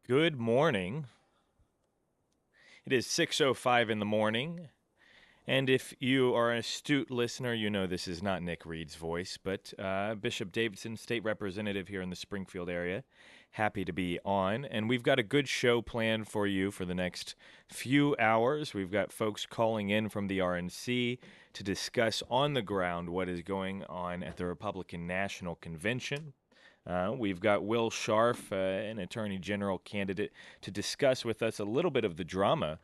Good morning. It is 6:05 in the morning, and if you are an astute listener, you know this is not Nick Reed's voice, but Bishop Davidson, state representative here in the Springfield area. Happy to be on, and we've got a good show planned for you for the next few hours. We've got folks calling in from the RNC to discuss on the ground what is going on at the Republican National Convention. We've got Will Scharf, an attorney general candidate, to discuss with us a little bit of the drama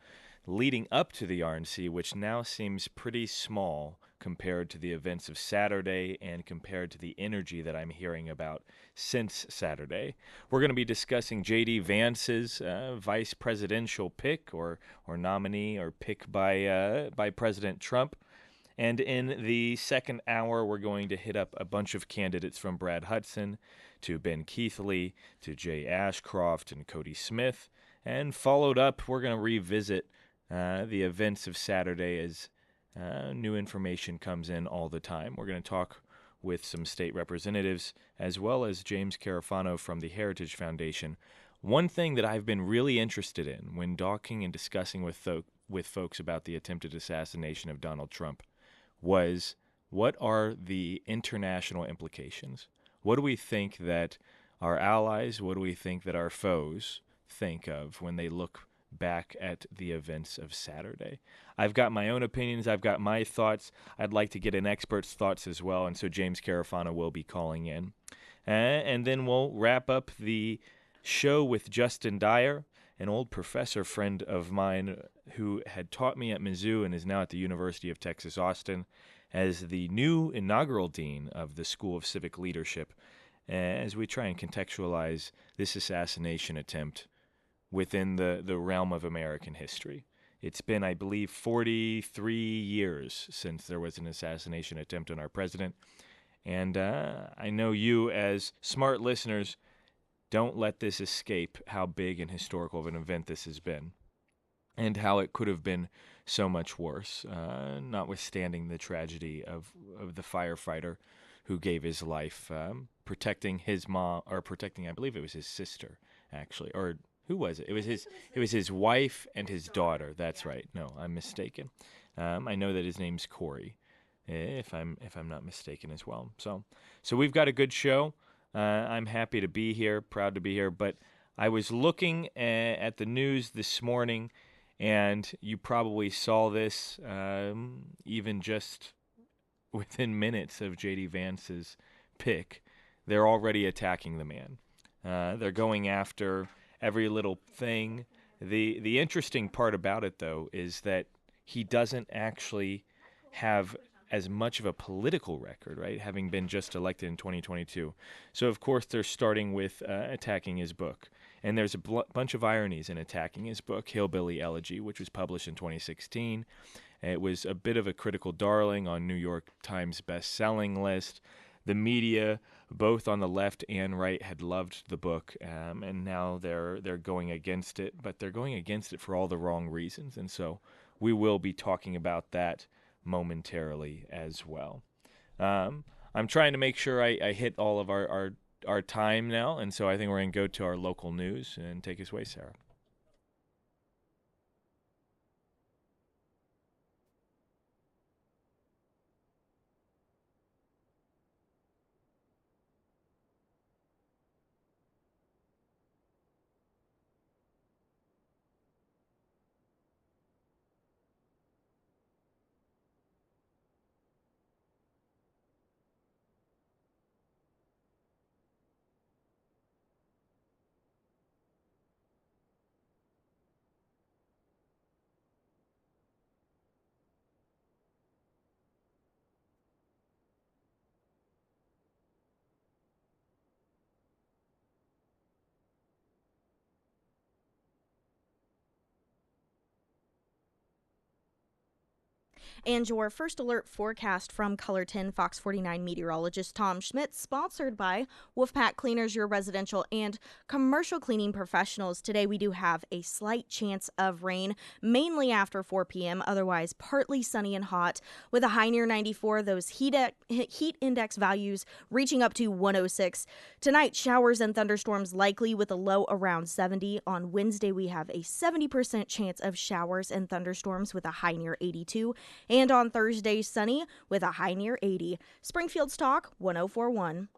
leading up to the RNC, which now seems pretty small compared to the events of Saturday and compared to the energy that I'm hearing about since Saturday. We're going to be discussing J.D. Vance's vice presidential pick or nominee or pick by President Trump. And in the second hour, we're going to hit up a bunch of candidates from Brad Hudson to Ben Keithley to Jay Ashcroft and Cody Smith. And followed up, we're going to revisit the events of Saturday as new information comes in all the time. We're going to talk with some state representatives as well as James Carafano from the Heritage Foundation. One thing that I've been really interested in when talking and discussing with folks about the attempted assassination of Donald Trump was what are the international implications? What do we think that our allies, what do we think that our foes think of when they look back at the events of Saturday? I've got my own opinions, I've got my thoughts. I'd like to get an expert's thoughts as well, and so James Carafano will be calling in. And then we'll wrap up the show with Justin Dyer, an old professor friend of mine who had taught me at Mizzou and is now at the University of Texas, Austin, as the new inaugural dean of the School of Civic Leadership, as we try and contextualize this assassination attempt within the realm of American history. It's been, I believe, 43 years since there was an assassination attempt on our president. And I know you, as smart listeners, don't let this escape how big and historical of an event this has been and how it could have been so much worse, notwithstanding the tragedy of the firefighter who gave his life protecting his mom, or protecting, I believe it was his sister, actually, or who was it? It was his wife and his daughter. That's right. No, I'm mistaken. I know that his name's Corey, if I'm not mistaken as well. So we've got a good show. I'm happy to be here, proud to be here. But I was looking at the news this morning, and you probably saw this even just within minutes of J.D. Vance's pick. They're already attacking the man. They're going after every little thing. The interesting part about it, though, is that he doesn't actually have as much of a political record, right? Having been just elected in 2022. So, of course, they're starting with attacking his book. And there's a bunch of ironies in attacking his book, Hillbilly Elegy, which was published in 2016. It was a bit of a critical darling on New York Times best-selling list. The media, both on the left and right, had loved the book, and now they're going against it. But they're going against it for all the wrong reasons, and so we will be talking about that momentarily as well. I'm trying to make sure I hit all of our time now, and so I think we're going to go to our local news and take us away, Sarah. And your first alert forecast from Color 10 Fox 49 meteorologist Tom Schmidt, sponsored by Wolfpack Cleaners, your residential and commercial cleaning professionals. Today we do have a slight chance of rain, mainly after 4 p.m., otherwise partly sunny and hot with a high near 94, those heat index values reaching up to 106. Tonight, showers and thunderstorms likely with a low around 70. On Wednesday, we have a 70% chance of showers and thunderstorms with a high near 82. And on Thursday, sunny with a high near 80. Springfield's Talk 1041.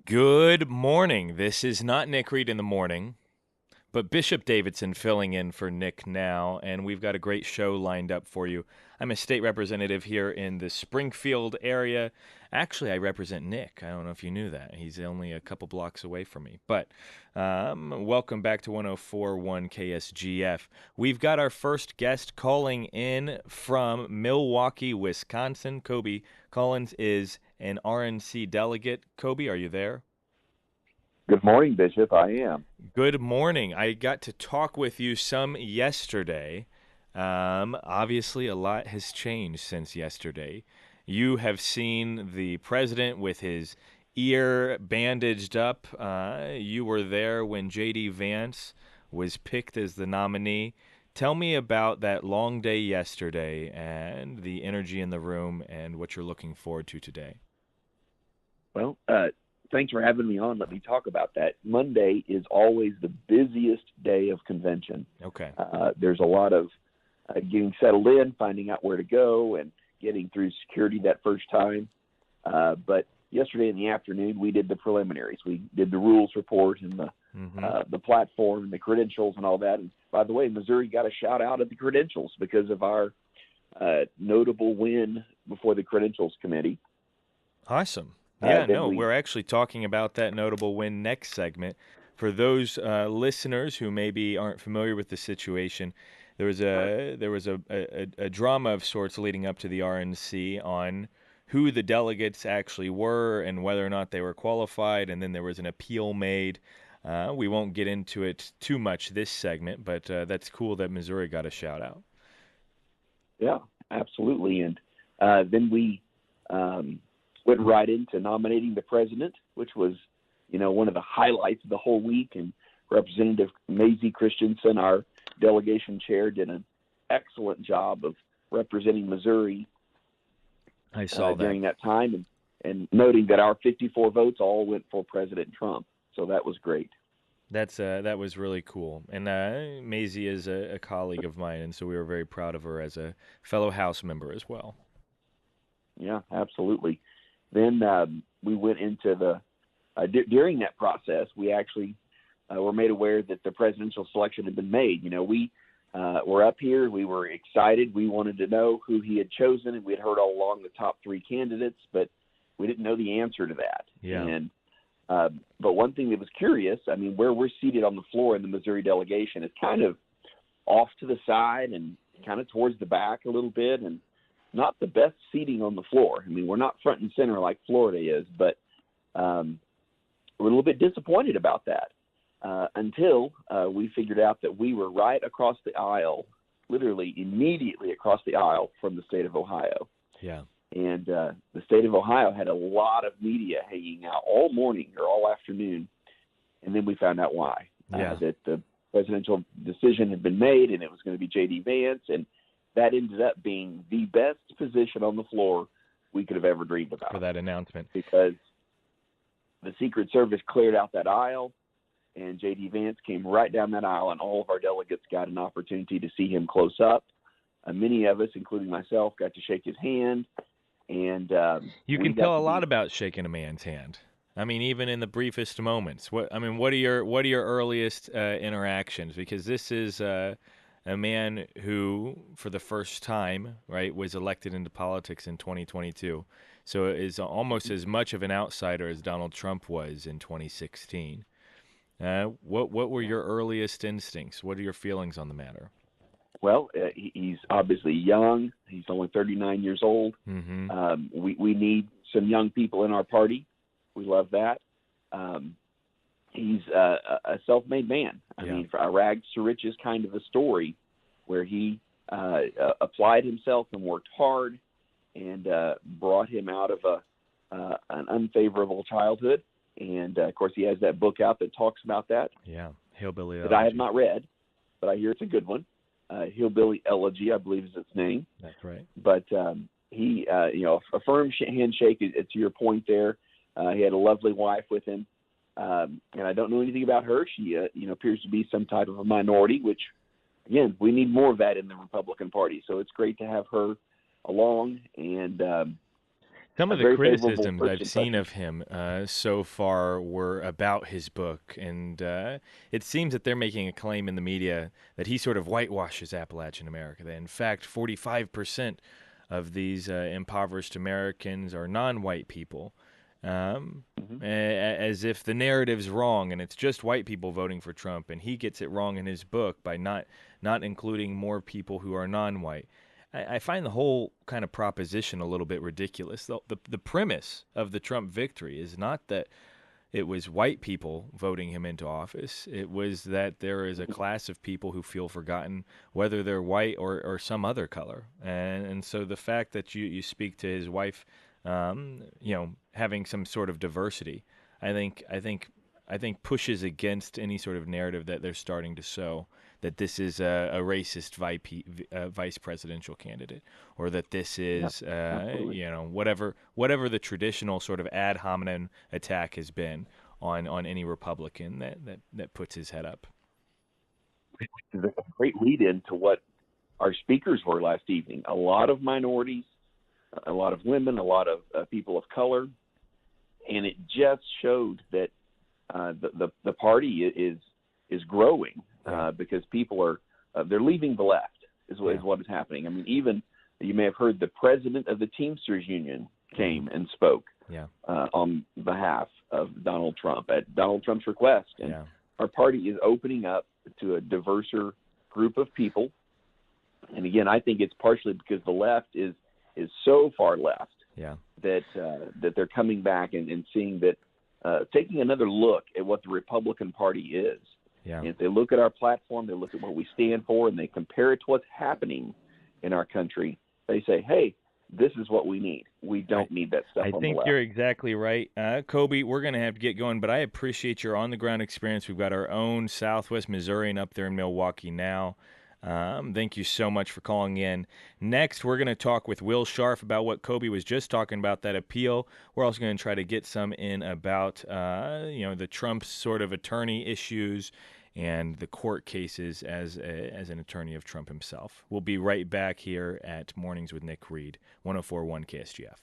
Good morning. This is not Nick Reed in the morning, but Bishop Davidson filling in for Nick now, and we've got a great show lined up for you. I'm a state representative here in the Springfield area. Actually, I represent Nick. I don't know if you knew that. He's only a couple blocks away from me. But welcome back to 104.1 KSGF. We've got our first guest calling in from Milwaukee, Wisconsin. Kobe Collins is an RNC delegate. Kobe, are you there? Good morning, Bishop. I am. Good morning. I got to talk with you some yesterday. Obviously, a lot has changed since yesterday. You have seen the president with his ear bandaged up. You were there when J.D. Vance was picked as the nominee. Tell me about that long day yesterday and the energy in the room and what you're looking forward to today. Well, thanks for having me on. Let me talk about that. Monday is always the busiest day of convention. Okay. There's a lot of getting settled in, finding out where to go, and getting through security that first time. But yesterday in the afternoon, we did the preliminaries. We did the rules report and the the platform and the credentials and all that. And by the way, Missouri got a shout out at the credentials because of our notable win before the credentials committee. Awesome. Yeah, no, We we're actually talking about that notable win next segment. For those listeners who maybe aren't familiar with the situation, there was a drama of sorts leading up to the RNC on who the delegates actually were and whether or not they were qualified, and then there was an appeal made. We won't get into it too much this segment, but that's cool that Missouri got a shout out. Yeah, absolutely. And then we went right into nominating the president, which was, one of the highlights of the whole week. And Representative Maisie Christensen, our delegation chair, did an excellent job of representing Missouri. I saw that during that time, and noting that our 54 votes all went for President Trump. So that was great. That was really cool. And Maisie is a colleague of mine, and so we were very proud of her as a fellow House member as well. Yeah, absolutely. Then we went into the during that process, we actually were made aware that the presidential selection had been made. We were up here. We were excited. We wanted to know who he had chosen, and we had heard all along the top three candidates, but we didn't know the answer to that. Yeah. And but one thing that was curious, where we're seated on the floor in the Missouri delegation is kind of off to the side and kind of towards the back a little bit, and not the best seating on the floor. We're not front and center like Florida is, but we're a little bit disappointed about that until we figured out that we were right across the aisle, literally immediately across the aisle from the state of Ohio. Yeah. And the state of Ohio had a lot of media hanging out all morning or all afternoon, and then we found out why. That the presidential decision had been made, and it was going to be J.D. Vance, and that ended up being the best position on the floor we could have ever dreamed about. For that announcement. Because the Secret Service cleared out that aisle, and J.D. Vance came right down that aisle, and all of our delegates got an opportunity to see him close up. Many of us, including myself, got to shake his hand. And you can tell a lot about shaking a man's hand. Even in the briefest moments. What are your earliest interactions? Because this is a man who, for the first time, right, was elected into politics in 2022. So is almost as much of an outsider as Donald Trump was in 2016. What were your earliest instincts? What are your feelings on the matter? Well, he's obviously young. He's only 39 years old. Mm-hmm. We need some young people in our party. We love that. He's a self-made man. For a rags to riches kind of a story where he applied himself and worked hard and brought him out of an unfavorable childhood. And, of course, he has that book out that talks about that. Yeah, Hillbilly That I have not read, but I hear it's a good one. Hillbilly Elegy, I believe is its name. That's right. But he, a firm handshake, to your point there. He had a lovely wife with him. And I don't know anything about her. She, appears to be some type of a minority, which, again, we need more of that in the Republican Party. So it's great to have her along. And some of the criticisms I've seen of him so far were about his book. And it seems that they're making a claim in the media that he sort of whitewashes Appalachian America. That, in fact, 45% of these impoverished Americans are non-white people. As if the narrative's wrong and it's just white people voting for Trump, and he gets it wrong in his book by not including more people who are non-white. I find the whole kind of proposition a little bit ridiculous. The premise of the Trump victory is not that it was white people voting him into office. It was that there is a class of people who feel forgotten, whether they're white or some other color. And so the fact that you speak to his wife, having some sort of diversity, I think pushes against any sort of narrative that they're starting to sow, that this is a racist vice presidential candidate, or that this is whatever the traditional sort of ad hominem attack has been on any Republican that puts his head up. It's a great lead in to what our speakers were last evening. A lot of minorities, a lot of women, a lot of people of color, and it just showed that the party is growing because people are they're leaving the left is what is happening. I mean, even you may have heard the president of the Teamsters Union came and spoke on behalf of Donald Trump at Donald Trump's request. And our party is opening up to a diverser group of people. And again, I think it's partially because the left is so far left that they're coming back and seeing that, taking another look at what the Republican Party is. And if they look at our platform, they look at what we stand for, and they compare it to what's happening in our country, they say, hey, this is what we need. We don't need that stuff on the left. I think you're exactly right. Kobe, we're going to have to get going, but I appreciate your on-the-ground experience. We've got our own Southwest Missourian up there in Milwaukee now. Thank you so much for calling in. Next, we're going to talk with Will Scharf about what Kobe was just talking about, that appeal. We're also going to try to get some in about the Trump sort of attorney issues and the court cases as an attorney of Trump himself. We'll be right back here at Mornings with Nick Reed, 104.1 KSGF.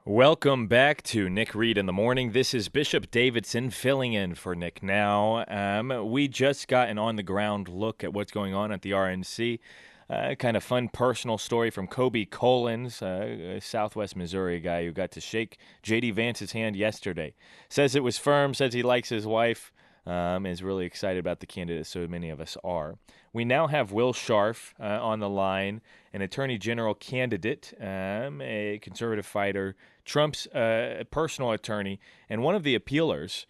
Welcome back to Nick Reed in the Morning. This is Bishop Davidson filling in for Nick now. We just got an on-the-ground look at what's going on at the RNC. Kind of fun personal story from Kobe Collins, a Southwest Missouri guy who got to shake J.D. Vance's hand yesterday. Says it was firm, says he likes his wife, is really excited about the candidate, so many of us are. We now have Will Scharf on the line, an attorney general candidate, a conservative fighter, Trump's personal attorney, and one of the appealers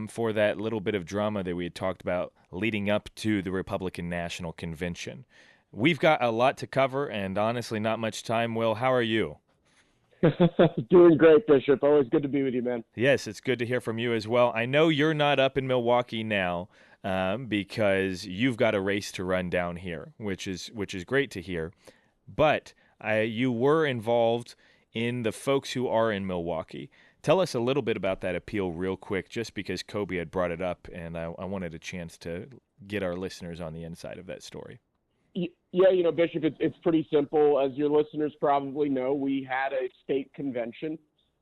for that little bit of drama that we had talked about leading up to the Republican National Convention. We've got a lot to cover and honestly not much time. Will, how are you? Doing great, Bishop. Always good to be with you, man. Yes, it's good to hear from you as well. I know you're not up in Milwaukee now because you've got a race to run down here, which is great to hear. But you were involved in the folks who are in Milwaukee. Tell us a little bit about that appeal real quick, just because Kobe had brought it up, and I wanted a chance to get our listeners on the inside of that story. Yeah, Bishop, it's pretty simple. As your listeners probably know, we had a state convention.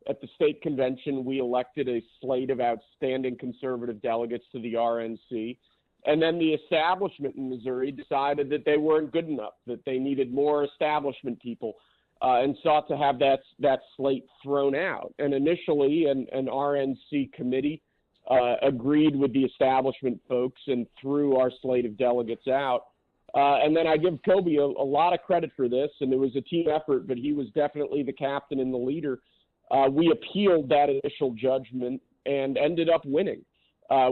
At the state convention, we elected a slate of outstanding conservative delegates to the RNC. And then the establishment in Missouri decided that they weren't good enough, that they needed more establishment people, and sought to have that slate thrown out. And initially, an RNC committee agreed with the establishment folks and threw our slate of delegates out. And then I give Kobe a lot of credit for this, and it was a team effort, but he was definitely the captain and the leader. We appealed that initial judgment and ended up winning.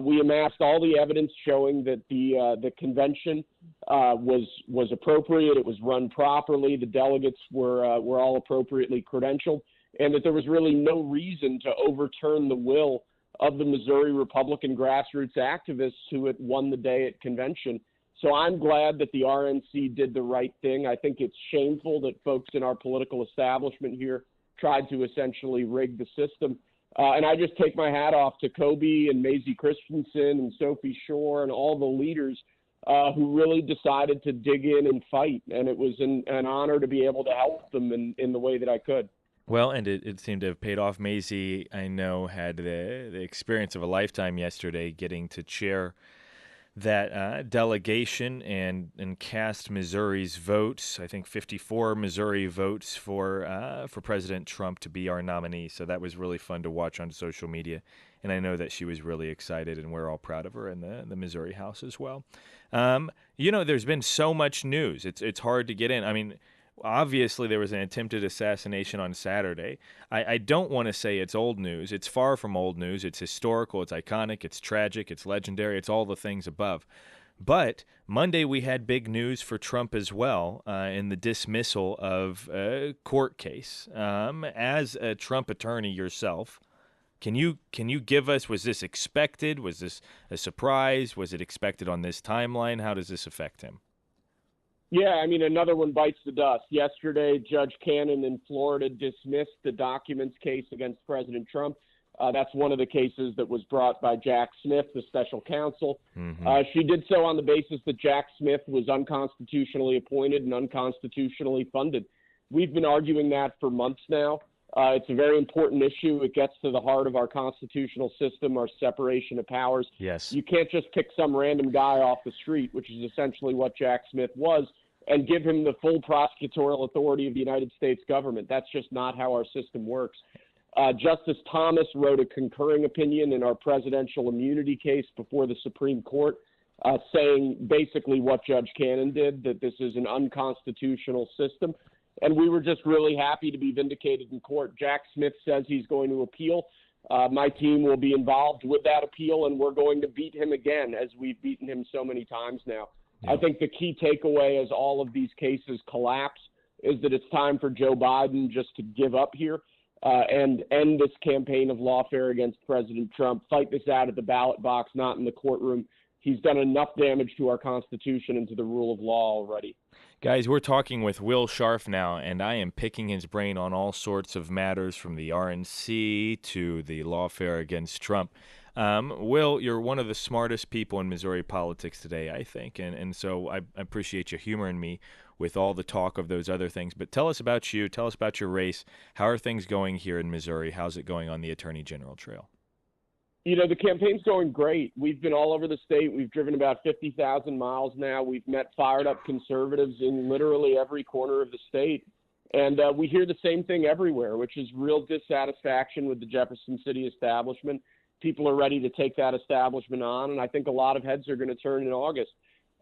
We amassed all the evidence showing that the convention was appropriate. It was run properly. The delegates were all appropriately credentialed, and that there was really no reason to overturn the will of the Missouri Republican grassroots activists who had won the day at convention. So I'm glad that the RNC did the right thing. I think it's shameful that folks in our political establishment here tried to essentially rig the system. And I just take my hat off to Kobe and Maisie Christensen and Sophie Shore and all the leaders who really decided to dig in and fight. And it was an honor to be able to help them in the way that I could. Well, and it seemed to have paid off. Maisie, I know, had the experience of a lifetime yesterday, getting to chair that delegation and cast Missouri's votes. I think 54 Missouri votes for President Trump to be our nominee. So that was really fun to watch on social media. And I know that she was really excited, and we're all proud of her in the Missouri House as well. There's been so much news. It's hard to get in. I mean, obviously, there was an attempted assassination on Saturday. I don't want to say it's old news. It's far from old news. It's historical. It's iconic. It's tragic. It's legendary. It's all the things above. But Monday, we had big news for Trump as well in the dismissal of a court case. As a Trump attorney yourself, can you give us, was this expected? Was this a surprise? Was it expected on this timeline? How does this affect him? Yeah, I mean, another one bites the dust. Yesterday, Judge Cannon in Florida dismissed the documents case against President Trump. That's one of the cases that was brought by Jack Smith, the special counsel. Mm-hmm. She did so on the basis that Jack Smith was unconstitutionally appointed and unconstitutionally funded. We've been arguing that for months now. It's a very important issue. It gets to the heart of our constitutional system, our separation of powers. Yes. You can't just pick some random guy off the street, which is essentially what Jack Smith was, and give him the full prosecutorial authority of the United States government. That's just not how our system works. Justice Thomas wrote a concurring opinion in our presidential immunity case before the Supreme Court, saying basically what Judge Cannon did, that this is an unconstitutional system. And we were just really happy to be vindicated in court. Jack Smith says he's going to appeal. My team will be involved with that appeal, and we're going to beat him again, as we've beaten him so many times now. Yeah. I think the key takeaway as all of these cases collapse is that it's time for Joe Biden just to give up here and end this campaign of lawfare against President Trump, fight this out at the ballot box, not in the courtroom. He's done enough damage to our Constitution and to the rule of law already. Guys, we're talking with Will Scharf now, and I am picking his brain on all sorts of matters, from the RNC to the lawfare against Trump. Will, you're one of the smartest people in Missouri politics today, I think, and so I appreciate you humoring me with all the talk of those other things. But tell us about you. Tell us about your race. How are things going here in Missouri? How's it going on the Attorney General trail? You know, the campaign's going great. We've been all over the state. We've driven about 50,000 miles now. We've met fired-up conservatives in literally every corner of the state. And we hear the same thing everywhere, which is real dissatisfaction with the Jefferson City establishment. People are ready to take that establishment on, and I think a lot of heads are going to turn in August.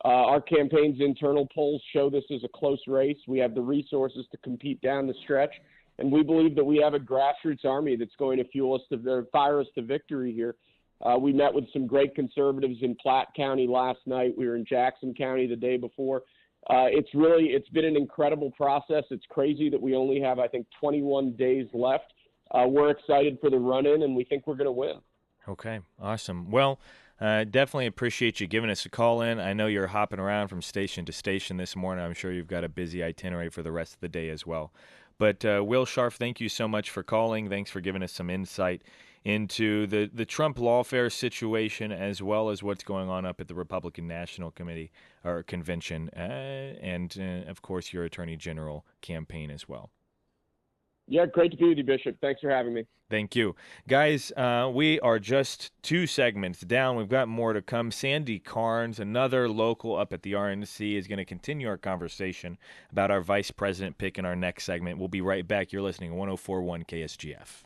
Our campaign's internal polls show this as a close race. We have the resources to compete down the stretch. And we believe that we have a grassroots army that's going to fire us to victory here. We met with some great conservatives in Platte County last night. We were in Jackson County the day before. It's been an incredible process. It's crazy that we only have, I think, 21 days left. We're excited for the run-in, and we think we're going to win. Okay, awesome. Well, definitely appreciate you giving us a call in. I know you're hopping around from station to station this morning. I'm sure you've got a busy itinerary for the rest of the day as well. But Will Scharf, thank you so much for calling. Thanks for giving us some insight into the Trump lawfare situation, as well as what's going on up at the Republican National Committee or Convention, and of course your Attorney General campaign as well. Yeah, great to be with you, Bishop. Thanks for having me. Thank you. Guys, we are just 2 segments down. We've got more to come. Sandy Carnes, another local up at the RNC, is going to continue our conversation about our vice president pick in our next segment. We'll be right back. You're listening to 104.1 KSGF.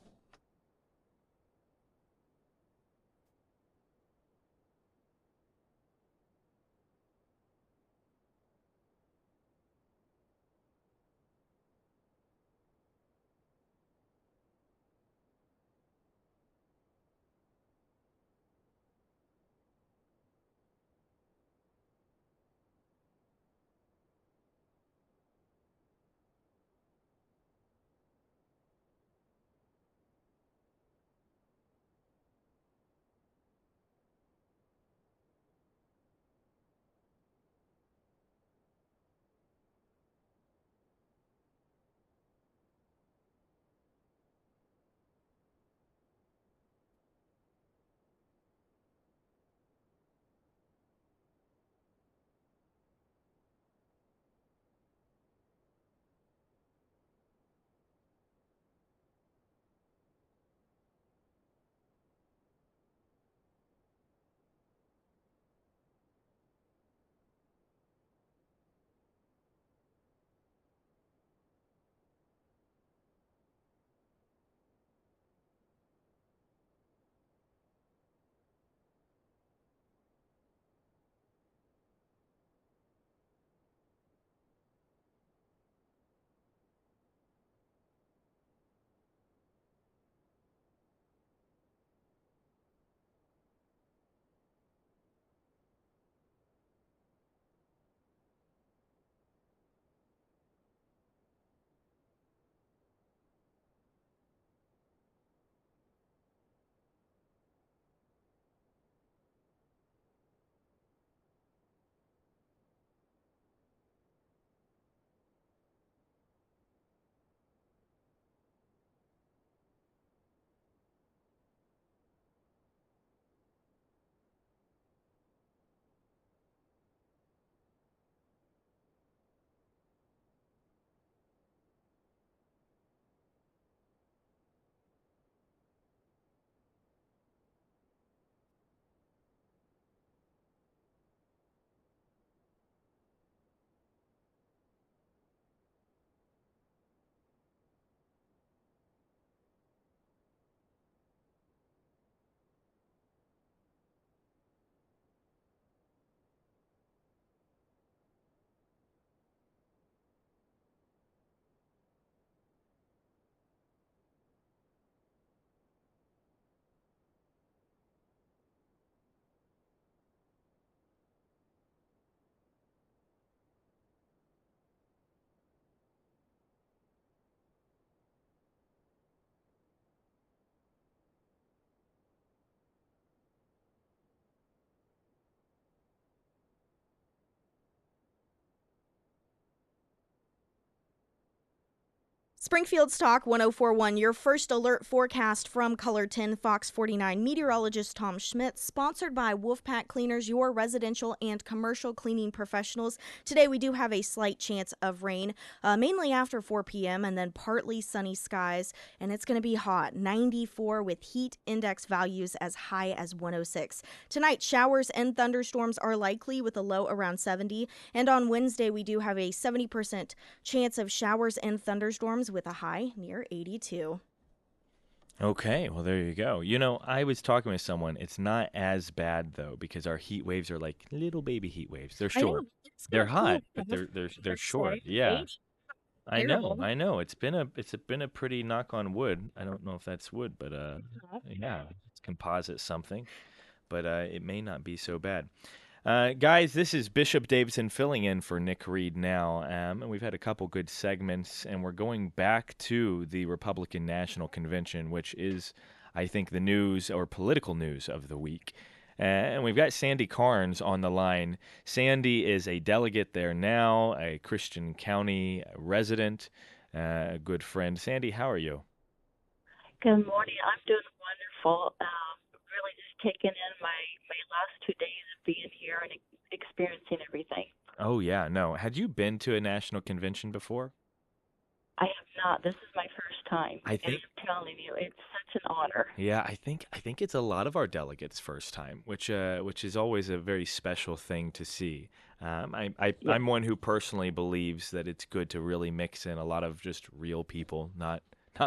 Springfield's Talk 1041, your first alert forecast from Colorton, Fox 49 meteorologist Tom Schmidt, sponsored by Wolfpack Cleaners, your residential and commercial cleaning professionals. Today we do have a slight chance of rain, mainly after 4 p.m. and then partly sunny skies, and it's going to be hot, 94 with heat index values as high as 106. Tonight, showers and thunderstorms are likely with a low around 70, and on Wednesday we do have a 70% chance of showers and thunderstorms with a high near 82. Okay, well, there you go. You know, I was talking with someone. It's not as bad, though, because our heat waves are like little baby heat waves. They're short. They're hot, but they're short. Yeah. I know. It's been a pretty knock on wood. I don't know if that's wood, but yeah, it's composite something, but it may not be so bad. Guys, this is Bishop Davidson filling in for Nick Reed now, and we've had a couple good segments, and we're going back to the Republican National Convention, which is, I think, the news or political news of the week. And we've got Sandy Carnes on the line. Sandy is a delegate there now, a Christian County resident. a good friend. Sandy, how are you? Good morning. I'm doing wonderful. Really just taking in my last 2 days of being here and experiencing everything. Oh, yeah, no. Had you been to a national convention before? I have not. This is my first time, I and think I'm telling you, it's such an honor. Yeah, I think it's a lot of our delegates' first time, which is always a very special thing to see. Yes, I'm one who personally believes that it's good to really mix in a lot of just real people, not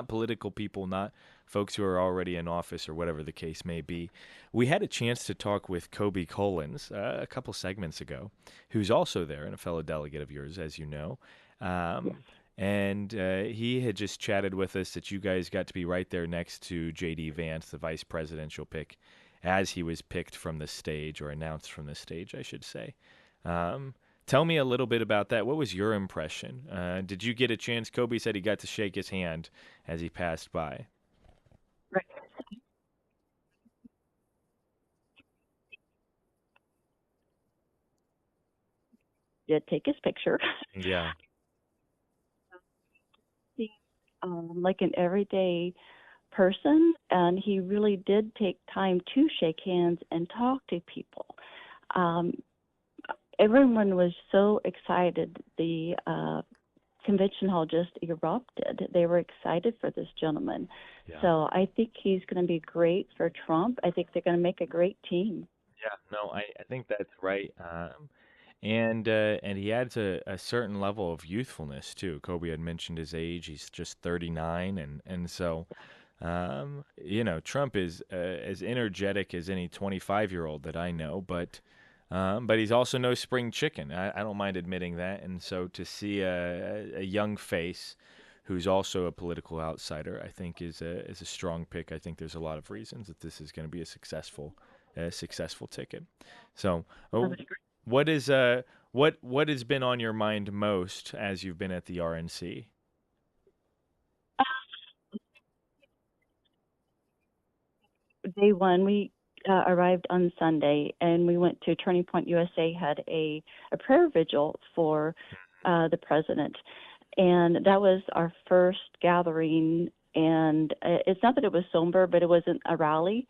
political people, not folks who are already in office or whatever the case may be. We had a chance to talk with Kobe Collins a couple segments ago, who's also there and a fellow delegate of yours, as you know. yes. Um, and he had just chatted with us that you guys got to be right there next to J.D. Vance, the vice presidential pick, as he was picked from the stage, or announced from the stage, I should say. Um, Tell me a little bit about that. What was your impression? Did you get a chance? Kobe said he got to shake his hand as he passed by. Right. Did take his picture. Yeah. Seems like an everyday person, and he really did take time to shake hands and talk to people. Um, Everyone was so excited. The convention hall just erupted. They were excited for this gentleman. Yeah. So I think he's going to be great for Trump. I think they're going to make a great team. Yeah, no, I think that's right. And he adds a certain level of youthfulness too. Kobe had mentioned his age; he's just 39, and so Trump is as energetic as any 25-year-old that I know, but he's also no spring chicken. I don't mind admitting that. And so to see a young face who's also a political outsider, I think is a strong pick. I think there's a lot of reasons that this is going to be a successful ticket. So, I oh, would agree. what is what has been on your mind most as you've been at the RNC? Day one, we arrived on Sunday, and we went to Turning Point USA, had a prayer vigil for the president. And that was our first gathering. And it's not that it was somber, but it wasn't a rally.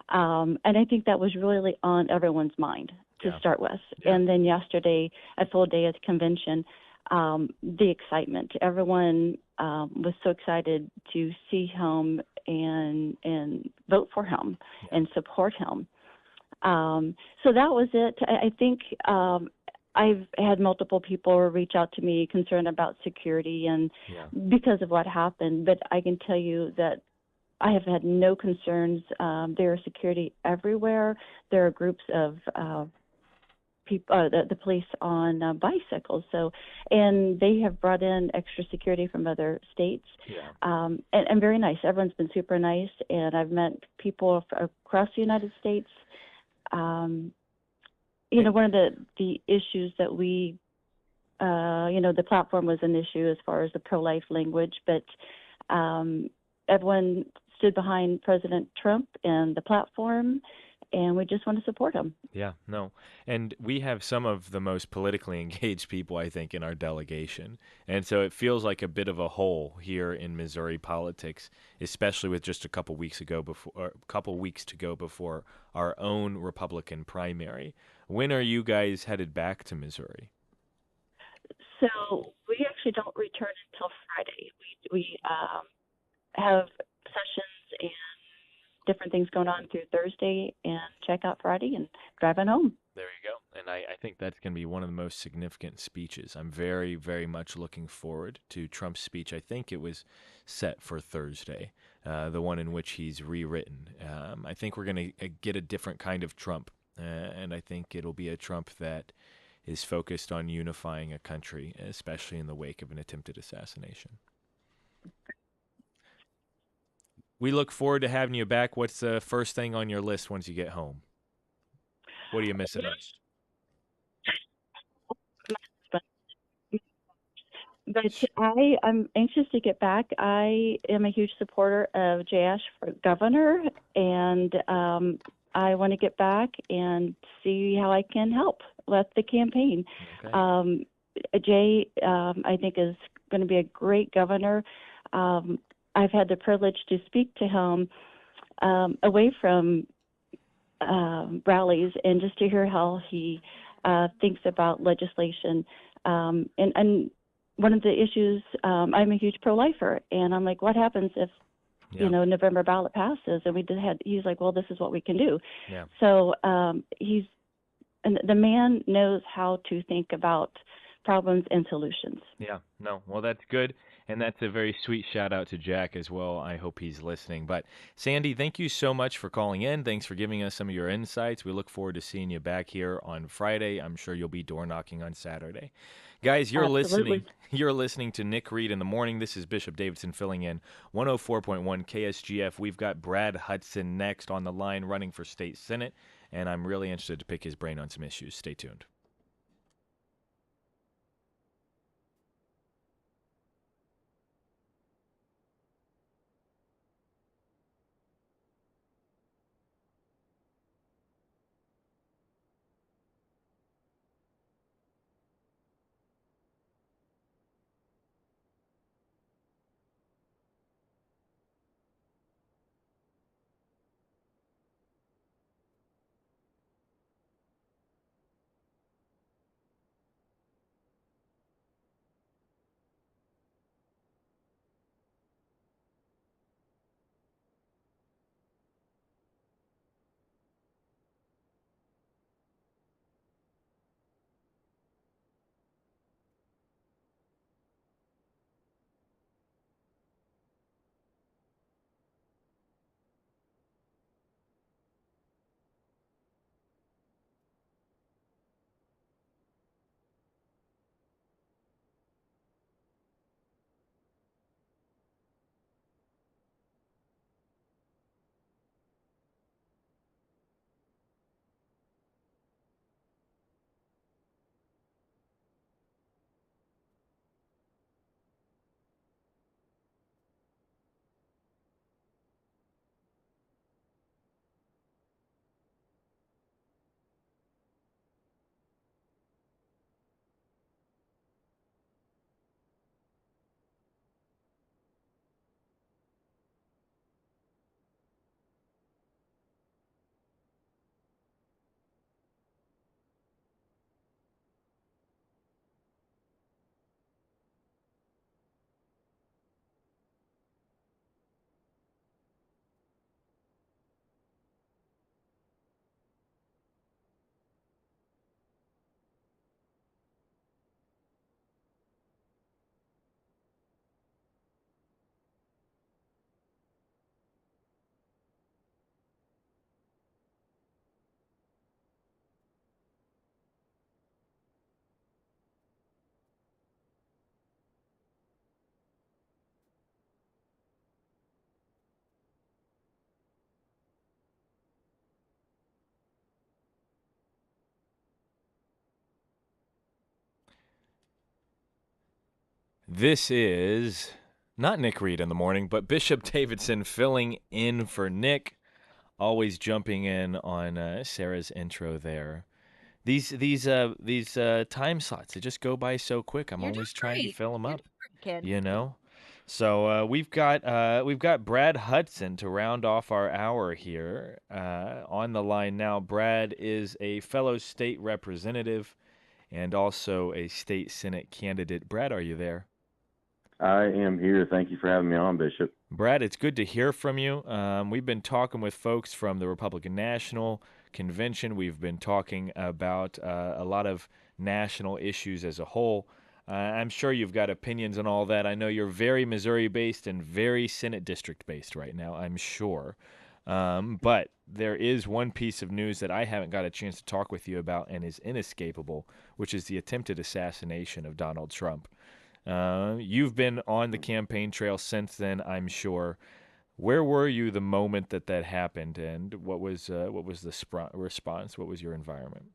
And I think that was really on everyone's mind to Yeah, start with. yeah, And then yesterday, a full day at the convention, the excitement. Everyone was so excited to see him and vote for him yeah, and support him. So that was it. I think I've had multiple people reach out to me concerned about security and yeah. because of what happened, but I can tell you that I have had no concerns. There is security everywhere. There are groups of people, the police on bicycles. So, and they have brought in extra security from other states, Yeah. and very nice. Everyone's been super nice, and I've met people across the United States. Um, One of the issues that we, the platform was an issue as far as the pro-life language, but everyone stood behind President Trump and the platform, and we just want to support him. Yeah, no. And we have some of the most politically engaged people, I think, in our delegation. And so it feels like a bit of a hole here in Missouri politics, especially with just a couple weeks to go before our own Republican primary. When are you guys headed back to Missouri? So we actually don't return until Friday. We have sessions and different things going on through Thursday and check out Friday and driving home. There you go. And I think that's going to be one of the most significant speeches. I'm very, very much looking forward to Trump's speech. I think it was set for Thursday, the one in which he's rewritten. I think we're going to get a different kind of Trump. And I think it'll be a Trump that is focused on unifying a country, especially in the wake of an attempted assassination. We look forward to having you back. What's the first thing on your list once you get home? What do you miss the most? But I'm anxious to get back. I am a huge supporter of Jay Ash for governor, and I want to get back and see how I can help with the campaign. Okay. Jay, I think, is going to be a great governor. I've had the privilege to speak to him away from rallies and just to hear how he thinks about legislation. And one of the issues, I'm a huge pro-lifer, and I'm like, what happens if November ballot passes? And he's like, well, this is what we can do. Yeah. So and the man knows how to think about problems and solutions. Yeah, no, well, that's good, and that's a very sweet shout-out to Jack as well. I hope he's listening. But, Sandy, thank you so much for calling in. Thanks for giving us some of your insights. We look forward to seeing you back here on Friday. I'm sure you'll be door-knocking on Saturday. Guys, Absolutely. You're listening to Nick Reed in the Morning. This is Bishop Davidson filling in 104.1 KSGF. We've got Brad Hudson next on the line running for state senate, and I'm really interested to pick his brain on some issues. Stay tuned. This is not Nick Reed in the Morning, but Bishop Davidson filling in for Nick, always jumping in on Sarah's intro there. These time slots, they just go by so quick. I'm You're always doing trying to great. fill them You're up, doing great, kid. you know. So we've got Brad Hudson to round off our hour here on the line now. Brad is a fellow state representative and also a state senate candidate. Brad, are you there? I am here. Thank you for having me on, Bishop. Brad, it's good to hear from you. We've been talking with folks from the Republican National Convention. We've been talking about a lot of national issues as a whole. I'm sure you've got opinions on all that. I know you're very Missouri-based and very Senate district-based right now, I'm sure. But there is one piece of news that I haven't got a chance to talk with you about and is inescapable, which is the attempted assassination of Donald Trump. You've been on the campaign trail since then, I'm sure. Where were you the moment that happened, and what was the response? What was your environment?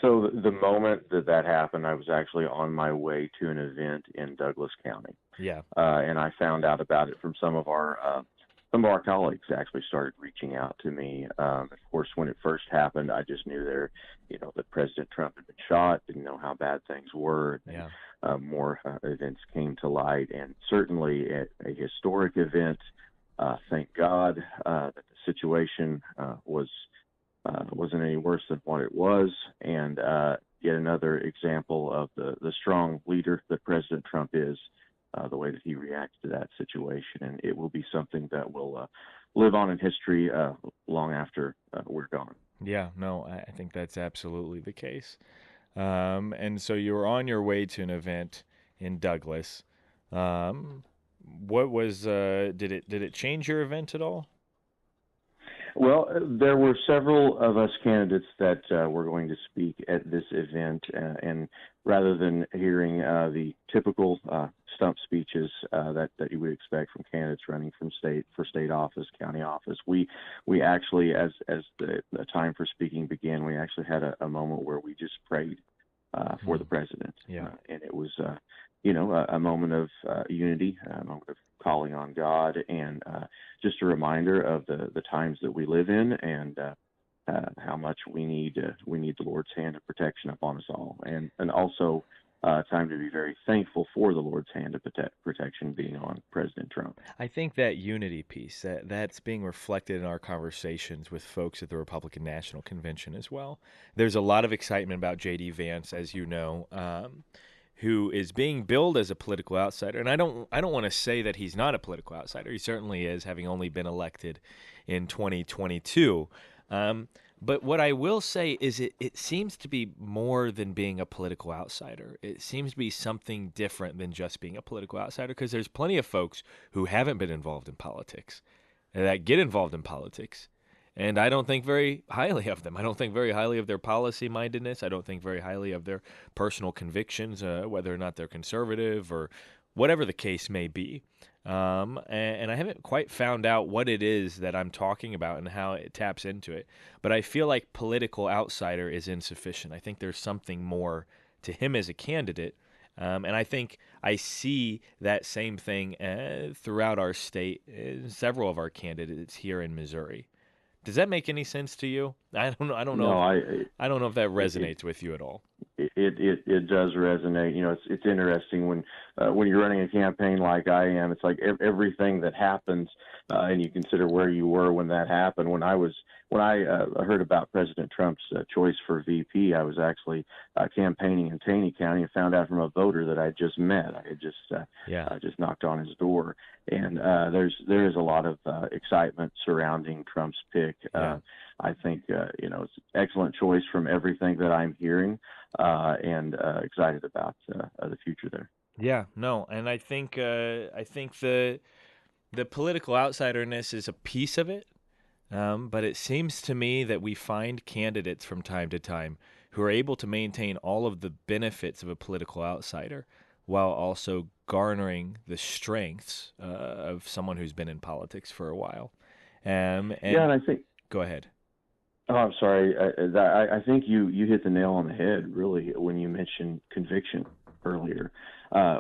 So the moment that happened, I was actually on my way to an event in Douglas County. Yeah. And I found out about it from some of our some of our colleagues actually started reaching out to me. Of course, when it first happened, I just knew that President Trump had been shot, didn't know how bad things were. Yeah. More events came to light, and certainly a historic event. Thank God that the situation wasn't any worse than what it was, and yet another example of the strong leader that President Trump is, the way that he reacts to that situation, and it will be something that will live on in history long after we're gone. Yeah, no, I think that's absolutely the case. And so you were on your way to an event in Douglas. What was did it change your event at all? Well, there were several of us candidates that were going to speak at this event, and rather than hearing the typical stump speeches that you would expect from candidates running for state office, county office, we actually, as the time for speaking began, we actually had a moment where we just prayed for the president, and it was a moment of unity, a moment of calling on God, and just a reminder of the times that we live in, and how much we need the Lord's hand of protection upon us all, and also time to be very thankful for the Lord's hand of protection being on President Trump. I think that unity piece that's being reflected in our conversations with folks at the Republican National Convention as well. There's a lot of excitement about J.D. Vance, as you know, who is being billed as a political outsider. And I don't want to say that he's not a political outsider. He certainly is, having only been elected in 2022. But what I will say is it seems to be more than being a political outsider. It seems to be something different than just being a political outsider, because there's plenty of folks who haven't been involved in politics and that get involved in politics. And I don't think very highly of them. I don't think very highly of their policy mindedness. I don't think very highly of their personal convictions, whether or not they're conservative or whatever the case may be. And I haven't quite found out what it is that I'm talking about and how it taps into it. But I feel like political outsider is insufficient. I think there's something more to him as a candidate. And I think I see that same thing throughout our state, several of our candidates here in Missouri. Does that make any sense to you? I don't know. I don't know. No, I don't know if that resonates with you at all. It does resonate. It's interesting when you're running a campaign like I am. It's like everything that happens, and you consider where you were when that happened. When I heard about President Trump's choice for VP, I was actually campaigning in Taney County and found out from a voter that I just met. I had just knocked on his door, and there is a lot of excitement surrounding Trump's pick. I think it's an excellent choice from everything that I'm hearing, and excited about the future there. Yeah, no, and I think the political outsiderness is a piece of it, but it seems to me that we find candidates from time to time who are able to maintain all of the benefits of a political outsider while also garnering the strengths of someone who's been in politics for a while. And I think. Go ahead. Oh, I'm sorry. I think you hit the nail on the head, really, when you mentioned conviction earlier.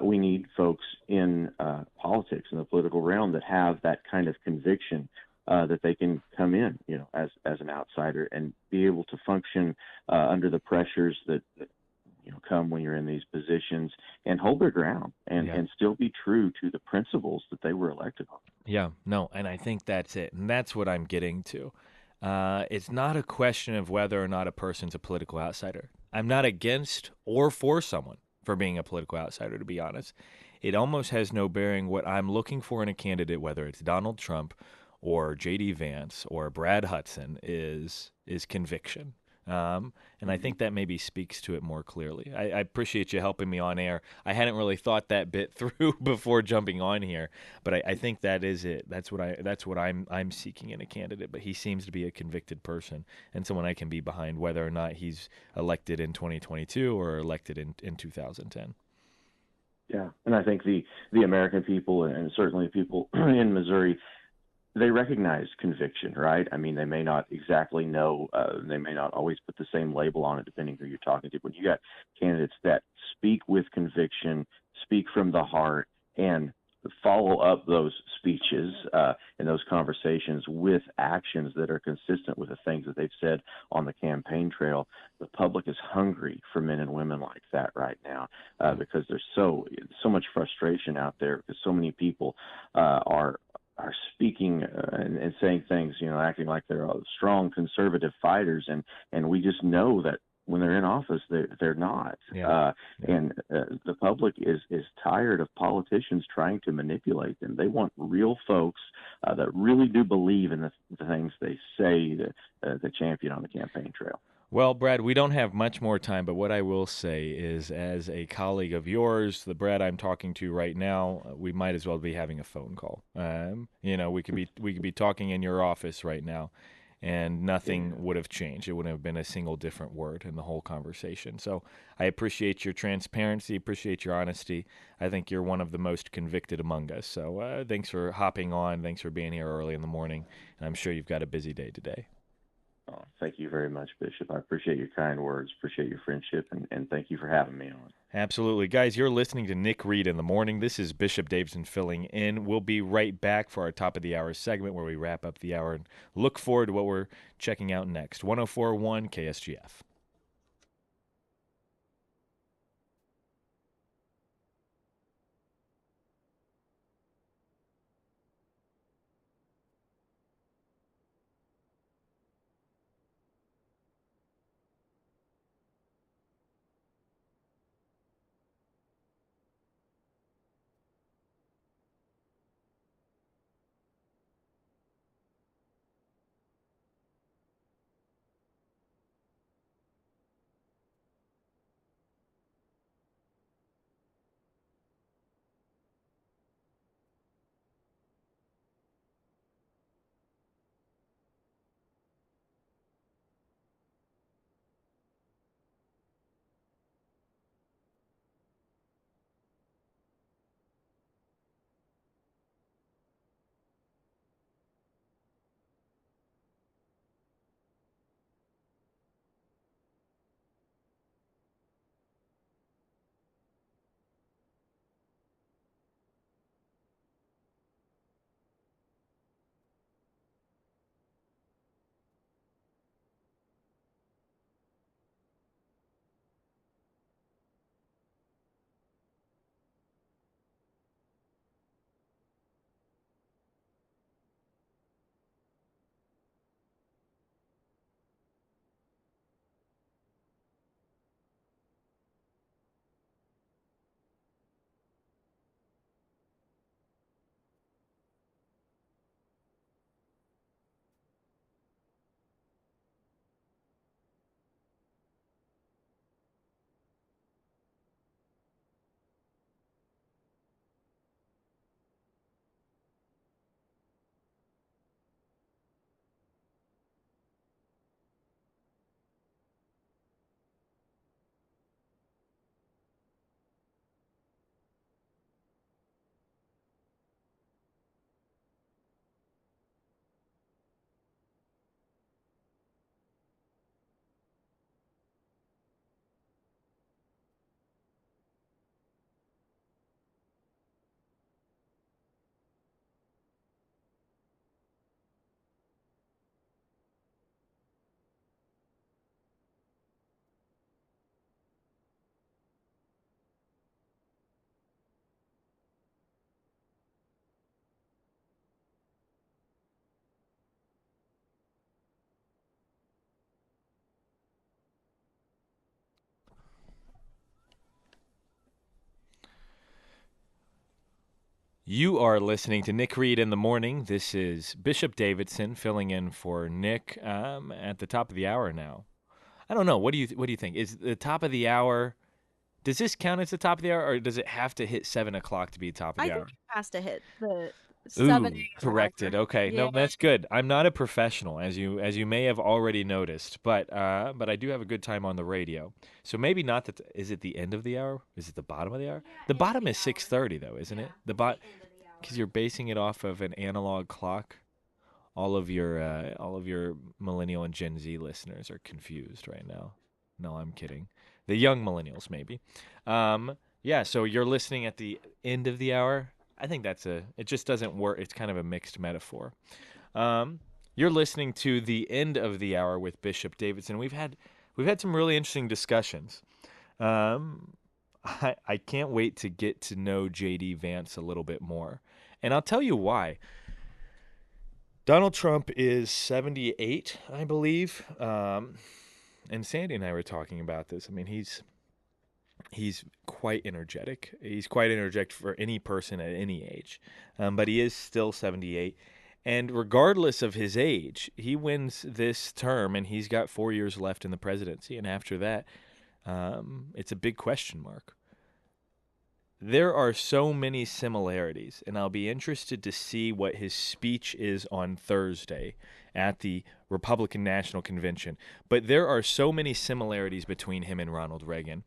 We need folks in politics, in the political realm, that have that kind of conviction, that they can come in, as an outsider and be able to function under the pressures that come when you're in these positions, and hold their ground and still be true to the principles that they were elected on. Yeah, no, and I think that's it. And that's what I'm getting to. It's not a question of whether or not a person's a political outsider. I'm not against or for someone for being a political outsider, to be honest. It almost has no bearing. What I'm looking for in a candidate, whether it's Donald Trump or J.D. Vance or Brad Hudson, is conviction. And I think that maybe speaks to it more clearly. I appreciate you helping me on air. I hadn't really thought that bit through before jumping on here, but I think that is it. That's what I'm seeking in a candidate. But he seems to be a convicted person and someone I can be behind, whether or not he's elected in 2022 or elected in 2010. Yeah, and I think the American people, and certainly people in Missouri, they recognize conviction, right? I mean, they may not exactly know, they may not always put the same label on it depending who you're talking to, but you got candidates that speak with conviction, speak from the heart, and follow up those speeches and those conversations with actions that are consistent with the things that they've said on the campaign trail. The public is hungry for men and women like that right now because there's so much frustration out there because so many people are speaking and saying things, acting like they're strong conservative fighters, and we just know that when they're in office, they're not. Yeah. And the public is tired of politicians trying to manipulate them. They want real folks that really do believe in the things they say to champion on the campaign trail. Well, Brad, we don't have much more time, but what I will say is, as a colleague of yours, the Brad I'm talking to right now, we might as well be having a phone call. We could be talking in your office right now, and nothing would have changed. It wouldn't have been a single different word in the whole conversation. So I appreciate your transparency, appreciate your honesty. I think you're one of the most convicted among us. So thanks for hopping on. Thanks for being here early in the morning, and I'm sure you've got a busy day today. Oh, thank you very much, Bishop. I appreciate your kind words, appreciate your friendship, and thank you for having me on. Absolutely. Guys, you're listening to Nick Reed in the Morning. This is Bishop Davidson filling in. We'll be right back for our top of the hour segment where we wrap up the hour and look forward to what we're checking out next. 104.1 KSGF. You are listening to Nick Reed in the Morning. This is Bishop Davidson filling in for Nick at the top of the hour now. I don't know. What do you think? Is the top of the hour? Does this count as the top of the hour, or does it have to hit 7 o'clock to be top of the I hour? think it has to hit the Ooh, 7 a.m. corrected. hour. Okay, no, Yeah. that's good. I'm not a professional, as you may have already noticed, but I do have a good time on the radio. So maybe not that. Is it the end of the hour? Is it the bottom of the hour? The bottom is 6:30 though, isn't it? Because you're basing it off of an analog clock. All of your millennial and Gen Z listeners are confused right now. No, I'm kidding. The young millennials maybe. Yeah. So you're listening at the end of the hour. I think it just doesn't work. It's kind of a mixed metaphor. You're listening to the end of the hour with Bishop Davidson. We've had some really interesting discussions. I can't wait to get to know J.D. Vance a little bit more, and I'll tell you why. Donald Trump is 78, I believe, and Sandy and I were talking about this. I mean, he's quite energetic. He's quite energetic for any person at any age, but he is still 78. And regardless of his age, he wins this term, and he's got 4 years left in the presidency. And after that, it's a big question mark. There are so many similarities, and I'll be interested to see what his speech is on Thursday at the Republican National Convention. But there are so many similarities between him and Ronald Reagan.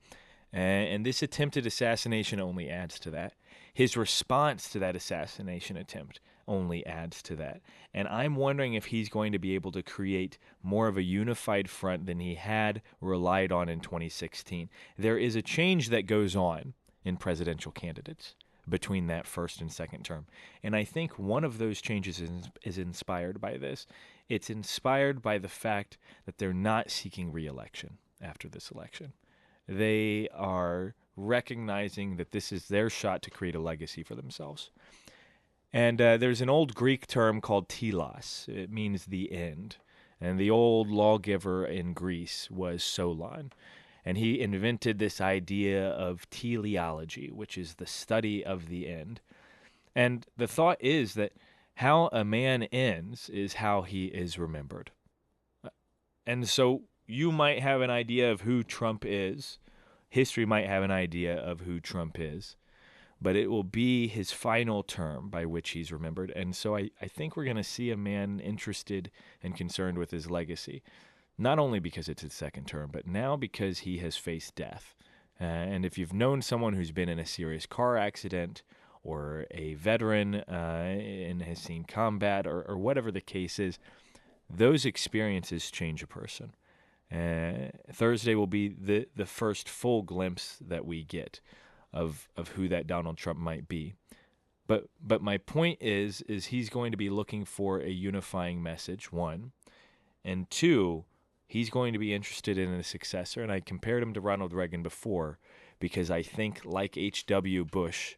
And this attempted assassination only adds to that. His response to that assassination attempt only adds to that. And I'm wondering if he's going to be able to create more of a unified front than he had relied on in 2016. There is a change that goes on in presidential candidates between that first and second term. And I think one of those changes is inspired by this. It's inspired by the fact that they're not seeking re-election after this election. They are recognizing that this is their shot to create a legacy for themselves. And there's an old Greek term called telos. It means the end. And the old lawgiver in Greece was Solon. And he invented this idea of teleology, which is the study of the end. And the thought is that how a man ends is how he is remembered. And so you might have an idea of who Trump is. History might have an idea of who Trump is. But it will be his final term by which he's remembered. And so I think we're going to see a man interested and concerned with his legacy. Not only because it's his second term, but now because he has faced death. And if you've known someone who's been in a serious car accident or a veteran and has seen combat or whatever the case is, those experiences change a person. Thursday will be the first full glimpse that we get of who that Donald Trump might be. But my point is he's going to be looking for a unifying message, one. And two, he's going to be interested in a successor. And I compared him to Ronald Reagan before because I think, like H.W. Bush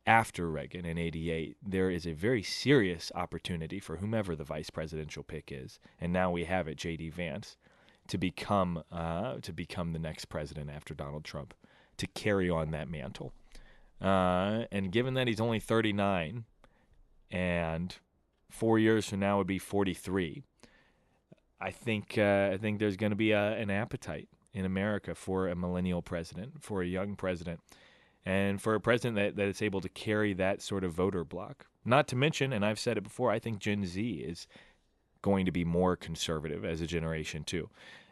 after Reagan in 88, there is a very serious opportunity for whomever the vice presidential pick is, and now we have it, J.D. Vance, to become the next president after Donald Trump, to carry on that mantle. And given that he's only 39 and 4 years from now would be 43, I think there's going to be an appetite in America for a millennial president, for a young president, and for a president that is able to carry that sort of voter bloc. Not to mention, and I've said it before, I think Gen Z is going to be more conservative as a generation too.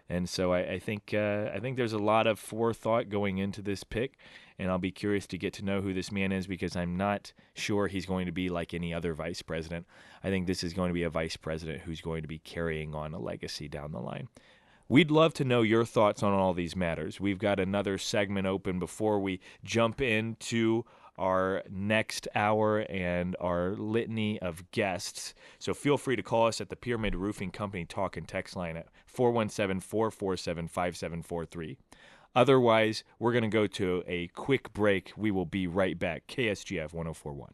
And so I think there's a lot of forethought going into this pick, and I'll be curious to get to know who this man is because I'm not sure he's going to be like any other vice president. I think this is going to be a vice president who's going to be carrying on a legacy down the line. We'd love to know your thoughts on all these matters. We've got another segment open before we jump into our next hour and our litany of guests. So feel free to call us at the Pyramid Roofing Company talk and text line at 417-447-5743. Otherwise, we're going to go to a quick break. We will be right back. KSGF 1041.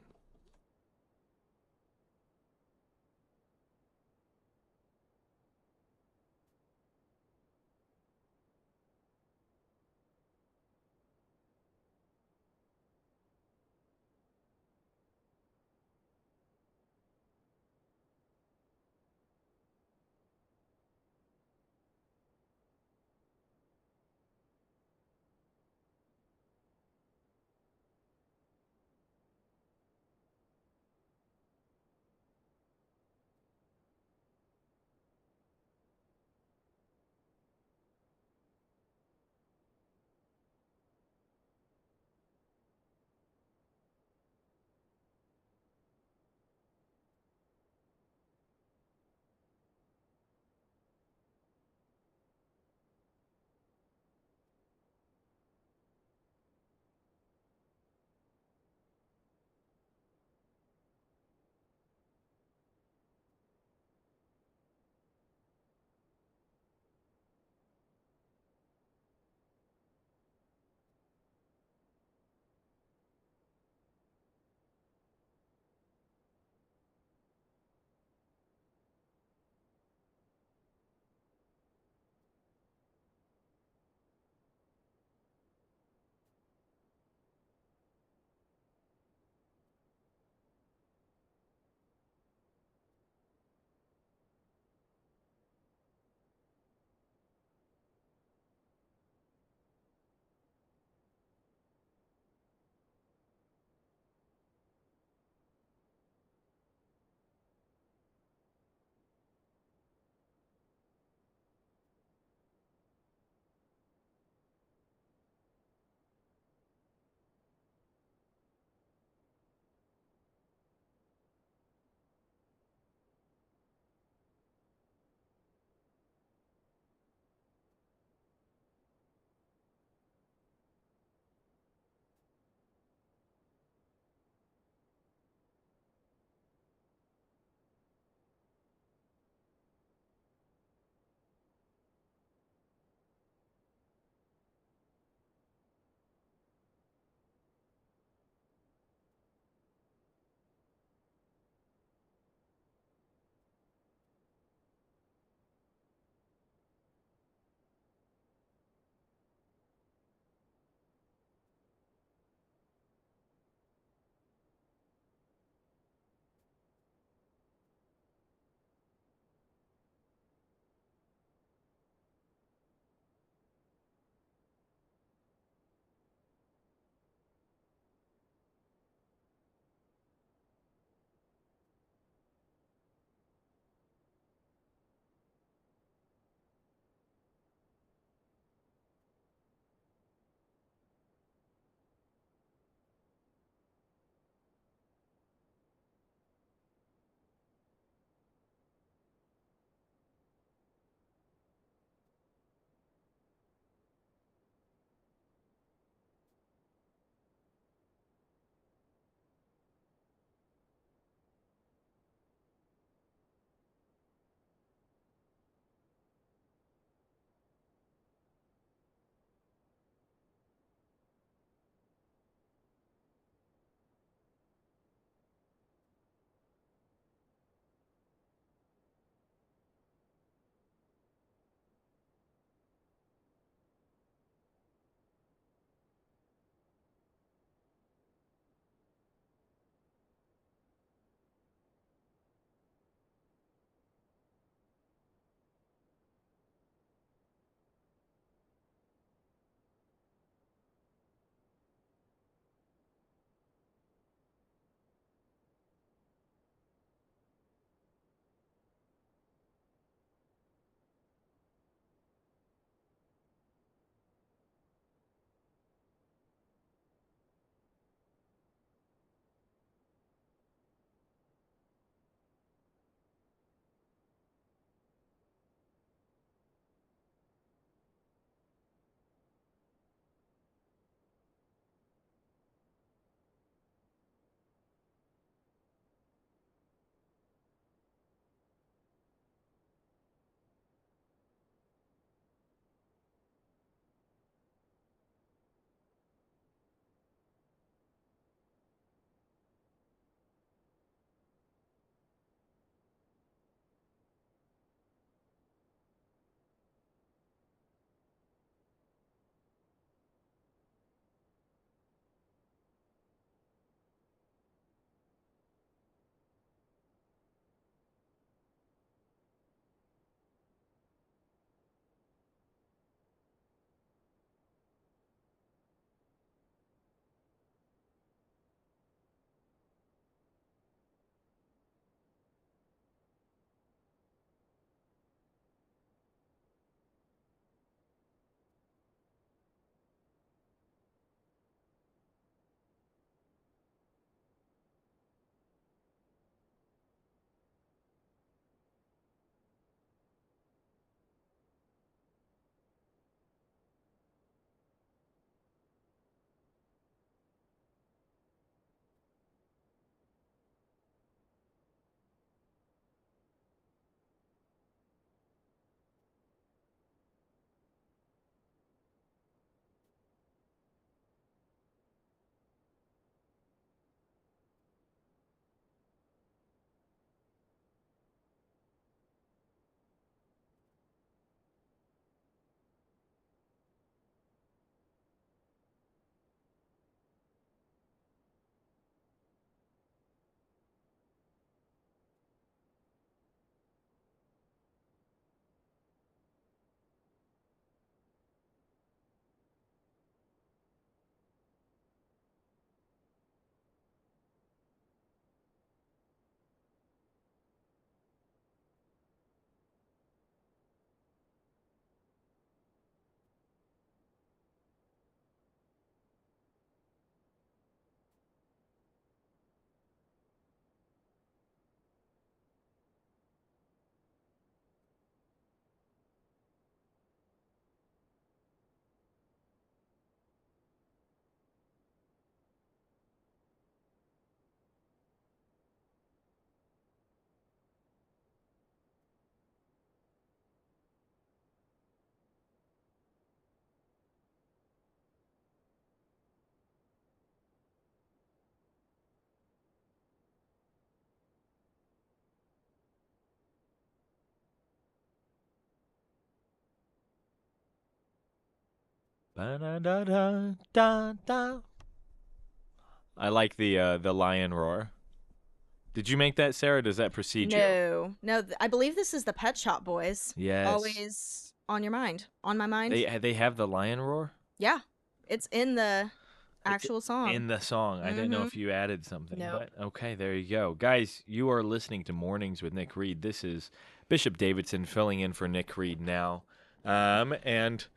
Ba-da-da-da-da-da. I like the lion roar. Did you make that, Sarah? Does that precede you? No. I believe this is the Pet Shop Boys. Yes. Always on your mind. On my mind. They have the lion roar? Yeah. It's in the actual song. In the song. I didn't know if you added something. Nope. But okay, there you go. Guys, you are listening to Mornings with Nick Reed. This is Bishop Davidson filling in for Nick Reed now. And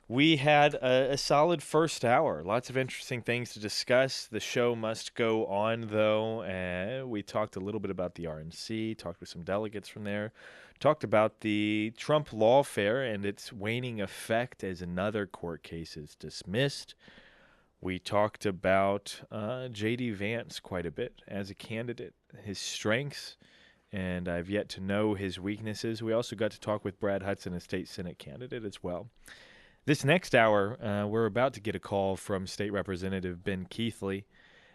we had a solid first hour. Lots of interesting things to discuss. The show must go on, though. We talked a little bit about the RNC, talked with some delegates from there, talked about the Trump lawfare and its waning effect as another court case is dismissed. We talked about J.D. Vance quite a bit as a candidate, his strengths, and I've yet to know his weaknesses. We also got to talk with Brad Hudson, a state Senate candidate, as well. This next hour, we're about to get a call from State Representative Ben Keithley.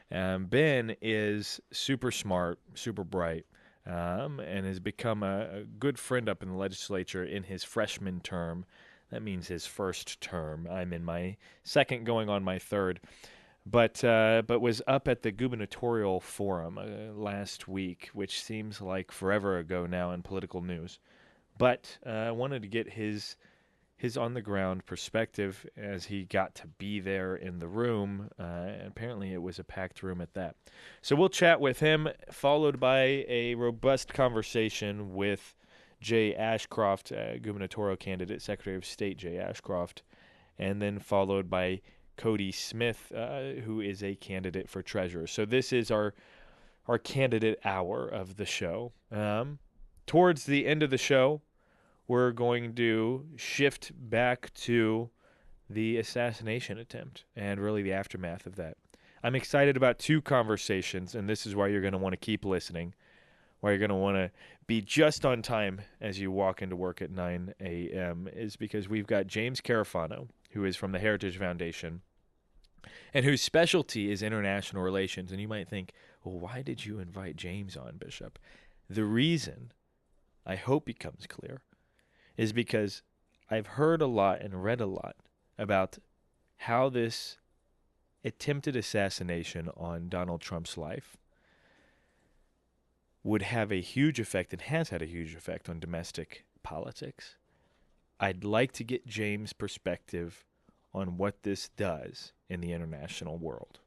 Ben is super smart, super bright, and has become a good friend up in the legislature in his freshman term. That means his first term. I'm in my second, going on my third. But was up at the gubernatorial forum last week, which seems like forever ago now in political news. But I wanted to get his on-the-ground perspective as he got to be there in the room. Apparently it was a packed room at that. So we'll chat with him, followed by a robust conversation with Jay Ashcroft, gubernatorial candidate, Secretary of State Jay Ashcroft, and then followed by Cody Smith, who is a candidate for treasurer. So this is our candidate hour of the show. Towards the end of the show, we're going to shift back to the assassination attempt and really the aftermath of that. I'm excited about two conversations, and this is why you're going to want to keep listening, why you're going to want to be just on time as you walk into work at 9 a.m., is because we've got James Carafano, who is from the Heritage Foundation, and whose specialty is international relations. And you might think, well, why did you invite James on, Bishop? The reason, I hope becomes clear, is because I've heard a lot and read a lot about how this attempted assassination on Donald Trump's life would have a huge effect and has had a huge effect on domestic politics. I'd like to get James' perspective on what this does in the international world,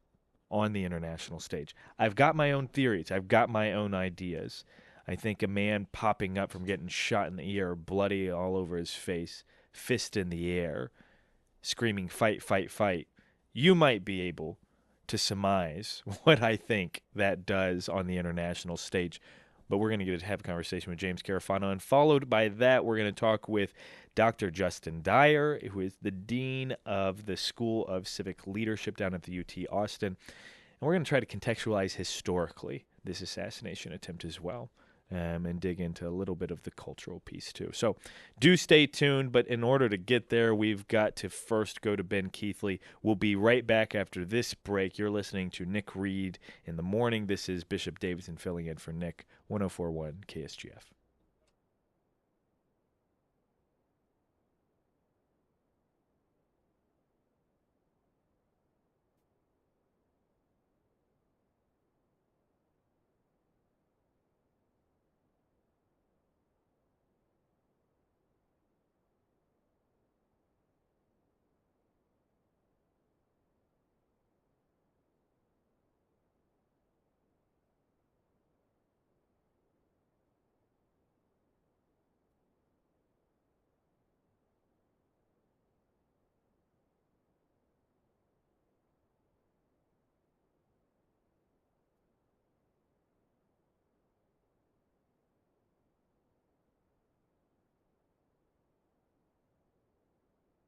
on the international stage. I've got my own theories. I've got my own ideas. I think a man popping up from getting shot in the ear, bloody all over his face, fist in the air, screaming, "Fight, fight, fight," you might be able to surmise what I think that does on the international stage. But we're going to have a conversation with James Carafano, and followed by that, we're going to talk with Dr. Justin Dyer, who is the Dean of the School of Civic Leadership down at the UT Austin. And we're going to try to contextualize historically this assassination attempt as well. And dig into a little bit of the cultural piece too. So do stay tuned, but in order to get there, we've got to first go to Ben Keithley. We'll be right back after this break. You're listening to Nick Reed in the morning. This is Bishop Davidson filling in for Nick, 104.1 KSGF.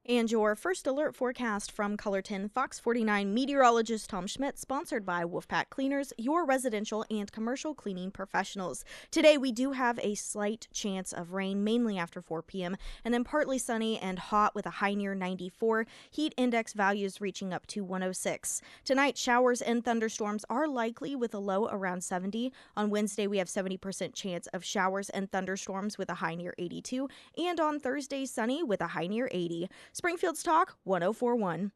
And your first alert forecast from Colorton Fox 49 meteorologist Tom Schmidt, sponsored by Wolfpack Cleaners, your residential and commercial cleaning professionals. Today we do have a slight chance of rain, mainly after 4 p.m., and then partly sunny and hot with a high near 94, heat index values reaching up to 106. Tonight, showers and thunderstorms are likely with a low around 70. On Wednesday, we have 70% chance of showers and thunderstorms with a high near 82, and on Thursday, sunny with a high near 80. Springfield's Talk 1041.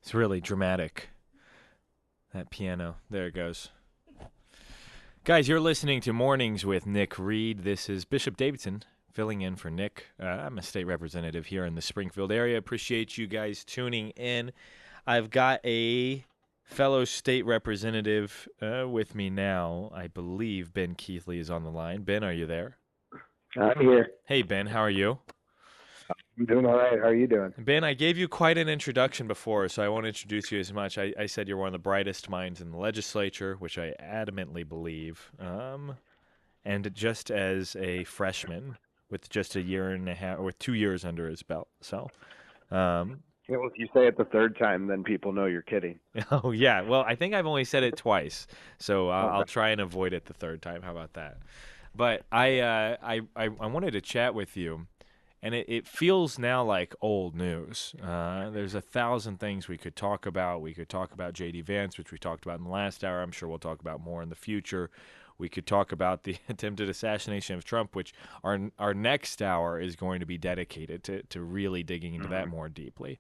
It's really dramatic. That piano. There it goes. Guys, you're listening to Mornings with Nick Reed. This is Bishop Davidson filling in for Nick. I'm a state representative here in the Springfield area. Appreciate you guys tuning in. I've got a fellow state representative with me now. I believe Ben Keithley is on the line. Ben, are you there? I'm here. Hey, Ben, how are you? I'm doing all right. How are you doing? Ben, I gave you quite an introduction before, so I won't introduce you as much. I said you're one of the brightest minds in the legislature, which I adamantly believe. And just as a freshman with just a year and a half, or 2 years under his belt. So, Yeah, well, if you say it the third time, then people know you're kidding. oh, yeah. Well, I think I've only said it twice, so I'll Okay. try and avoid it the third time. How about that? But I wanted to chat with you. And it feels now like old news. There's 1,000 things we could talk about. We could talk about J.D. Vance, which we talked about in the last hour. I'm sure we'll talk about more in the future. We could talk about the attempted assassination of Trump, which our next hour is going to be dedicated to really digging into that more deeply.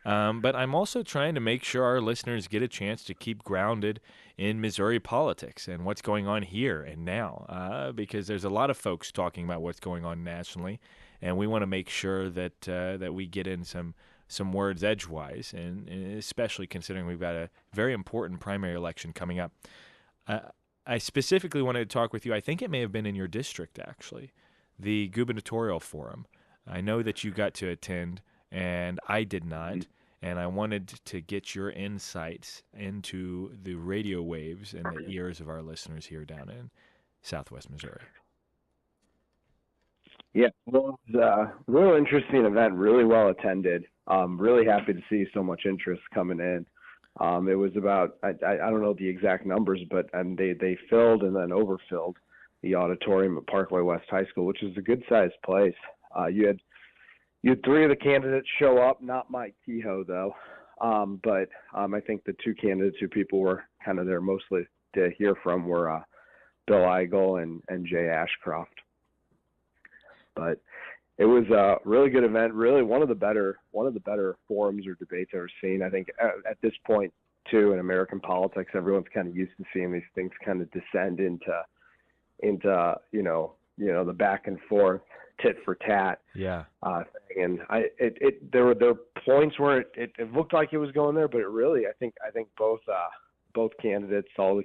But I'm also trying to make sure our listeners get a chance to keep grounded in Missouri politics and what's going on here and now, because there's a lot of folks talking about what's going on nationally, and we want to make sure that that we get in some words edgewise, and especially considering we've got a very important primary election coming up. I specifically wanted to talk with you. I think it may have been in your district, actually, the gubernatorial forum. I know that you got to attend, and I did not. And I wanted to get your insights into the radio waves and the ears of our listeners here down in Southwest Missouri. Yeah, well, it was a real interesting event, really well attended. Really happy to see so much interest coming in. It was about, I don't know the exact numbers, but they filled and then overfilled. the auditorium at Parkway West High School, which is a good-sized place. You had 3 of the candidates show up, not Mike Kehoe, though. But I think the 2 candidates who people were kind of there mostly to hear from were Bill Eigel and Jay Ashcroft. But it was a really good event, really one of the better forums or debates I've ever seen. I think at this point, too, in American politics, everyone's kind of used to seeing these things kind of descend into the back and forth, tit for tat. Yeah. Thing. And there were points where it looked like it was going there, but it really, I think both candidates all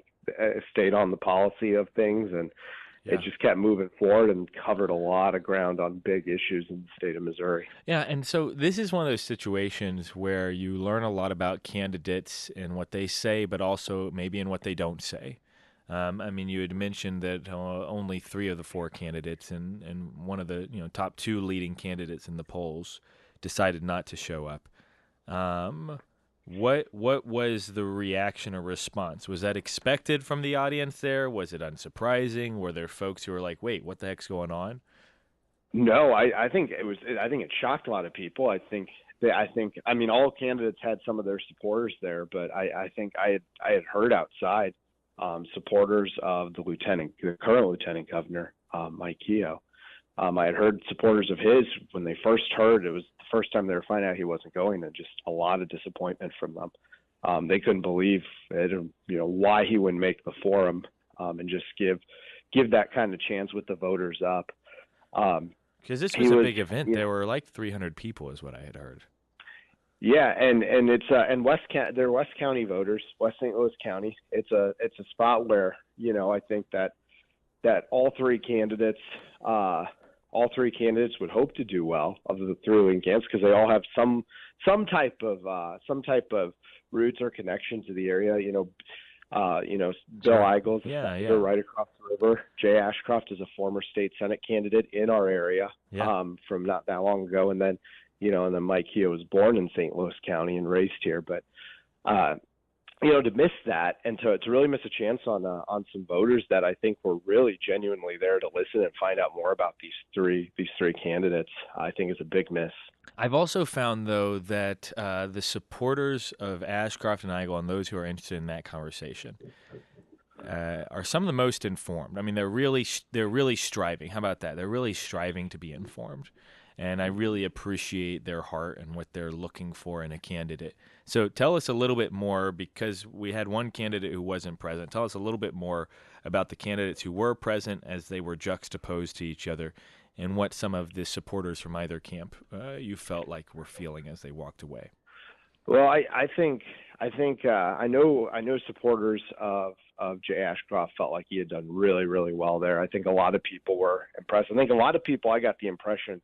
stayed on the policy of things, and it just kept moving forward and covered a lot of ground on big issues in the state of Missouri. Yeah, and so this is one of those situations where you learn a lot about candidates and what they say, but also maybe in what they don't say. I mean, you had mentioned that only 3 of the 4 candidates and one of the top 2 leading candidates in the polls decided not to show up. What was the reaction or response? Was that expected from the audience there? Was it unsurprising? Were there folks who were like, "Wait, what the heck's going on?" No, I think it shocked a lot of people. I mean, all candidates had some of their supporters there, but I think I had heard outside supporters of the current lieutenant governor, Mike Kehoe. I had heard supporters of his when they first heard. It was the first time they were finding out he wasn't going, and just a lot of disappointment from them. They couldn't believe it, why he wouldn't make the forum and just give that kind of chance with the voters up. Because this was a big event. There were like 300 people, is what I had heard. Yeah, and it's they're West County voters, West St. Louis County. It's a spot where I think that all three candidates would hope to do well of the 3 leading candidates, because they all have some type of roots or connection to the area. Bill Eigel, they're right across the river. Jay Ashcroft is a former state Senate candidate in our area from not that long ago, and then Mike Kehoe was born in St. Louis County and raised here. But to miss that and to really miss a chance on some voters that I think were really genuinely there to listen and find out more about these three candidates, I think is a big miss. I've also found, though, that the supporters of Ashcroft and Eigel and those who are interested in that conversation are some of the most informed. I mean, they're really striving. How about that? They're really striving to be informed. And I really appreciate their heart and what they're looking for in a candidate. So tell us a little bit more, because we had one candidate who wasn't present. Tell us a little bit more about the candidates who were present as they were juxtaposed to each other, and what some of the supporters from either camp you felt like were feeling as they walked away. Well, I know supporters of Jay Ashcroft felt like he had done really, really well there. I think a lot of people were impressed. I think a lot of people, I got the impression,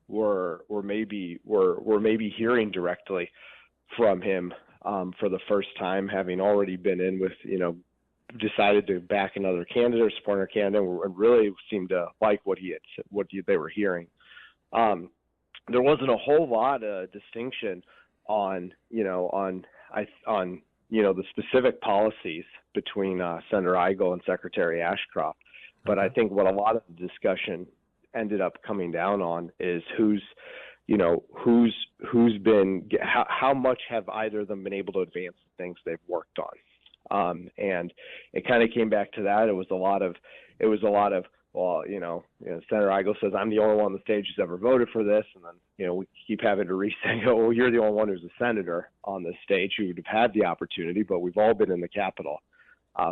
were maybe hearing directly from him for the first time, having already been in with, decided to back another candidate or support another candidate, and really seemed to like what they were hearing. There wasn't a whole lot of distinction on the specific policies between Senator Eigel and Secretary Ashcroft. But I think what a lot of the discussion ended up coming down on is how much have either of them been able to advance the things they've worked on. And it kind of came back to that. It was a lot of, well, Senator Eigel says, I'm the only one on the stage who's ever voted for this. And then, we keep having to re-say, well, you're the only one who's a senator on this stage who would have had the opportunity, but we've all been in the Capitol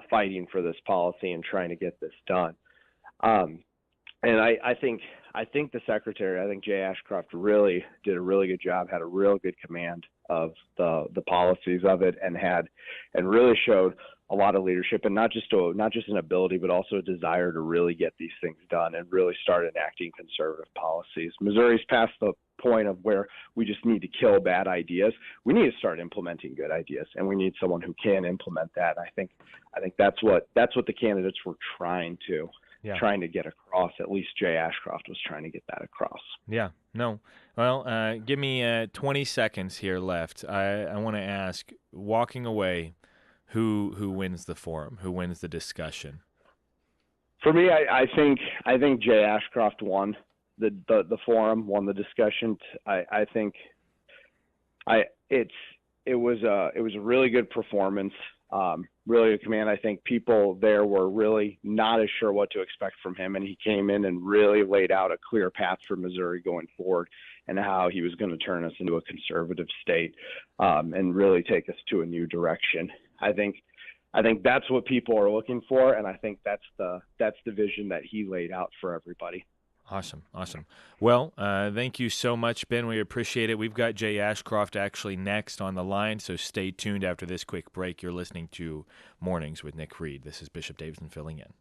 fighting for this policy and trying to get this done. And I think the secretary, I think Jay Ashcroft, really did a really good job, had a real good command of the policies of it, and really showed a lot of leadership, and not just an ability, but also a desire to really get these things done and really start enacting conservative policies. Missouri's past the point of where we just need to kill bad ideas. We need to start implementing good ideas, and we need someone who can implement that. I think that's what the candidates were trying to get across. At least Jay Ashcroft was trying to get that across. Yeah, no. Well, give me 20 seconds here left. I want to ask, walking away, who wins the forum? Who wins the discussion? For me, I think Jay Ashcroft won the forum, won the discussion. I think it was a really good performance, really good command. I think people there were really not as sure what to expect from him, and he came in and really laid out a clear path for Missouri going forward and how he was going to turn us into a conservative state, and really take us to a new direction. I think that's what people are looking for, and I think that's the vision that he laid out for everybody. Awesome. Well, thank you so much, Ben. We appreciate it. We've got Jay Ashcroft actually next on the line, so stay tuned after this quick break. You're listening to Mornings with Nick Reed. This is Bishop Davidson filling in.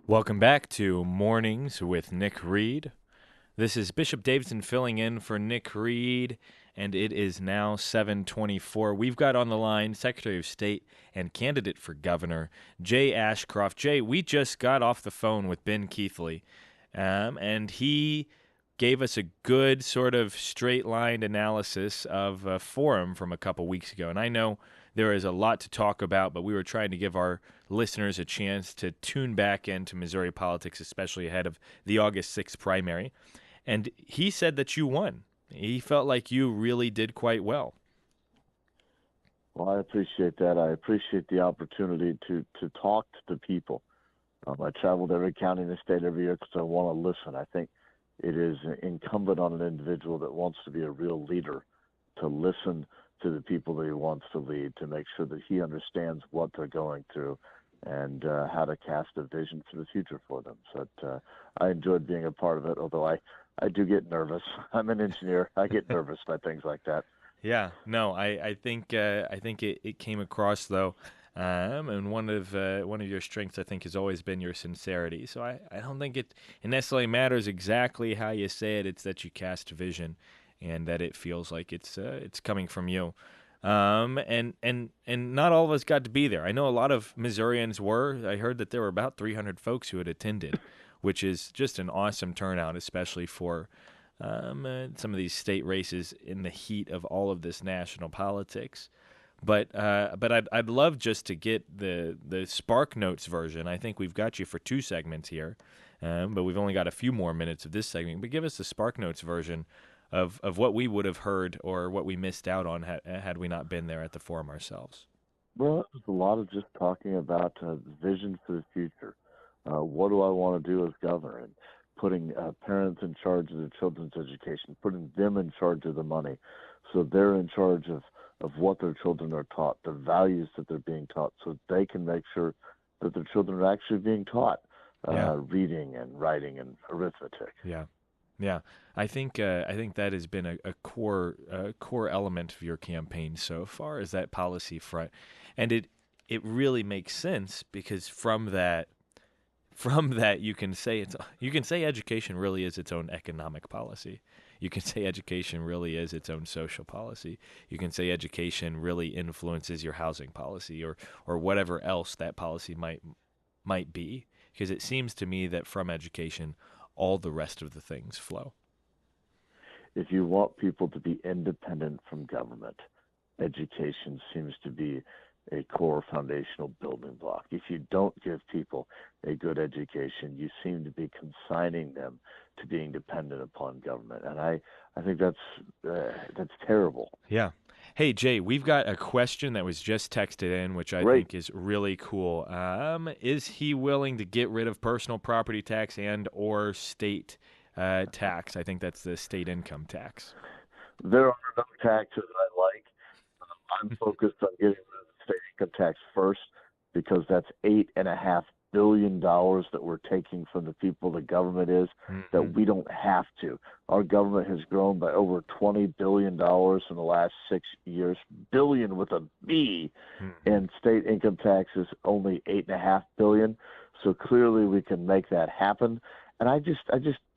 Welcome back to Mornings with Nick Reed. This is Bishop Davidson filling in for Nick Reed, and it is now 7:24. We've got on the line Secretary of State and candidate for governor, Jay Ashcroft. Jay, we just got off the phone with Ben Keithley, and he gave us a good sort of straight-lined analysis of a forum from a couple weeks ago. And I know there is a lot to talk about, but we were trying to give our listeners a chance to tune back into Missouri politics, especially ahead of the August 6th primary. And he said that you won. He felt like you really did quite well. Well, I appreciate that. I appreciate the opportunity to talk to the people. I travel to every county in the state every year because I want to listen. I think it is incumbent on an individual that wants to be a real leader to listen to the people that he wants to lead, to make sure that he understands what they're going through and how to cast a vision for the future for them. So I enjoyed being a part of it, although I do get nervous. I'm an engineer. I get nervous by things like that. Yeah, no, I think it came across though, and one of your strengths I think has always been your sincerity. So I don't think it necessarily matters exactly how you say it. It's that you cast vision, and that it feels like it's coming from you. And not all of us got to be there. I know a lot of Missourians were. I heard that there were about 300 folks who had attended, which is just an awesome turnout, especially for some of these state races in the heat of all of this national politics. But I'd love just to get the Spark Notes version. I think we've got you for 2 segments here, but we've only got a few more minutes of this segment. But give us the Spark Notes version of what we would have heard or what we missed out on had we not been there at the forum ourselves. Well, there's a lot of just talking about vision for the future. What do I want to do as governor? And putting parents in charge of their children's education, putting them in charge of the money, so they're in charge of what their children are taught, the values that they're being taught, so they can make sure that their children are actually being taught Yeah. reading and writing and arithmetic. Yeah. Yeah, I think that has been a core element of your campaign so far is that policy front, and it really makes sense because from that you can say education really is its own economic policy. You can say education really is its own social policy. You can say education really influences your housing policy or whatever else that policy might be, because it seems to me that from education all the rest of the things flow. If you want people to be independent from government, education seems to be a core foundational building block. If you don't give people a good education, you seem to be consigning them to being dependent upon government, and I think that's terrible. Yeah. Hey Jay, we've got a question that was just texted in, which I Great. think is really cool. Is he willing to get rid of personal property tax and or state tax? I think that's the state income tax. There are no taxes I like. I'm focused on getting rid of the state income tax first because that's $8.5 billion that we're taking from the people the government is that we don't have to. Our government has grown by over $20 billion in the last 6 years, billion with a B, and state income tax is only $8.5 billion. So clearly we can make that happen. And I just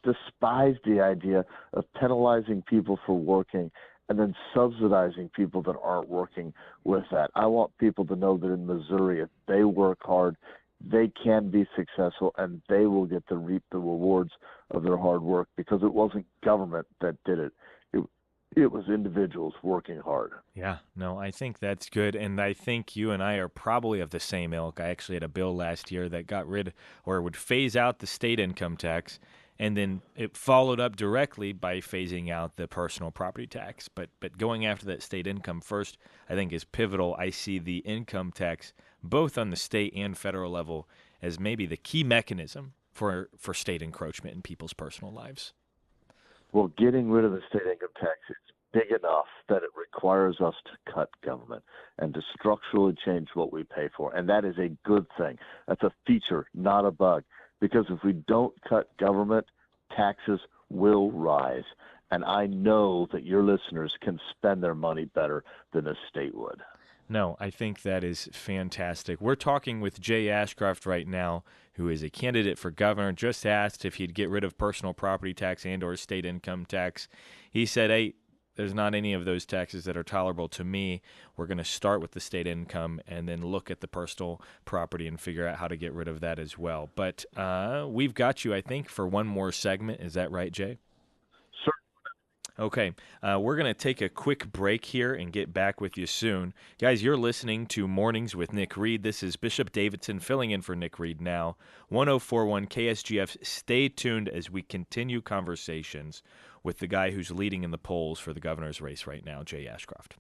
despise the idea of penalizing people for working and then subsidizing people that aren't working with that. I want people to know that in Missouri, if they work hard, they can be successful and they will get to reap the rewards of their hard work because it wasn't government that did it. It was individuals working hard. Yeah, no, I think that's good. And I think you and I are probably of the same ilk. I actually had a bill last year that got rid or would phase out the state income tax. And then it followed up directly by phasing out the personal property tax. But going after that state income first, I think is pivotal. I see the income tax, both on the state and federal level, as maybe the key mechanism for state encroachment in people's personal lives. Well, getting rid of the state income tax is big enough that it requires us to cut government and to structurally change what we pay for. And that is a good thing. That's a feature, not a bug. Because if we don't cut government, taxes will rise. And I know that your listeners can spend their money better than the state would. No, I think that is fantastic. We're talking with Jay Ashcroft right now, who is a candidate for governor. Just asked if he'd get rid of personal property tax and or state income tax. He said, hey, there's not any of those taxes that are tolerable to me. We're going to start with the state income and then look at the personal property and figure out how to get rid of that as well. But we've got you, I think, for one more segment. Is that right, Jay? Sure. Okay, we're going to take a quick break here and get back with you soon. Guys, you're listening to Mornings with Nick Reed. This is Bishop Davidson filling in for Nick Reed now. 1041 KSGF. Stay tuned as we continue conversations with the guy who's leading in the polls for the governor's race right now, Jay Ashcroft.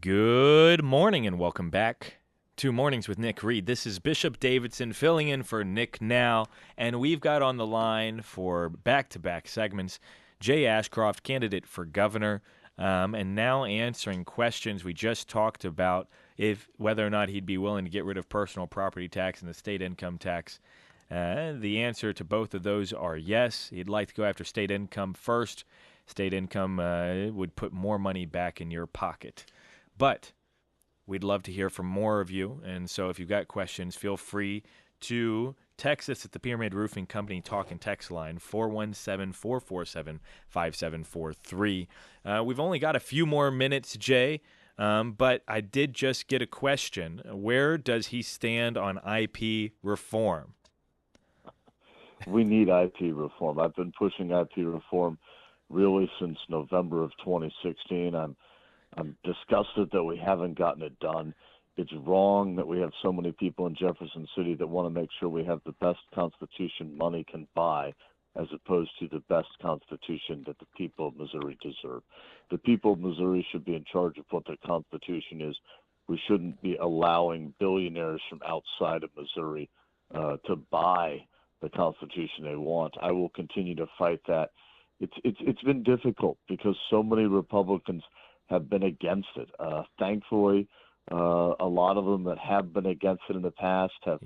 Good morning and welcome back to Mornings with Nick Reed. This is Bishop Davidson filling in for Nick now, and we've got on the line for back-to-back segments Jay Ashcroft, candidate for governor, and now answering questions we just talked about whether or not he'd be willing to get rid of personal property tax and the state income tax. The answer to both of those are yes. He'd like to go after state income first. State income would put more money back in your pocket. But we'd love to hear from more of you, and so if you've got questions, feel free to text us at the Pyramid Roofing Company talk and text line, 417-447-5743. We've only got a few more minutes, Jay, but I did just get a question. Where does he stand on IP reform? We need IP reform. I've been pushing IP reform really since November of 2016. I'm disgusted that we haven't gotten it done. It's wrong that we have so many people in Jefferson City that want to make sure we have the best Constitution money can buy, as opposed to the best Constitution that the people of Missouri deserve. The people of Missouri should be in charge of what their Constitution is. We shouldn't be allowing billionaires from outside of Missouri to buy the Constitution they want. I will continue to fight that. It's been difficult because so many Republicans have been against it. Thankfully, a lot of them that have been against it in the past have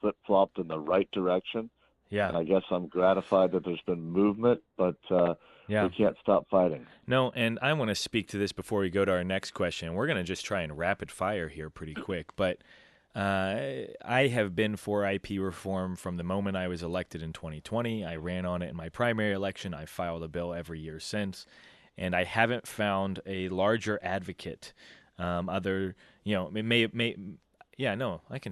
flip-flopped in the right direction. Yeah. And I guess I'm gratified that there's been movement, but we can't stop fighting. No, and I want to speak to this before we go to our next question. We're going to just try and rapid fire here pretty quick, but I have been for IP reform from the moment I was elected in 2020. I ran on it in my primary election. I filed a bill every year since. And I haven't found a larger advocate. I can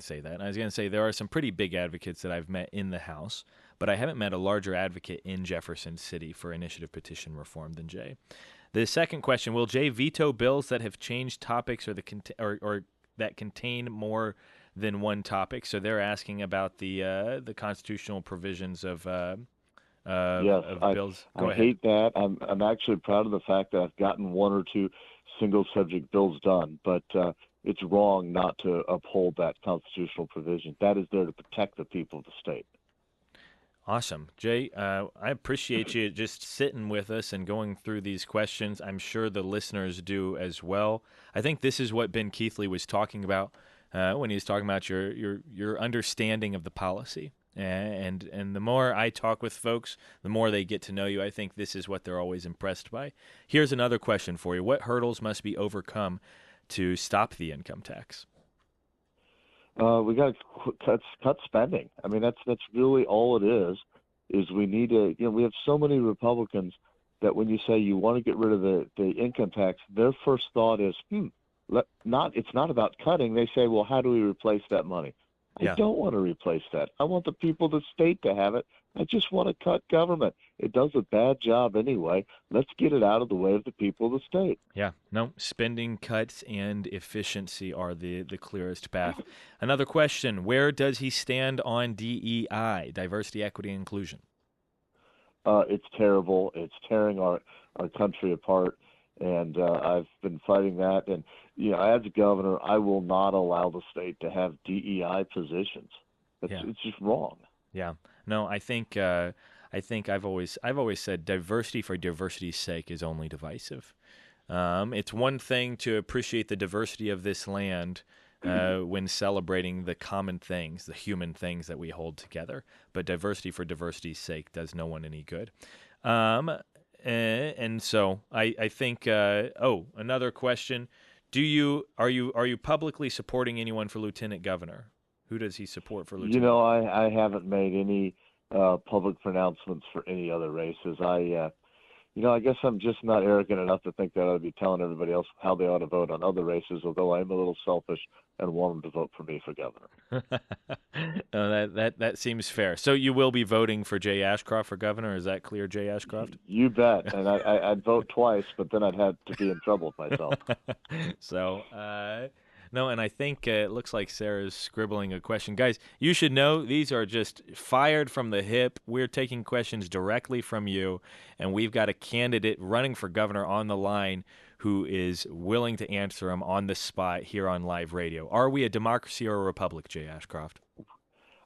say that. I was going to say there are some pretty big advocates that I've met in the House, but I haven't met a larger advocate in Jefferson City for initiative petition reform than Jay. The second question: will Jay veto bills that have changed topics or that contain more than one topic? So they're asking about the constitutional provisions of. Yes, bills. I hate that. I'm actually proud of the fact that I've gotten one or two single subject bills done, but it's wrong not to uphold that constitutional provision. That is there to protect the people of the state. Awesome. Jay, I appreciate you just sitting with us and going through these questions. I'm sure the listeners do as well. I think this is what Ben Keithley was talking about when he was talking about your understanding of the policy. And the more I talk with folks, the more they get to know you. I think this is what they're always impressed by. Here's another question for you. What hurdles must be overcome to stop the income tax? We got to cut spending. I mean, that's really all it is we need to, we have so many Republicans that when you say you want to get rid of the income tax, their first thought is, it's not about cutting. They say, well, how do we replace that money? I don't want to replace that. I want the people of the state to have it. I just want to cut government. It does a bad job anyway. Let's get it out of the way of the people of the state. Yeah, no, spending cuts and efficiency are the clearest path. Another question, where does he stand on DEI, diversity, equity, and inclusion? It's terrible. It's tearing our country apart. And I've been fighting that. And, as a governor, I will not allow the state to have DEI positions. It's just wrong. Yeah. No, I think I've always said diversity for diversity's sake is only divisive. It's one thing to appreciate the diversity of this land when celebrating the common things, the human things that we hold together. But diversity for diversity's sake does no one any good. And so I think. Another question: are you publicly supporting anyone for lieutenant governor? Who does he support for lieutenant? I haven't made any public pronouncements for any other races. I guess I'm just not arrogant enough to think that I ought to be telling everybody else how they ought to vote on other races, although I'm a little selfish and want them to vote for me for governor. That seems fair. So you will be voting for Jay Ashcroft for governor? Is that clear, Jay Ashcroft? You bet. And I'd vote twice, but then I'd have to be in trouble with myself. So, no, and I think it looks like Sarah's scribbling a question. Guys, you should know these are just fired from the hip. We're taking questions directly from you, and we've got a candidate running for governor on the line who is willing to answer them on the spot here on live radio. Are we a democracy or a republic, Jay Ashcroft?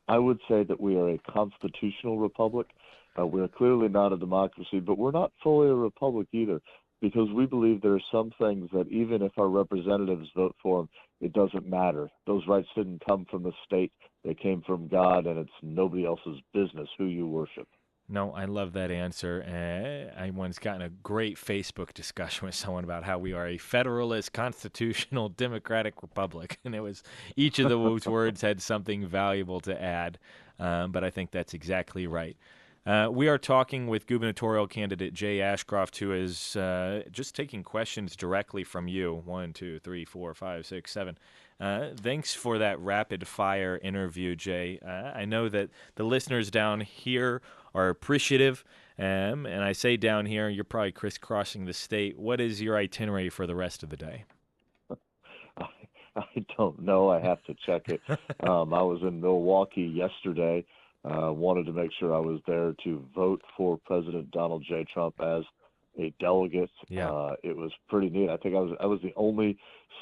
I would say that we are a constitutional republic. We're clearly not a democracy, but we're not fully a republic either, because we believe there are some things that even if our representatives vote for them, it doesn't matter. Those rights didn't come from the state. They came from God, and it's nobody else's business who you worship. No, I love that answer. I once got in a great Facebook discussion with someone about how we are a federalist, constitutional, democratic republic, and it was each of those words had something valuable to add. But I think that's exactly right. We are talking with gubernatorial candidate Jay Ashcroft, who is just taking questions directly from you. 1, 2, 3, 4, 5, 6, 7. Thanks for that rapid fire interview, Jay. I know that the listeners down here are appreciative. And I say down here, you're probably crisscrossing the state. What is your itinerary for the rest of the day? I don't know. I have to check it. I was in Milwaukee yesterday. Wanted to make sure I was there to vote for President Donald J. Trump as a delegate. Yeah. It was pretty neat. I think I was the only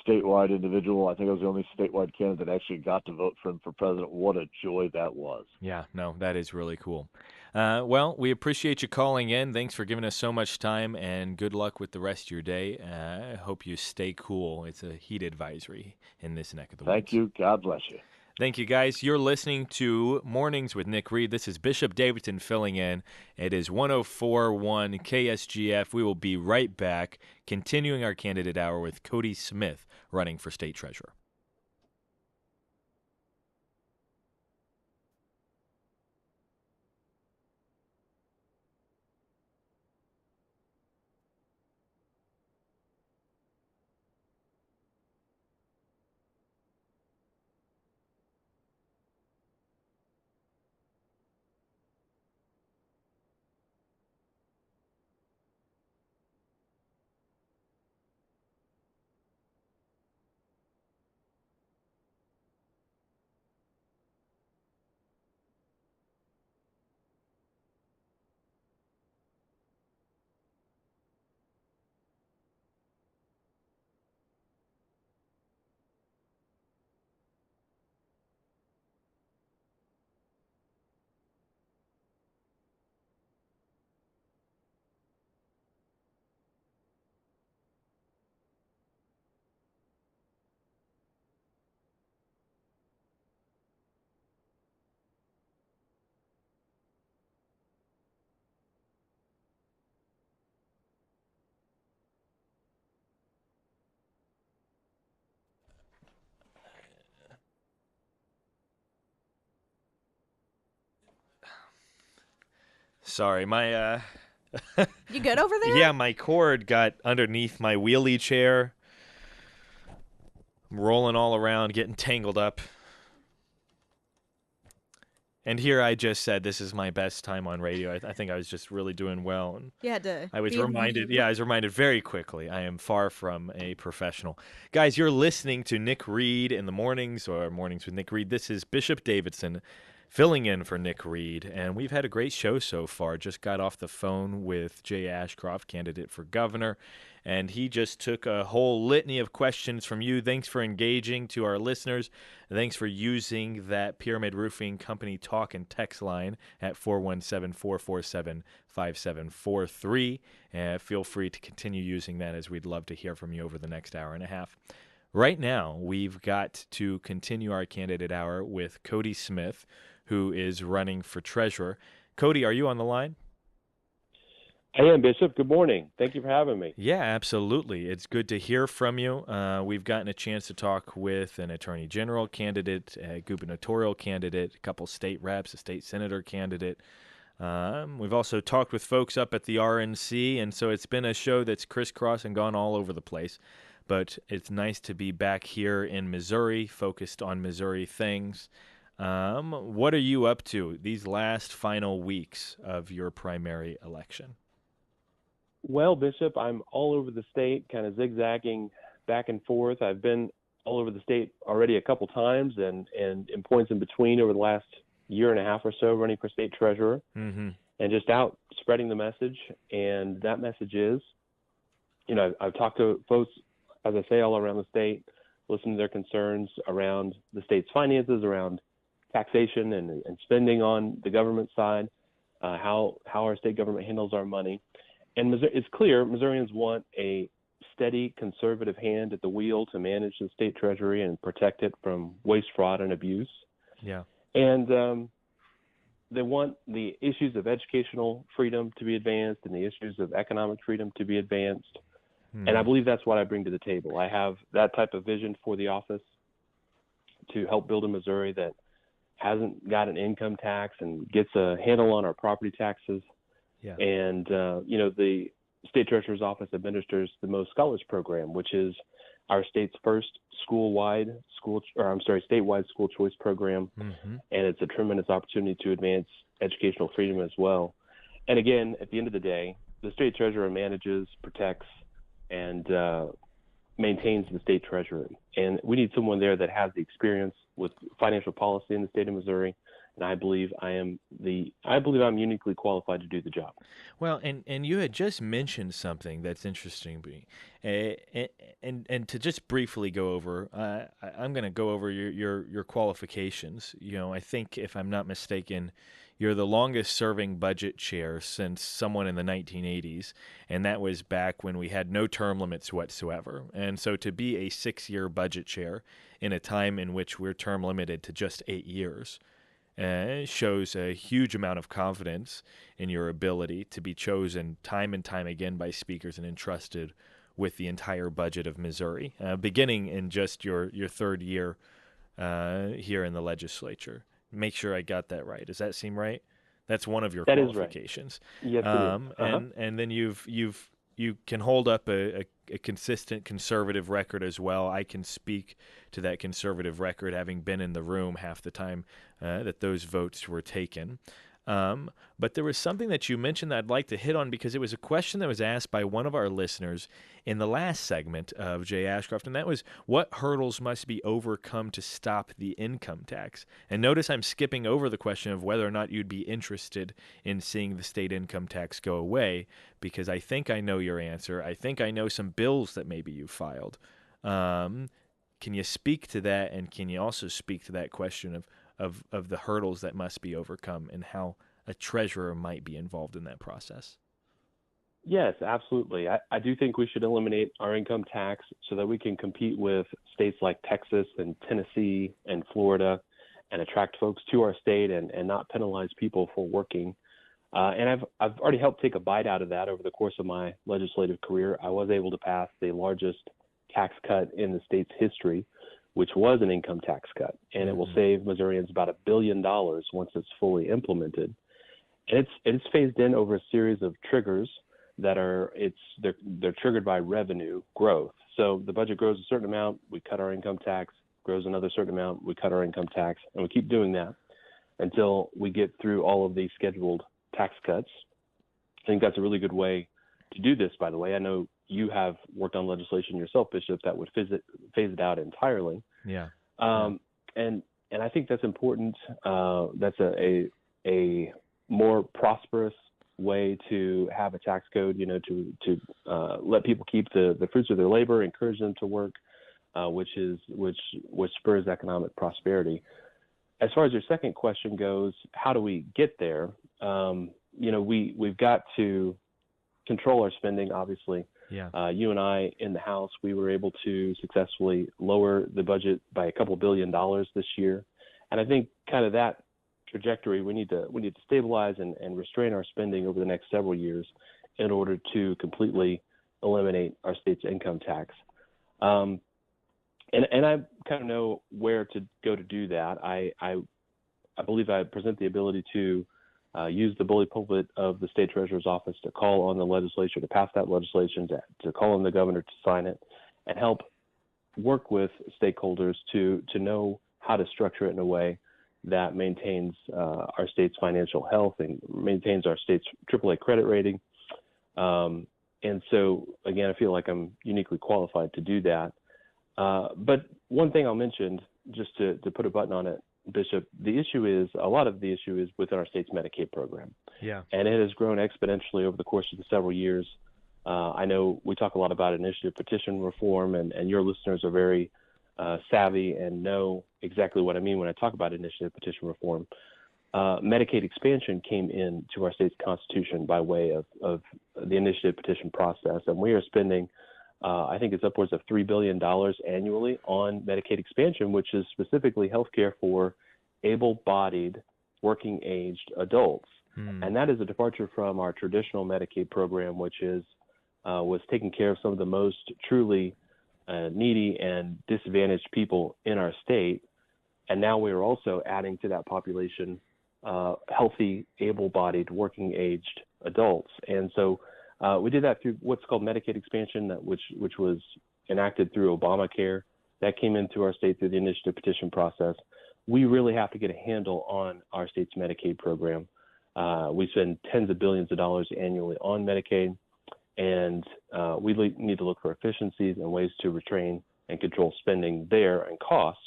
statewide individual. I think I was the only statewide candidate that actually got to vote for him for president. What a joy that was. Yeah, no, that is really cool. Well, we appreciate you calling in. Thanks for giving us so much time, and good luck with the rest of your day. I hope you stay cool. It's a heat advisory in this neck of the woods. Thank you. God bless you. Thank you, guys. You're listening to Mornings with Nick Reed. This is Bishop Davidson filling in. It is 104.1 KSGF. We will be right back, continuing our candidate hour with Cody Smith running for state treasurer. Sorry, my You good over there? yeah, my cord got underneath my wheelie chair. I'm rolling all around, getting tangled up. And here I just said this is my best time on radio. I think I was just really doing well. And You had to. I was be reminded, mean. yeah, I was reminded very quickly. I am far from a professional. Guys, you're listening to Nick Reed in the mornings, or Mornings with Nick Reed. This is Bishop Davidson filling in for Nick Reed, and we've had a great show so far. Just got off the phone with Jay Ashcroft, candidate for governor, and he just took a whole litany of questions from you. Thanks for engaging to our listeners. Thanks for using that Pyramid Roofing Company talk and text line at 417-447-5743. Feel free to continue using that, as we'd love to hear from you over the next hour and a half. Right now, we've got to continue our candidate hour with Cody Smith, who is running for treasurer. Cody, are you on the line? I am, Bishop. Good morning. Thank you for having me. Yeah, absolutely. It's good to hear from you. We've gotten a chance to talk with an attorney general candidate, a gubernatorial candidate, a couple state reps, a state senator candidate. We've also talked with folks up at the RNC, and so it's been a show that's crisscrossed and gone all over the place. But it's nice to be back here in Missouri, focused on Missouri things. What are you up to these last final weeks of your primary election? Well, Bishop, I'm all over the state, kind of zigzagging back and forth. I've been all over the state already a couple times, and in points in between over the last year and a half or so, running for state treasurer, and just out spreading the message. And that message is, I've talked to folks, as I say, all around the state, listened to their concerns around the state's finances, around taxation and spending on the government side, how our state government handles our money. And it's clear Missourians want a steady, conservative hand at the wheel to manage the state treasury and protect it from waste, fraud, and abuse. Yeah. And they want the issues of educational freedom to be advanced and the issues of economic freedom to be advanced. And I believe that's what I bring to the table. I have that type of vision for the office to help build a Missouri that hasn't got an income tax and gets a handle on our property taxes. Yeah. And, the State Treasurer's Office administers the Most Scholars Program, which is our state's first statewide school choice program. Mm-hmm. And it's a tremendous opportunity to advance educational freedom as well. And again, at the end of the day, the state treasurer manages, protects, and maintains the state treasury. And we need someone there that has the experience with financial policy in the state of Missouri. And I believe I'm uniquely qualified to do the job. Well, and you had just mentioned something that's interesting, and to just briefly go over, I'm going to go over your qualifications. I think, if I'm not mistaken, you're the longest serving budget chair since someone in the 1980s, and that was back when we had no term limits whatsoever. And so to be a 6-year budget chair in a time in which we're term limited to just 8 years shows a huge amount of confidence in your ability to be chosen time and time again by speakers and entrusted with the entire budget of Missouri, beginning in just your third year here in the legislature. Make sure I got that right. Does that seem right? That's one of your qualifications. Is right. Yes, it is. And then you can hold up a consistent conservative record as well. I can speak to that conservative record, having been in the room half the time that those votes were taken. But there was something that you mentioned that I'd like to hit on, because it was a question that was asked by one of our listeners in the last segment of Jay Ashcroft, and that was, what hurdles must be overcome to stop the income tax? And notice I'm skipping over the question of whether or not you'd be interested in seeing the state income tax go away, because I think I know your answer. I think I know some bills that maybe you filed. Can you speak to that, and can you also speak to that question of the hurdles that must be overcome and how a treasurer might be involved in that process? Yes, absolutely. I do think we should eliminate our income tax so that we can compete with states like Texas and Tennessee and Florida and attract folks to our state and not penalize people for working. And I've already helped take a bite out of that over the course of my legislative career. I was able to pass the largest tax cut in the state's history, which was an income tax cut, and it will save Missourians about $1 billion once it's fully implemented. And it's phased in over a series of triggers that they're triggered by revenue growth. So the budget grows a certain amount, we cut our income tax, grows another certain amount, we cut our income tax, and we keep doing that until we get through all of these scheduled tax cuts. I think that's a really good way to do this, by the way. I know you have worked on legislation yourself, Bishop, that would phase it out entirely. Yeah. And I think that's important. That's a more prosperous way to have a tax code, to let people keep the fruits of their labor, encourage them to work, which spurs economic prosperity. As far as your second question goes, how do we get there? We've got to control our spending, obviously. Yeah. You and I in the House, we were able to successfully lower the budget by a couple $2 billion this year. And I think kind of that trajectory, we need to stabilize and restrain our spending over the next several years in order to completely eliminate our state's income tax. And I kind of know where to go to do that. I believe I present the ability to use the bully pulpit of the state treasurer's office to call on the legislature to pass that legislation, to call on the governor to sign it, and help work with stakeholders to know how to structure it in a way that maintains our state's financial health and maintains our state's AAA credit rating. And so, again, I feel like I'm uniquely qualified to do that. But one thing I'll mention, just to put a button on it, Bishop, a lot of the issue is within our state's Medicaid program. Yeah. And it has grown exponentially over the course of the several years I know we talk a lot about initiative petition reform, and your listeners are very savvy and know exactly what I mean when I talk about initiative petition reform. Medicaid expansion came into our state's constitution by way of the initiative petition process, and we are spending, I think it's upwards of $3 billion annually on Medicaid expansion, which is specifically health care for able-bodied, working-aged adults. And that is a departure from our traditional Medicaid program, which was taking care of some of the most truly needy and disadvantaged people in our state. And now we are also adding to that population healthy, able-bodied, working-aged adults. And so we did that through what's called Medicaid expansion, which was enacted through Obamacare. That came into our state through the initiative petition process. We really have to get a handle on our state's Medicaid program. We spend tens of billions of dollars annually on Medicaid, and we need to look for efficiencies and ways to retrain and control spending there and costs.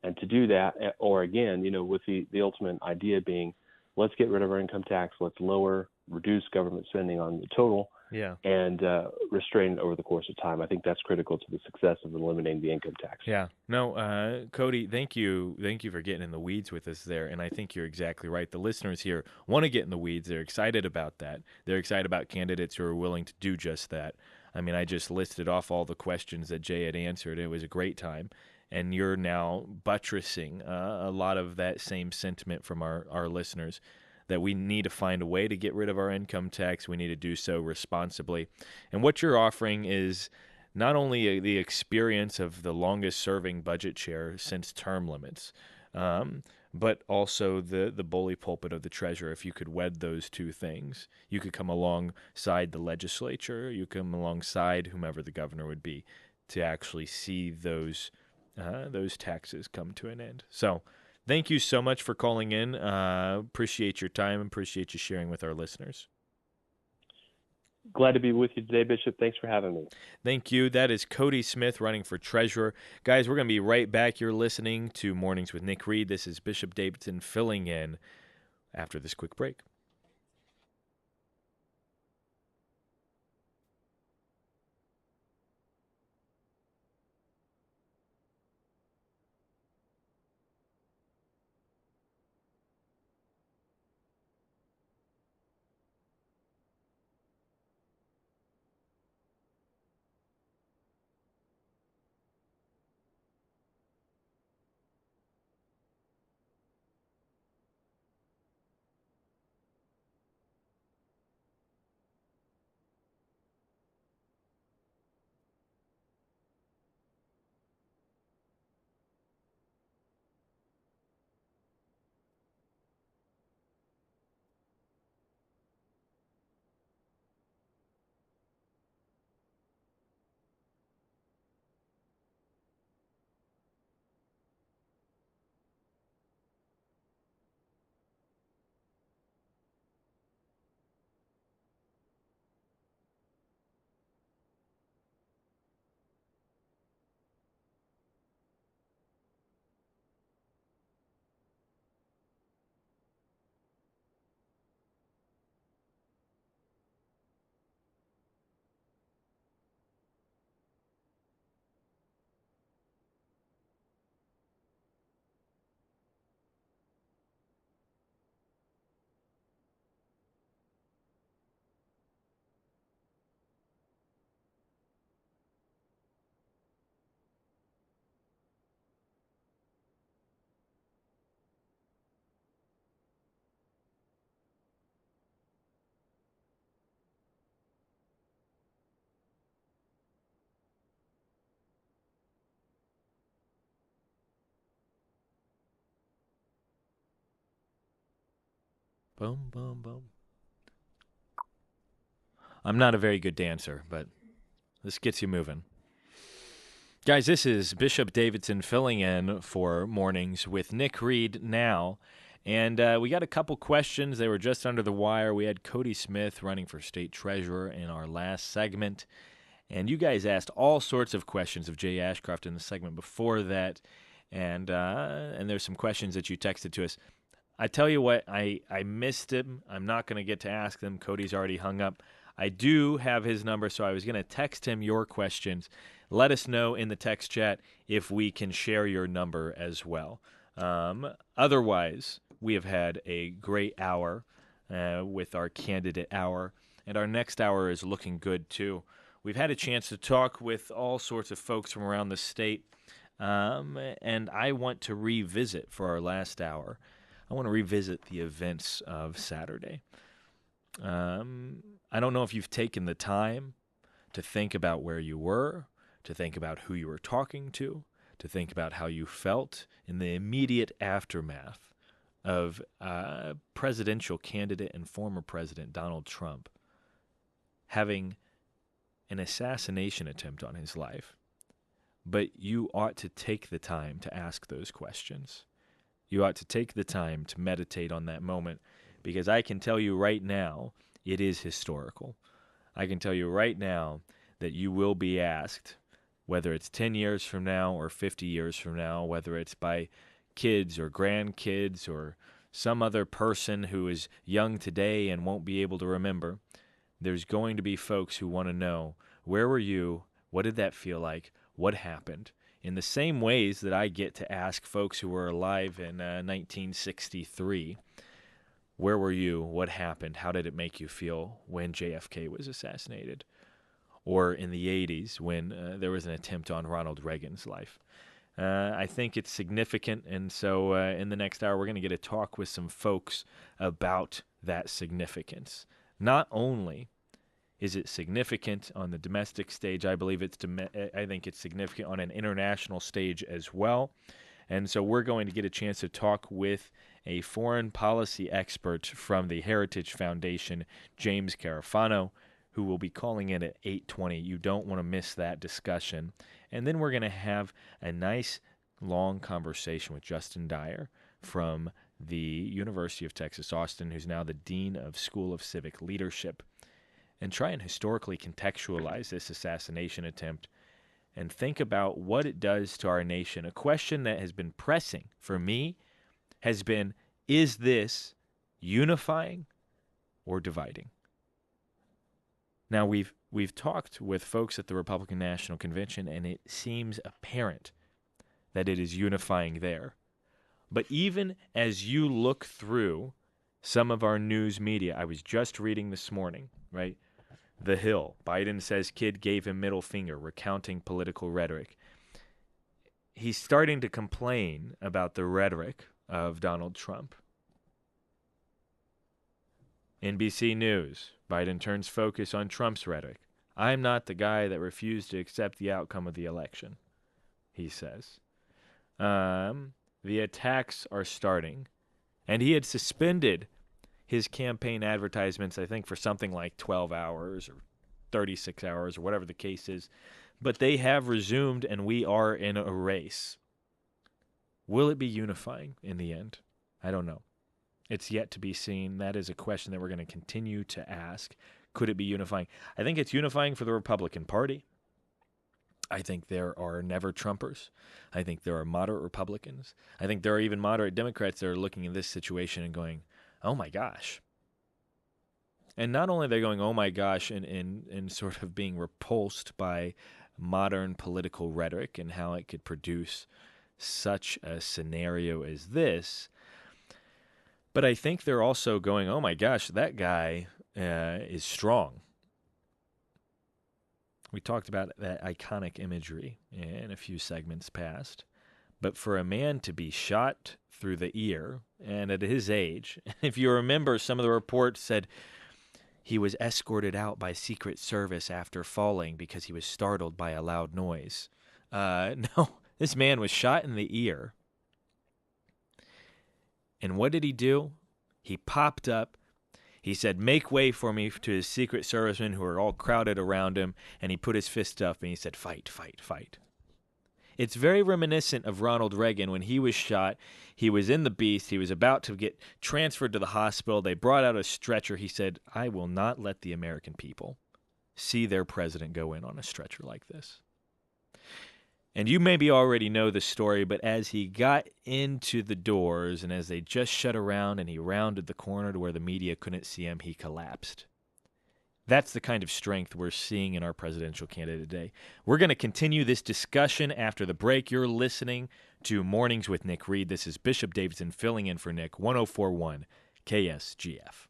And to do that, or again, with the ultimate idea being, let's get rid of our income tax, let's reduce government spending on the total, and restrain it over the course of time. I think that's critical to the success of eliminating the income tax. Yeah. No, Cody, thank you for getting in the weeds with us there, and I think you're exactly right. The listeners here want to get in the weeds. They're excited about that. They're excited about candidates who are willing to do just that. I mean, I just listed off all the questions that Jay had answered. It was a great time. And you're now buttressing a lot of that same sentiment from our listeners, that we need to find a way to get rid of our income tax. We need to do so responsibly. And what you're offering is not only the experience of the longest-serving budget chair since term limits, but also the bully pulpit of the treasurer. If you could wed those two things, you could come alongside the legislature, you come alongside whomever the governor would be, to actually see those taxes come to an end. So thank you so much for calling in. Appreciate your time. Appreciate you sharing with our listeners. Glad to be with you today, Bishop. Thanks for having me. Thank you. That is Cody Smith running for treasurer. Guys, we're going to be right back. You're listening to Mornings with Nick Reed. This is Bishop Davidson filling in after this quick break. Boom, boom, boom. I'm not a very good dancer, but this gets you moving. Guys, this is Bishop Davidson filling in for Mornings with Nick Reed now. And we got a couple questions. They were just under the wire. We had Cody Smith running for state treasurer in our last segment. And you guys asked all sorts of questions of Jay Ashcroft in the segment before that. And there's some questions that you texted to us. I tell you what, I missed him. I'm not going to get to ask them. Cody's already hung up. I do have his number, so I was going to text him your questions. Let us know in the text chat if we can share your number as well. Otherwise, we have had a great hour with our candidate hour, and our next hour is looking good too. We've had a chance to talk with all sorts of folks from around the state, and I want to revisit for our last hour. I want to revisit the events of Saturday. I don't know if you've taken the time to think about where you were, to think about who you were talking to think about how you felt in the immediate aftermath of presidential candidate and former president Donald Trump having an assassination attempt on his life. But you ought to take the time to ask those questions. You ought to take the time to meditate on that moment, because I can tell you right now, it is historical. I can tell you right now that you will be asked, whether it's 10 years from now or 50 years from now, whether it's by kids or grandkids or some other person who is young today and won't be able to remember, there's going to be folks who want to know, where were you? What did that feel like? What happened? In the same ways that I get to ask folks who were alive in 1963, where were you? What happened? How did it make you feel when JFK was assassinated? Or in the 80s when there was an attempt on Ronald Reagan's life. I think it's significant, and so in the next hour we're going to get a talk with some folks about that significance. Not only is it significant on the domestic stage, I think it's significant on an international stage as well. And so we're going to get a chance to talk with a foreign policy expert from the Heritage Foundation, James Carafano, who will be calling in at 8:20. You don't want to miss that discussion. And then we're going to have a nice long conversation with Justin Dyer from the University of Texas Austin, who's now the Dean of School of Civic Leadership, and try and historically contextualize this assassination attempt and think about what it does to our nation. A question that has been pressing for me has been, is this unifying or dividing? Now, we've talked with folks at the Republican National Convention, and it seems apparent that it is unifying there. But even as you look through some of our news media, I was just reading this morning, right? The Hill, Biden says kid gave him middle finger, recounting political rhetoric. He's starting to complain about the rhetoric of Donald Trump. NBC News, Biden turns focus on Trump's rhetoric. I'm not the guy that refused to accept the outcome of the election, he says. The attacks are starting. And he had suspended his campaign advertisements, I think, for something like 12 hours or 36 hours or whatever the case is. But they have resumed, and we are in a race. Will it be unifying in the end? I don't know. It's yet to be seen. That is a question that we're going to continue to ask. Could it be unifying? I think it's unifying for the Republican Party. I think there are never Trumpers. I think there are moderate Republicans. I think there are even moderate Democrats that are looking at this situation and going, oh my gosh. And not only are they going, oh my gosh, and sort of being repulsed by modern political rhetoric and how it could produce such a scenario as this, but I think they're also going, oh my gosh, that guy is strong. We talked about that iconic imagery in a few segments past. But for a man to be shot through the ear, and at his age, if you remember, some of the reports said he was escorted out by Secret Service after falling because he was startled by a loud noise. No, this man was shot in the ear. And what did he do? He popped up. He said, make way for me, to his Secret Servicemen who are all crowded around him, and he put his fist up and he said, fight, fight, fight. It's very reminiscent of Ronald Reagan when he was shot. He was in the Beast. He was about to get transferred to the hospital. They brought out a stretcher. He said, I will not let the American people see their president go in on a stretcher like this. And you maybe already know the story, but as he got into the doors and as they just shut around and he rounded the corner to where the media couldn't see him, he collapsed. That's the kind of strength we're seeing in our presidential candidate today. We're going to continue this discussion after the break. You're listening to Mornings with Nick Reed. This is Bishop Davidson filling in for Nick, 1041 KSGF.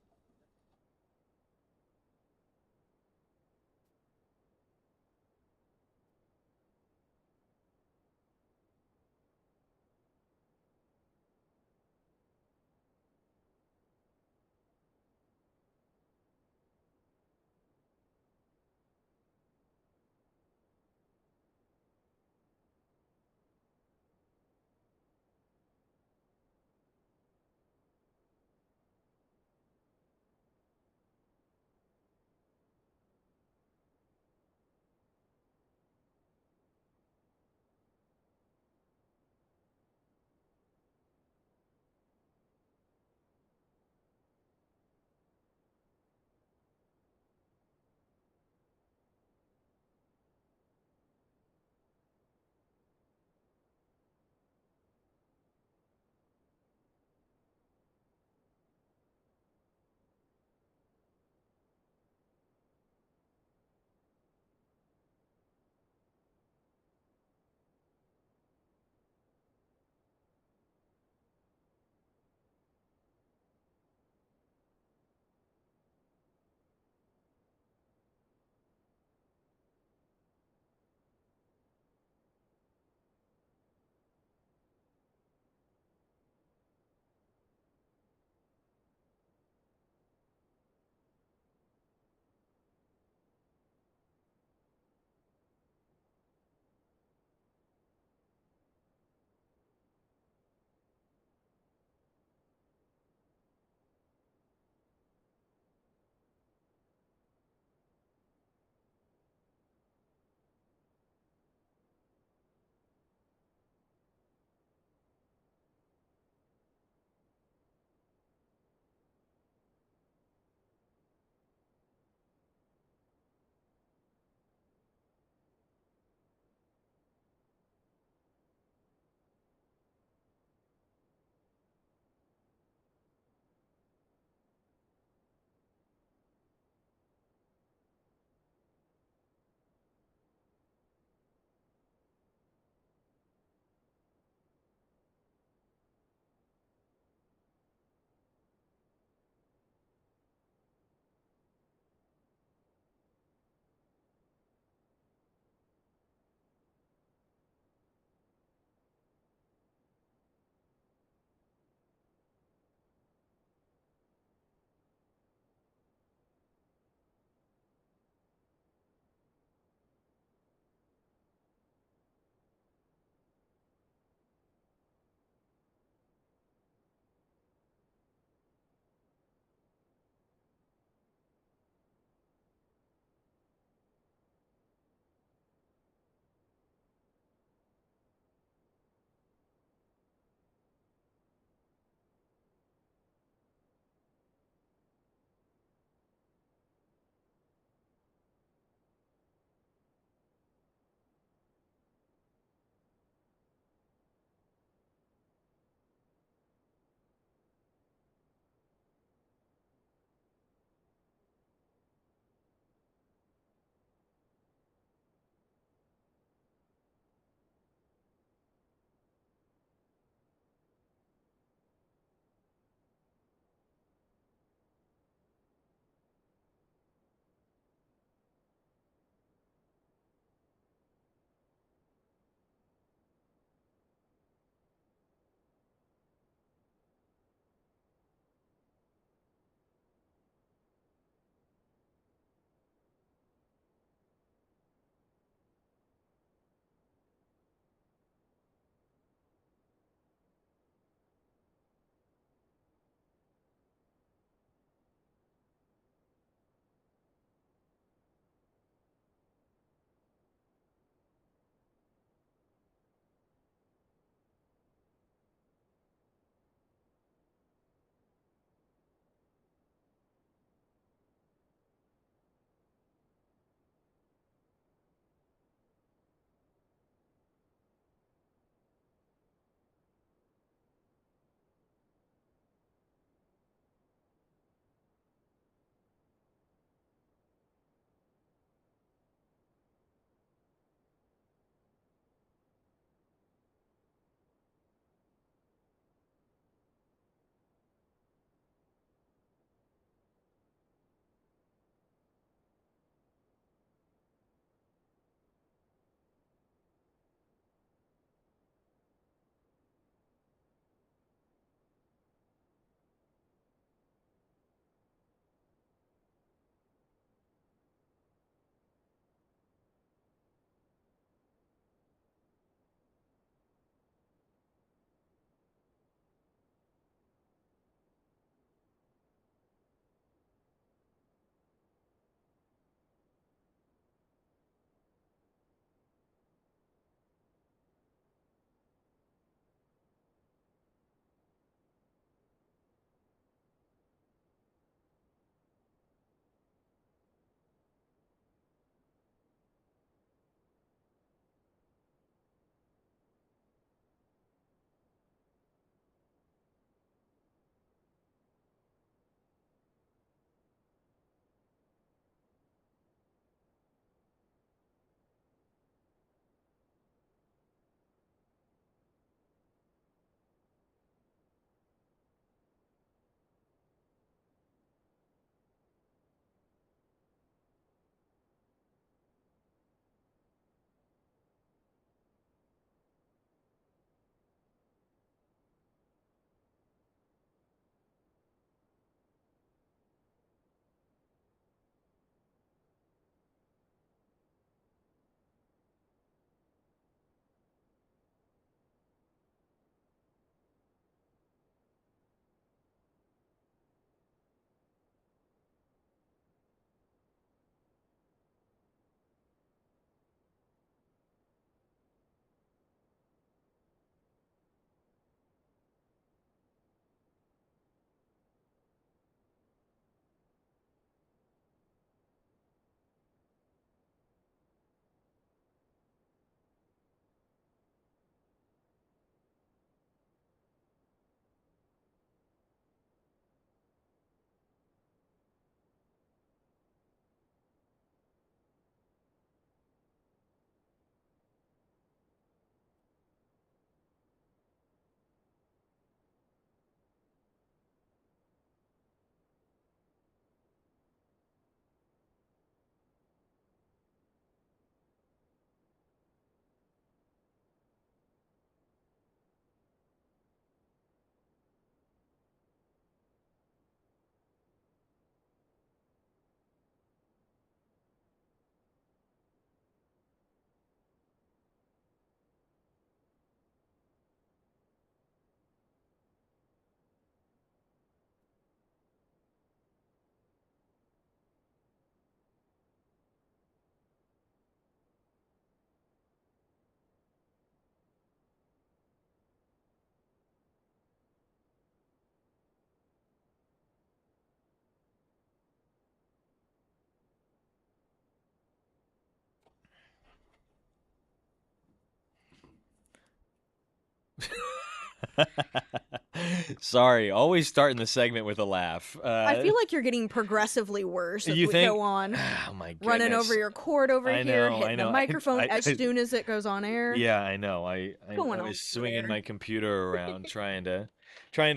Sorry, always starting the segment with a laugh. I feel like you're getting progressively worse as You we think? go on. Oh my Running over goodness. your cord over I here, know, I hitting the know. microphone as soon as it goes on air. Yeah, I know. What's going I on was swinging there? my computer around trying to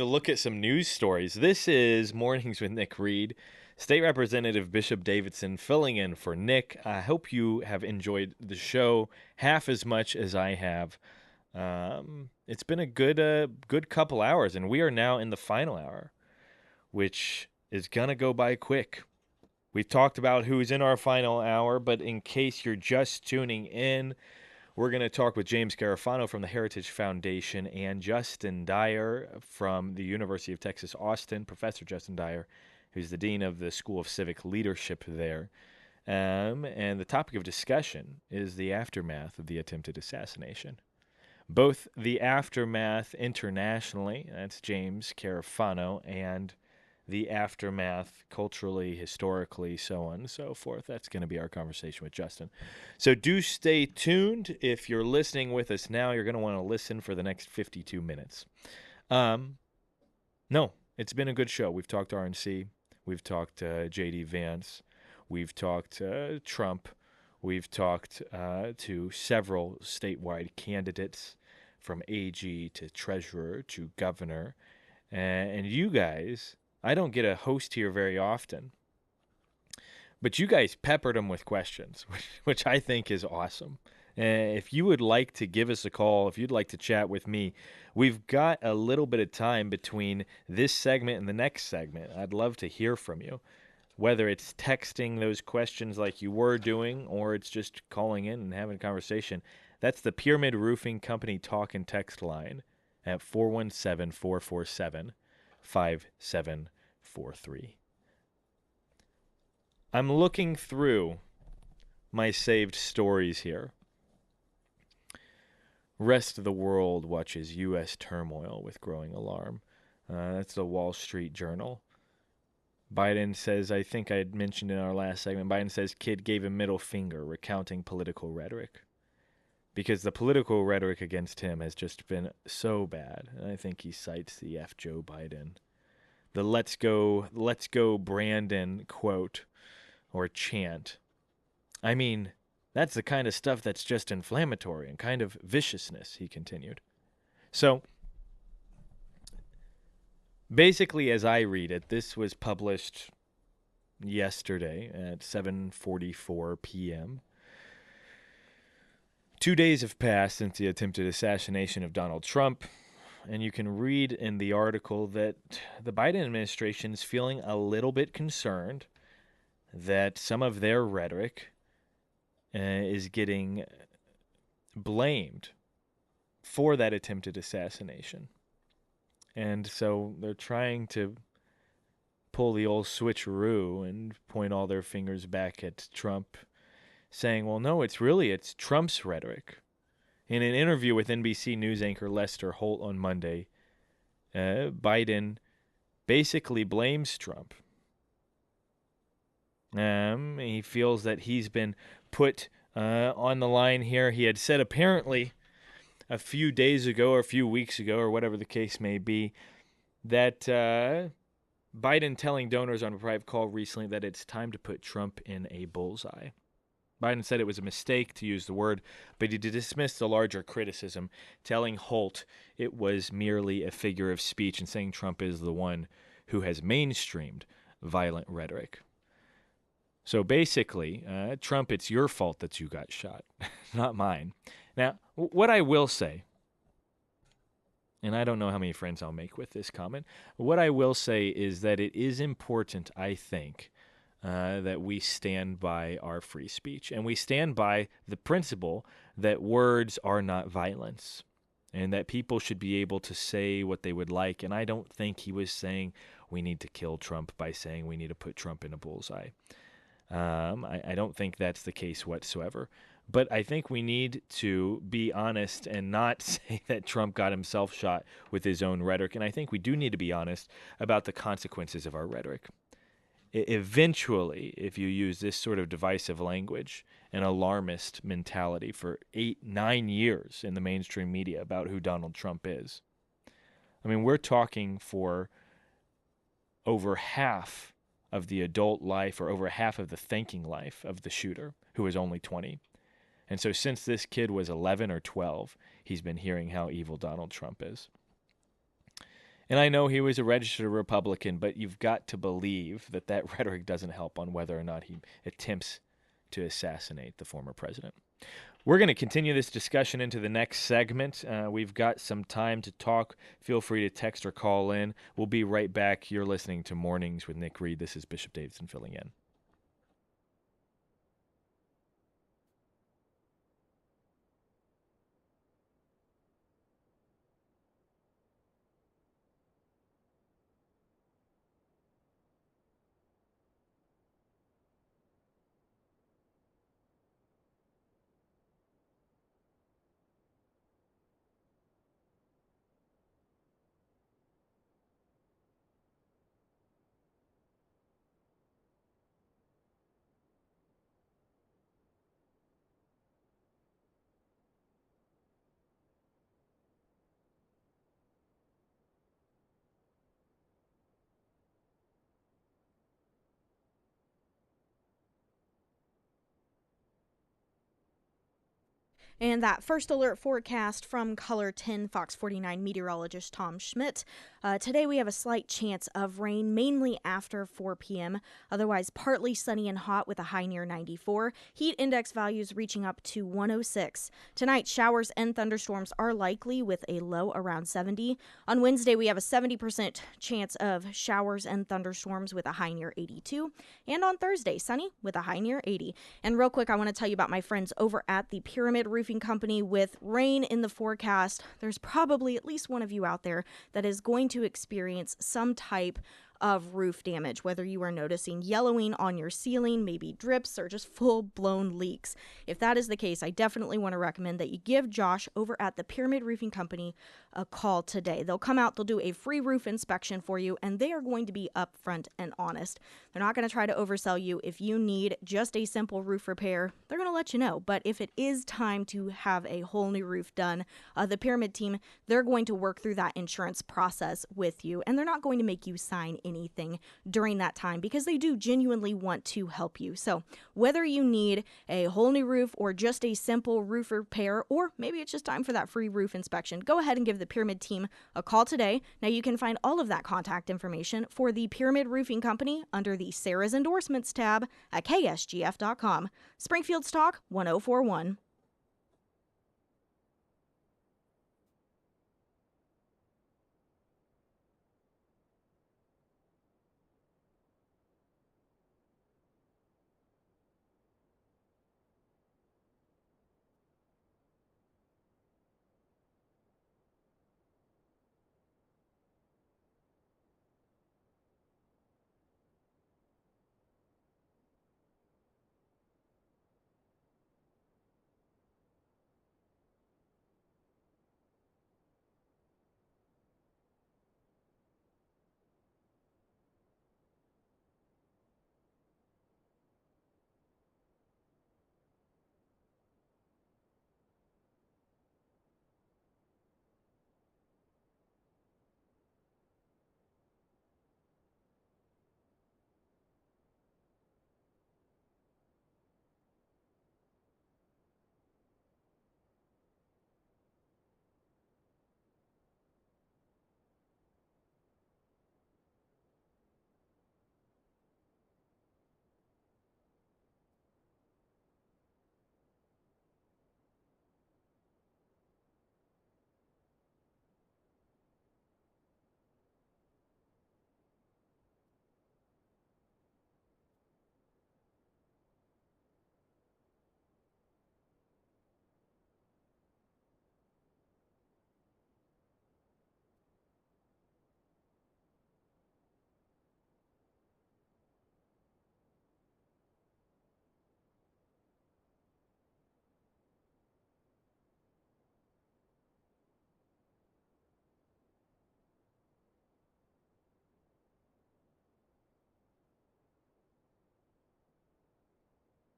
look at some news stories. This is Mornings with Nick Reed, State Representative Bishop Davidson filling in for Nick. I hope you have enjoyed the show half as much as I have. It's been a good couple hours, and we are now in the final hour, which is gonna go by quick. We've talked about who's in our final hour, but in case you're just tuning in, we're going to talk with James Garofano from the Heritage Foundation and Justin Dyer from the University of Texas, Austin, Professor Justin Dyer, who's the Dean of the School of Civic Leadership there. And the topic of discussion is the aftermath of the attempted assassination. Both the aftermath internationally, that's James Garofano, and the aftermath culturally, historically, so on and so forth. That's going to be our conversation with Justin. So do stay tuned. If you're listening with us now, you're going to want to listen for the next 52 minutes. No, it's been a good show. We've talked RNC. We've talked J.D. Vance. We've talked Trump. We've talked to several statewide candidates, from AG to treasurer to governor. And you guys, I don't get a host here very often, but you guys peppered them with questions, which I think is awesome. If you would like to give us a call, if you'd like to chat with me, we've got a little bit of time between this segment and the next segment. I'd love to hear from you, whether it's texting those questions like you were doing or it's just calling in and having a conversation. That's the Pyramid Roofing Company talk and text line at 417-447-5743. I'm looking through my saved stories here. Rest of the world watches U.S. turmoil with growing alarm. That's the Wall Street Journal. Biden says, I think I had mentioned in our last segment, Biden says kid gave a middle finger, recounting political rhetoric. Because the political rhetoric against him has just been so bad. And I think he cites the F. Joe Biden. The let's go Brandon quote or chant. I mean, that's the kind of stuff that's just inflammatory and kind of viciousness, he continued. So, basically, as I read it, this was published yesterday at 7:44 p.m. 2 days have passed since the attempted assassination of Donald Trump, and you can read in the article that the Biden administration is feeling a little bit concerned that some of their rhetoric is getting blamed for that attempted assassination. And so they're trying to pull the old switcheroo and point all their fingers back at Trump, saying, well, no, it's Trump's rhetoric. In an interview with NBC News anchor Lester Holt on Monday, Biden basically blames Trump. He feels that he's been put on the line here. He had said apparently a few days ago or a few weeks ago or whatever the case may be that Biden telling donors on a private call recently that it's time to put Trump in a bullseye. Biden said it was a mistake to use the word, but he dismissed the larger criticism, telling Holt it was merely a figure of speech and saying Trump is the one who has mainstreamed violent rhetoric. So basically, Trump, it's your fault that you got shot, not mine. Now, what I will say, and I don't know how many friends I'll make with this comment, what I will say is that it is important, I think, that we stand by our free speech. And we stand by the principle that words are not violence and that people should be able to say what they would like. And I don't think he was saying we need to kill Trump by saying we need to put Trump in a bullseye. I don't think that's the case whatsoever. But I think we need to be honest and not say that Trump got himself shot with his own rhetoric. And I think we do need to be honest about the consequences of our rhetoric. Eventually, if you use this sort of divisive language and alarmist mentality for 8-9 years in the mainstream media about who Donald Trump is, I mean, we're talking for over half of the adult life or over half of the thinking life of the shooter, who is only 20. And so since this kid was 11 or 12, he's been hearing how evil Donald Trump is. And I know he was a registered Republican, but you've got to believe that that rhetoric doesn't help on whether or not he attempts to assassinate the former president. We're going to continue this discussion into the next segment. We've got some time to talk. Feel free to text or call in. We'll be right back. You're listening to Mornings with Nick Reed. This is Bishop Davidson filling in. And that first alert forecast from Color 10 Fox 49 meteorologist Tom Schmidt. Today we have a slight chance of rain, mainly after 4 p.m. Otherwise, partly sunny and hot with a high near 94. Heat index values reaching up to 106. Tonight, showers and thunderstorms are likely with a low around 70. On Wednesday, we have a 70% chance of showers and thunderstorms with a high near 82. And on Thursday, sunny with a high near 80. And real quick, I want to tell you about my friends over at the Pyramid Roofing Company. With rain in the forecast, there's probably at least one of you out there that is going to experience some type of roof damage, whether you are noticing yellowing on your ceiling, maybe drips, or just full-blown leaks. If that is the case, I definitely want to recommend that you give Josh over at the Pyramid Roofing Company a call today. They'll come out, they'll do a free roof inspection for you, and they are going to be upfront and honest. They're not going to try to oversell you. If you need just a simple roof repair, they're going to let you know. But if it is time to have a whole new roof done, the Pyramid team, they're going to work through that insurance process with you, and they're not going to make you sign anything during that time because they do genuinely want to help you. So whether you need a whole new roof or just a simple roof repair, or maybe it's just time for that free roof inspection, go ahead and give the Pyramid team a call today. Now you can find all of that contact information for the Pyramid Roofing Company under the Sarah's Endorsements tab at ksgf.com. Springfield's Talk 1041.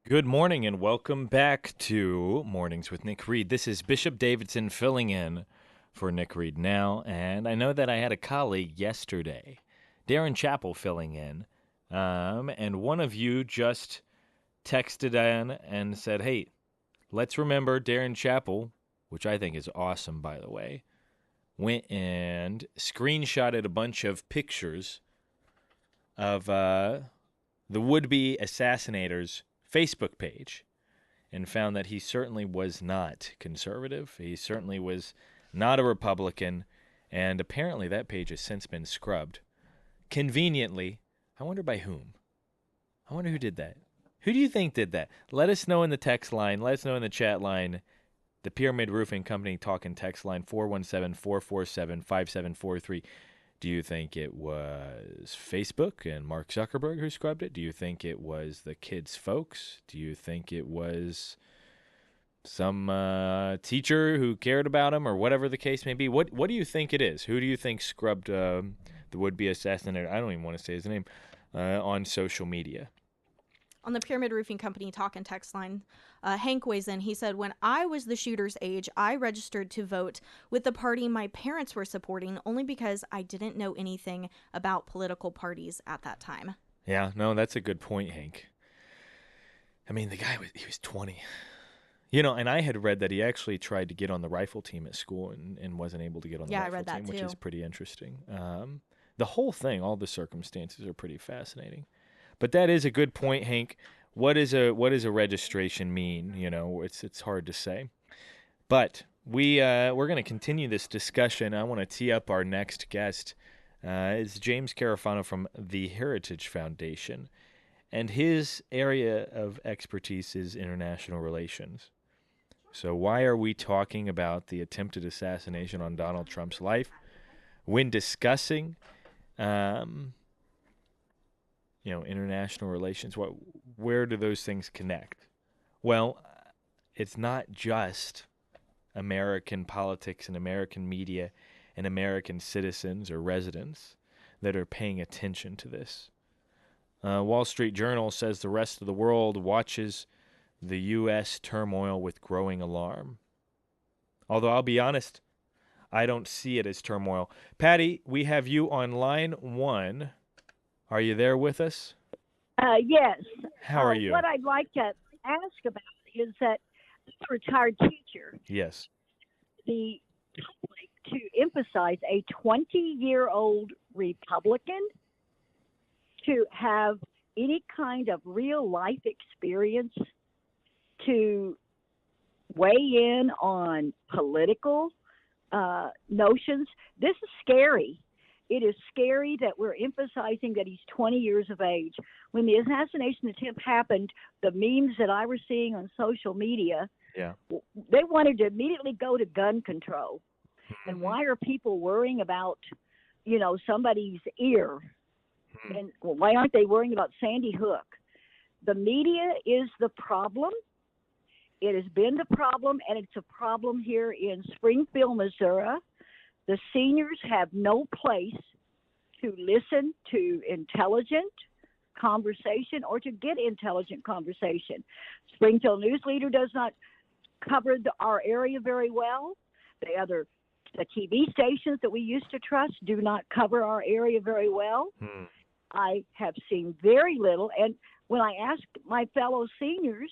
Good morning and welcome back to Mornings with Nick Reed. This is Bishop Davidson filling in for Nick Reed Now. And I know that I had a colleague yesterday, Darren Chappell, filling in. And one of you just texted in and said, hey, let's remember Darren Chappell, which I think is awesome, by the way, went and screenshotted a bunch of pictures of the would-be assassinator's Facebook page and found that he certainly was not conservative. He certainly was not a Republican, and apparently that page has since been scrubbed. Conveniently, I wonder by whom. I wonder who did that. Who do you think did that? Let us know in the text line. Let us know in the chat line. The Pyramid Roofing Company talking text line 417-447-5743. Do you think it was Facebook and Mark Zuckerberg who scrubbed it? Do you think it was the kids' folks? Do you think it was some teacher who cared about him, or whatever the case may be? What do you think it is? Who do you think scrubbed the would-be assassinator? I don't even want to say his name on social media. On the Pyramid Roofing Company talk and text line, Hank weighs in. He said, when I was the shooter's age, I registered to vote with the party my parents were supporting only because I didn't know anything about political parties at that time. Yeah, no, that's a good point, Hank. I mean, the guy he was 20. You know, and I had read that he actually tried to get on the rifle team at school and wasn't able to get on the rifle team, which is pretty interesting. The whole thing, all the circumstances are pretty fascinating. But that is a good point, Hank. What does a registration mean? You know, it's hard to say. But we're going to continue this discussion. I want to tee up our next guest. It's James Carafano from the Heritage Foundation, and his area of expertise is international relations. So why are we talking about the attempted assassination on Donald Trump's life when discussing international relations? Where do those things connect? Well, it's not just American politics and American media and American citizens or residents that are paying attention to this. Wall Street Journal says the rest of the world watches the U.S. turmoil with growing alarm. Although I'll be honest, I don't see it as turmoil. Patty, we have you on line 1. Are you there with us? Yes. How are you? What I'd like to ask about is that as a retired teacher, yes, the public to emphasize a 20-year-old Republican to have any kind of real life experience to weigh in on political notions. This is scary. It is scary that we're emphasizing that he's 20 years of age. When the assassination attempt happened, the memes that I was seeing on social media, they wanted to immediately go to gun control. And why are people worrying about, somebody's ear? And why aren't they worrying about Sandy Hook? The media is the problem. It has been the problem, and it's a problem here in Springfield, Missouri. The seniors have no place to listen to intelligent conversation or to get intelligent conversation. Springfield News Leader does not cover our area very well. The TV stations that we used to trust do not cover our area very well. I have seen very little, and when I ask my fellow seniors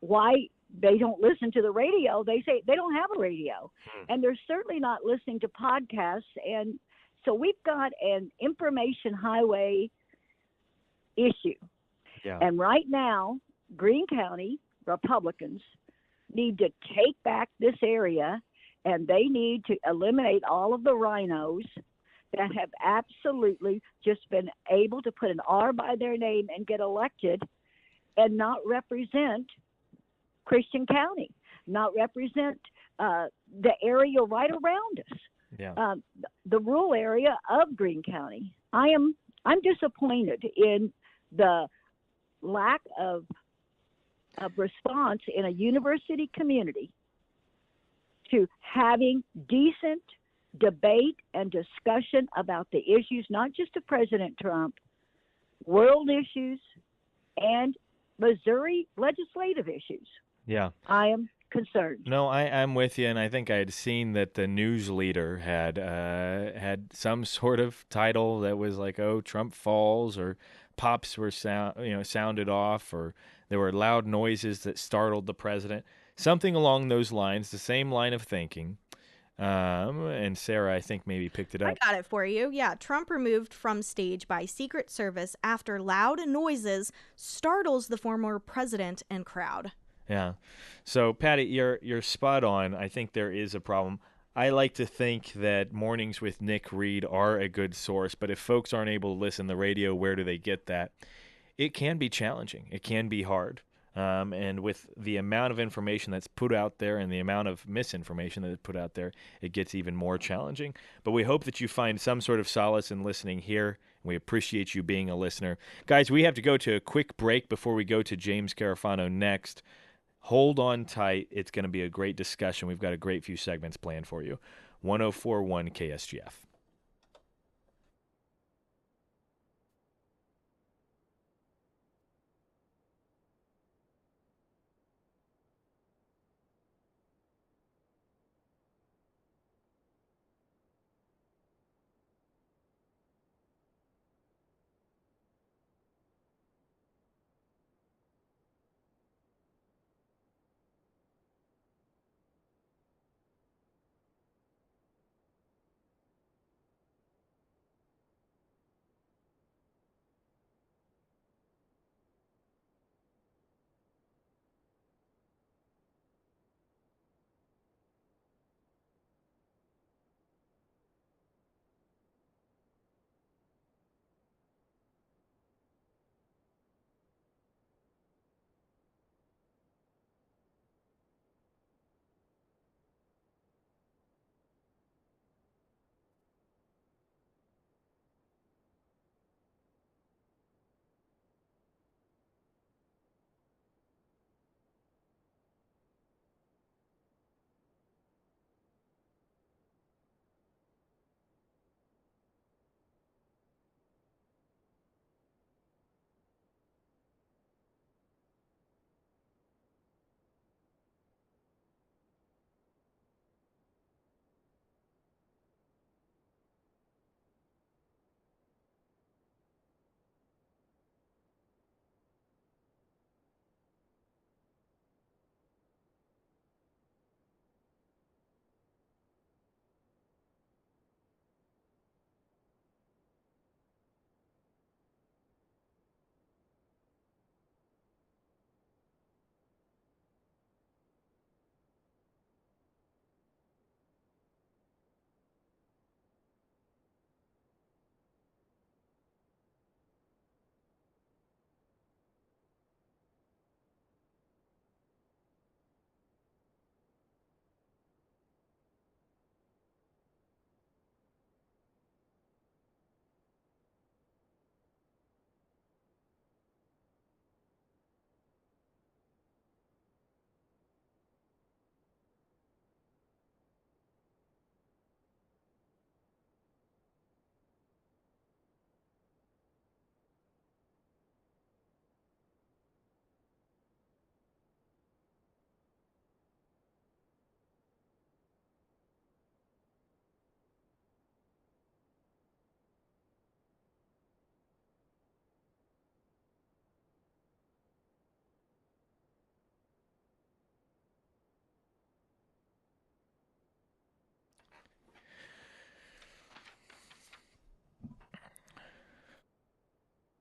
why they don't listen to the radio, they say they don't have a radio. And they're certainly not listening to podcasts. And so we've got an information highway issue. Yeah. And right now, Greene County Republicans need to take back this area, and they need to eliminate all of the rhinos that have absolutely just been able to put an R by their name and get elected and not represent Christian County, not represent the area right around us, the rural area of Greene County. I'm disappointed in the lack of response in a university community to having decent debate and discussion about the issues, not just of President Trump, world issues, and Missouri legislative issues. Yeah. I am concerned. No, I'm with you, and I think I had seen that the news leader had some sort of title that was like, "Oh, Trump falls," or pops were sounded off, or there were loud noises that startled the president, something along those lines, the same line of thinking. And Sarah, I think maybe picked it I up. got it for you. Yeah, Trump removed from stage by Secret Service after loud noises startles the former president and crowd. Yeah. So, Patty, you're spot on. I think there is a problem. I like to think that Mornings with Nick Reed are a good source, but if folks aren't able to listen to the radio, where do they get that? It can be challenging. It can be hard. And with the amount of information that's put out there and the amount of misinformation that is put out there, it gets even more challenging. But we hope that you find some sort of solace in listening here. We appreciate you being a listener. Guys, we have to go to a quick break before we go to James Carafano next. Hold on tight. It's going to be a great discussion. We've got a great few segments planned for you. 1041 KSGF.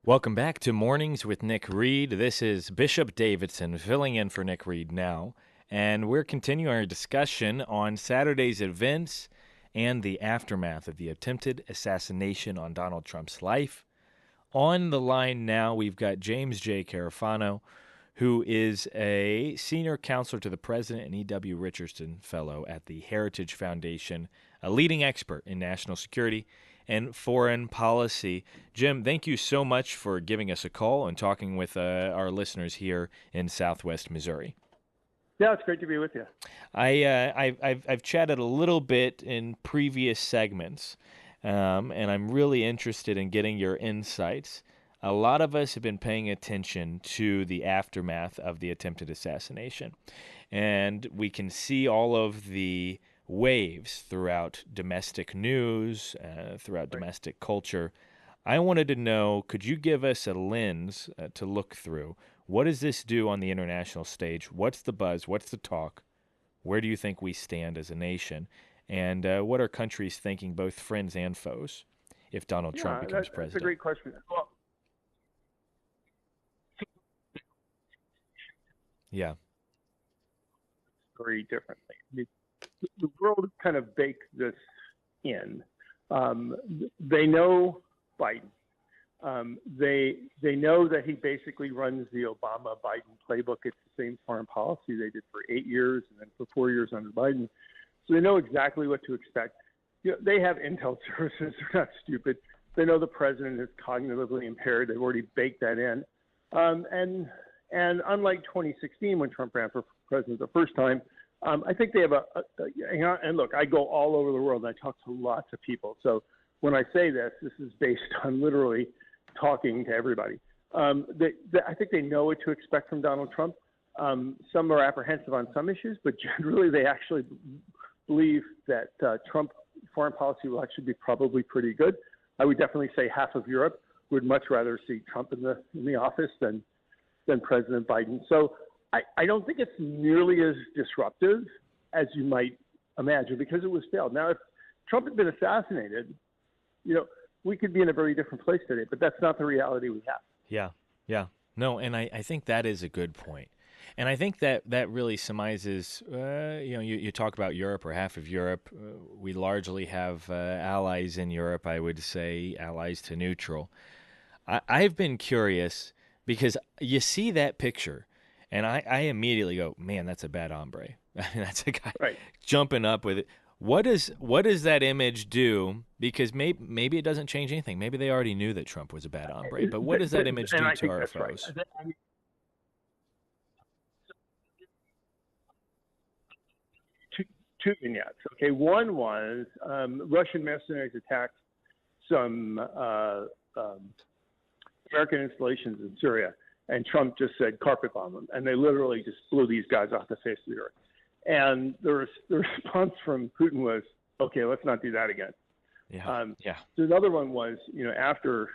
Welcome back to Mornings with Nick Reed. This is Bishop Davidson filling in for Nick Reed now, and we're continuing our discussion on Saturday's events and the aftermath of the attempted assassination on Donald Trump's life. On the line now, we've got James J. Carafano, who is a senior counselor to the president and E.W. Richardson Fellow at the Heritage Foundation, a leading expert in national security and foreign policy. Jim, thank you so much for giving us a call and talking with our listeners here in Southwest Missouri. Yeah, it's great to be with you. I've chatted a little bit in previous segments, and I'm really interested in getting your insights. A lot of us have been paying attention to the aftermath of the attempted assassination. and we can see all of the waves throughout domestic news, throughout domestic culture. I wanted to know, could you give us a lens to look through? What does this do on the international stage? What's the buzz? What's the talk? Where do you think we stand as a nation? And what are countries thinking, both friends and foes, if Donald Trump becomes president? That's a great question. Well, yeah. Very differently. The world kind of baked this in. They know Biden. They know that he basically runs the Obama-Biden playbook. It's the same foreign policy they did for 8 years and then for 4 years under Biden. So they know exactly what to expect. They have intel services. They're not stupid. They know the president is cognitively impaired. They've already baked that in. And unlike 2016 when Trump ran for president the first time, I think they have and look, I go all over the world and I talk to lots of people. So when I say this is based on literally talking to everybody. I think they know what to expect from Donald Trump. Some are apprehensive on some issues, but generally they actually believe that Trump foreign policy will actually be probably pretty good. I would definitely say half of Europe would much rather see Trump in the office than President Biden. So I don't think it's nearly as disruptive as you might imagine because it was failed. Now, if Trump had been assassinated, we could be in a very different place today, but that's not the reality we have. Yeah. No, and I think that is a good point. And I think that really surmises, you talk about Europe or half of Europe. We largely have allies in Europe, I would say, allies to neutral. I've been curious because you see that picture, and I immediately go, man, that's a bad hombre. I mean, that's a guy jumping up with it. What does that image do? Because maybe it doesn't change anything. Maybe they already knew that Trump was a bad hombre. But what does that image do to our foes? Right. Two vignettes. Okay, one was Russian mercenaries attacked some American installations in Syria, and Trump just said carpet bomb them, and they literally just blew these guys off the face of the earth. And the response from Putin was, okay, let's not do that again. Yeah. So another one was, after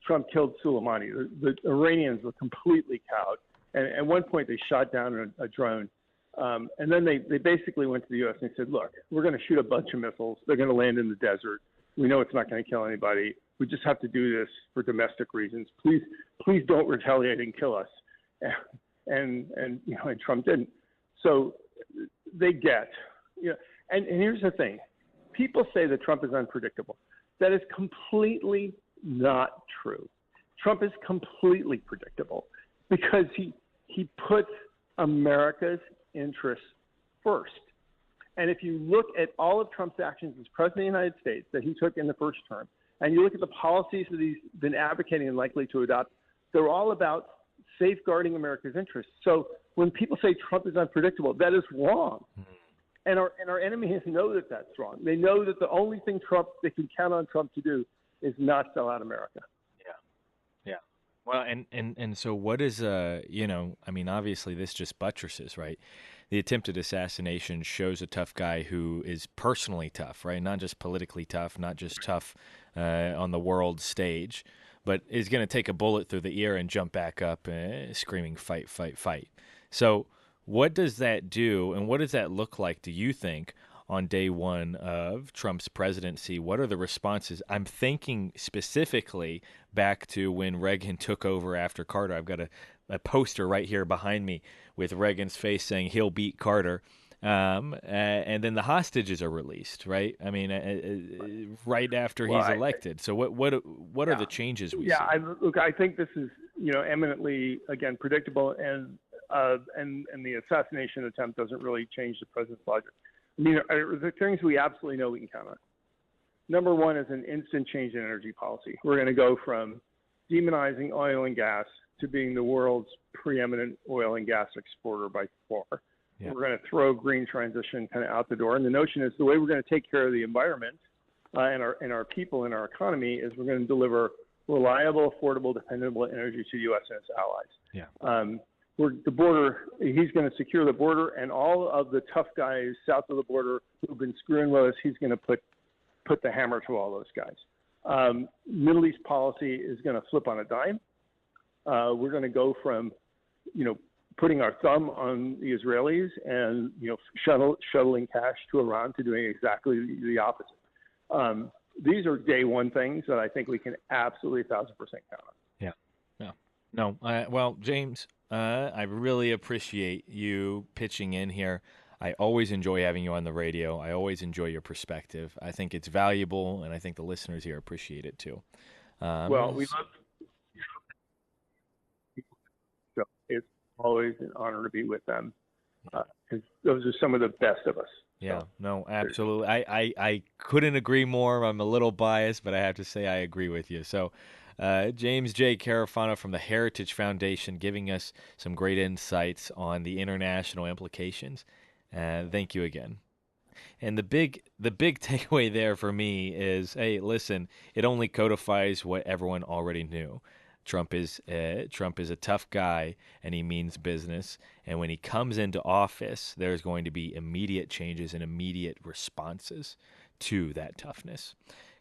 Trump killed Soleimani, the Iranians were completely cowed. And at one point, they shot down a drone. And then they basically went to the U.S. and said, look, we're going to shoot a bunch of missiles. They're going to land in the desert. We know it's not going to kill anybody. We just have to do this for domestic reasons. Please don't retaliate and kill us. And Trump didn't. So they get, and here's the thing. People say that Trump is unpredictable. That is completely not true. Trump is completely predictable because he puts America's interests first. And if you look at all of Trump's actions as president of the United States that he took in the first term, and you look at the policies that he's been advocating and likely to adopt, they're all about safeguarding America's interests. So when people say Trump is unpredictable, that is wrong. And our enemies know that that's wrong. They know that the only thing they can count on Trump to do is not sell out America. Yeah. Well, and so what is, obviously this just buttresses, right? The attempted assassination shows a tough guy who is personally tough, right? Not just politically tough, not just tough on the world stage, but is going to take a bullet through the ear and jump back up screaming, fight, fight, fight. So what does that do, and what does that look like, do you think, on day one of Trump's presidency? What are the responses? I'm thinking specifically back to when Reagan took over after Carter. I've got a poster right here behind me with Reagan's face saying he'll beat Carter. And then the hostages are released, right? I mean, right after he's elected. So what are the changes we see? I think this is eminently again predictable, and the assassination attempt doesn't really change the president's logic. I mean, the things we absolutely know we can count on. Number one is an instant change in energy policy. We're going to go from demonizing oil and gas to being the world's preeminent oil and gas exporter by far. Yeah. We're going to throw green transition kind of out the door. And the notion is the way we're going to take care of the environment and our people and our economy is we're going to deliver reliable, affordable, dependable energy to the U.S. and its allies. Yeah. the border. He's going to secure the border, and all of the tough guys south of the border who've been screwing with us, he's going to put the hammer to all those guys. Middle East policy is going to flip on a dime. We're going to go from, putting our thumb on the Israelis and, shuttling cash to Iran to doing exactly the opposite. These are day one things that I think we can absolutely 1,000% count on. Yeah. Yeah. No. Well, James, I really appreciate you pitching in here. I always enjoy having you on the radio. I always enjoy your perspective. I think it's valuable, and I think the listeners here appreciate it too. Well, we love. So it's always an honor to be with them. Those are some of the best of us. Yeah, no, absolutely. I couldn't agree more. I'm a little biased, but I have to say I agree with you. So, James J. Carafano from the Heritage Foundation giving us some great insights on the international implications. Thank you again. And the big takeaway there for me is, hey, listen, it only codifies what everyone already knew. Trump is a tough guy, and he means business. And when he comes into office, there's going to be immediate changes and immediate responses to that toughness.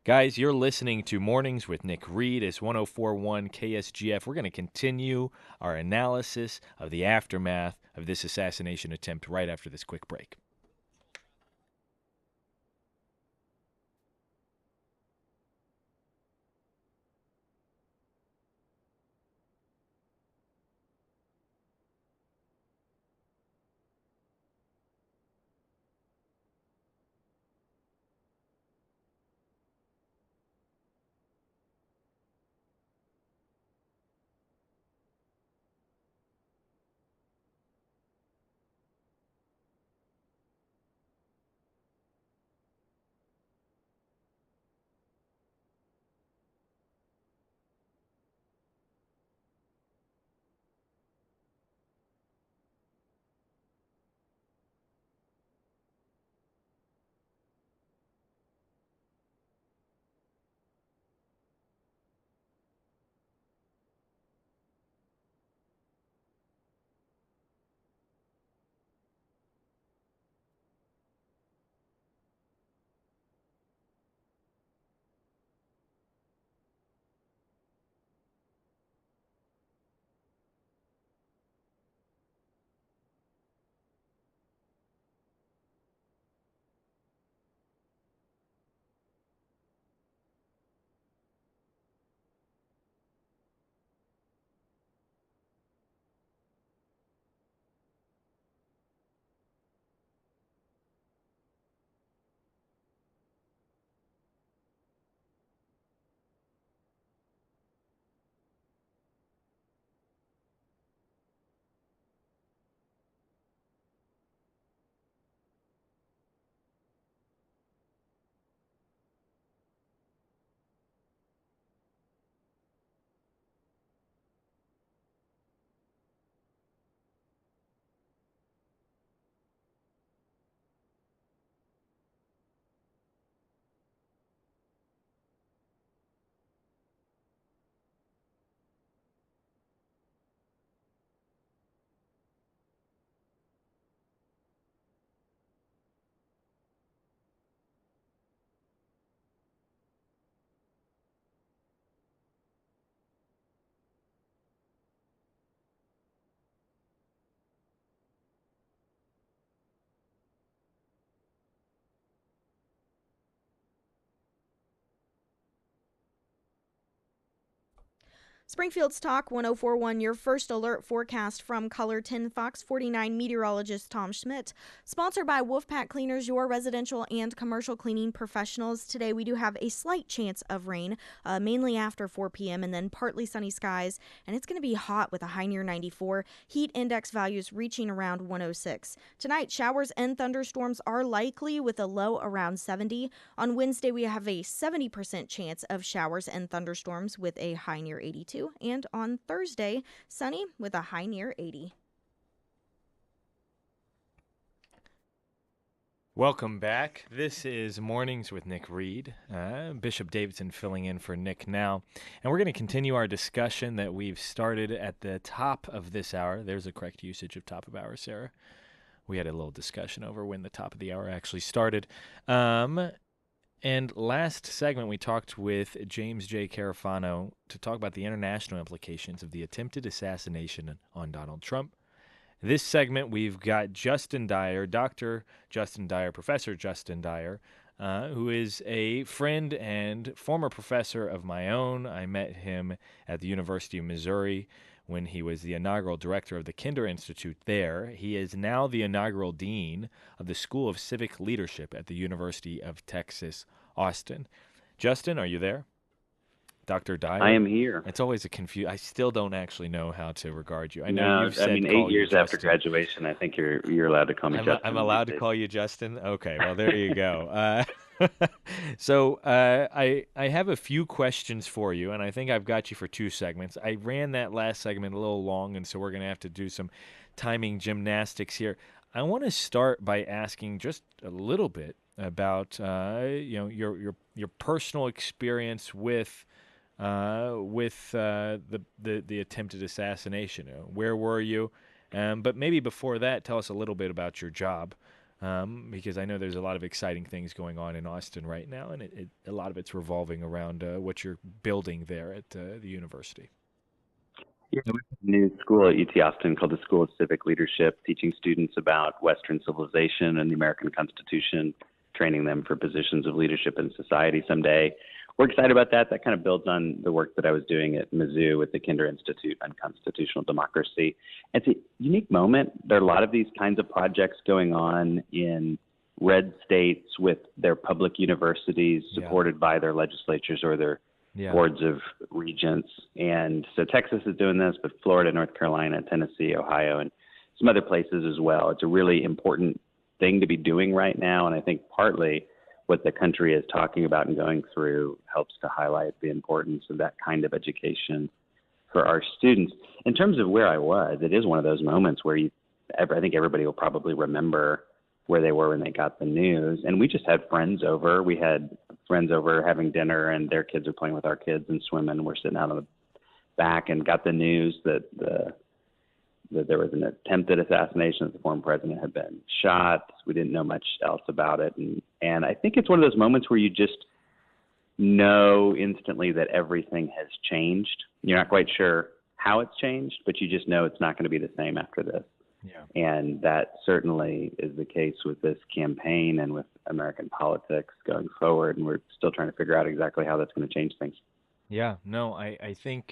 Guys, you're listening to Mornings with Nick Reed. It's 104.1 KSGF. We're going to continue our analysis of the aftermath of this assassination attempt right after this quick break. Springfield's Talk 1041, your first alert forecast from Colorton Fox 49 meteorologist Tom Schmidt. Sponsored by Wolfpack Cleaners, your residential and commercial cleaning professionals. Today we do have a slight chance of rain, mainly after 4 p.m., and then partly sunny skies. And it's going to be hot with a high near 94. Heat index values reaching around 106. Tonight, showers and thunderstorms are likely with a low around 70. On Wednesday, we have a 70% chance of showers and thunderstorms with a high near 82. And on Thursday, sunny with a high near 80. Welcome back. This is Mornings with Nick Reed. Bishop Davidson filling in for Nick now. And we're going to continue our discussion that we've started at the top of this hour. There's a correct usage of top of hour, Sarah. We had a little discussion over when the top of the hour actually started. And last segment, we talked with James J. Carafano to talk about the international implications of the attempted assassination on Donald Trump. This segment, we've got Justin Dyer, Dr. Justin Dyer, Professor Justin Dyer, who is a friend and former professor of my own. I met him at the University of Missouri when he was the inaugural director of the Kinder Institute there. He is now the inaugural dean of the School of Civic Leadership at the University of Texas, Austin. Justin, are you there? Dr. Dyer? I am here. It's always a I still don't actually know how to regard you. I know No, you've said I mean, call 8 years you after Justin. graduation, I think you're allowed to call me Justin. I'm allowed to call you Justin? Okay, well, there you go. So I have a few questions for you, and I think I've got you for 2 segments. I ran that last segment a little long, and so we're going to have to do some timing gymnastics here. I want to start by asking just a little bit about your personal experience with the attempted assassination. Where were you? But maybe before that, tell us a little bit about your job, because I know there's a lot of exciting things going on in Austin right now, and a lot of it's revolving around what you're building there at the university. Yeah, we have a new school at UT Austin called the School of Civic Leadership, teaching students about Western civilization and the American Constitution, training them for positions of leadership in society someday. We're excited about that. That kind of builds on the work that I was doing at Mizzou with the Kinder Institute on Constitutional Democracy. It's a unique moment. There are a lot of these kinds of projects going on in red states with their public universities supported by their legislatures or their boards of regents. And so Texas is doing this, but Florida, North Carolina, Tennessee, Ohio, and some other places as well. It's a really important thing to be doing right now. And I think partly what the country is talking about and going through helps to highlight the importance of that kind of education for our students. In terms of where I was, it is one of those moments where I think everybody will probably remember where they were when they got the news. And we just had friends over. We had friends over having dinner, and their kids are playing with our kids and swimming. We're sitting out on the back and got the news that there was an attempted assassination, that the former president had been shot. We didn't know much else about it. And I think it's one of those moments where you just know instantly that everything has changed. You're not quite sure how it's changed, but you just know it's not going to be the same after this. Yeah. And that certainly is the case with this campaign and with American politics going forward. And we're still trying to figure out exactly how that's going to change things. Yeah, no, I think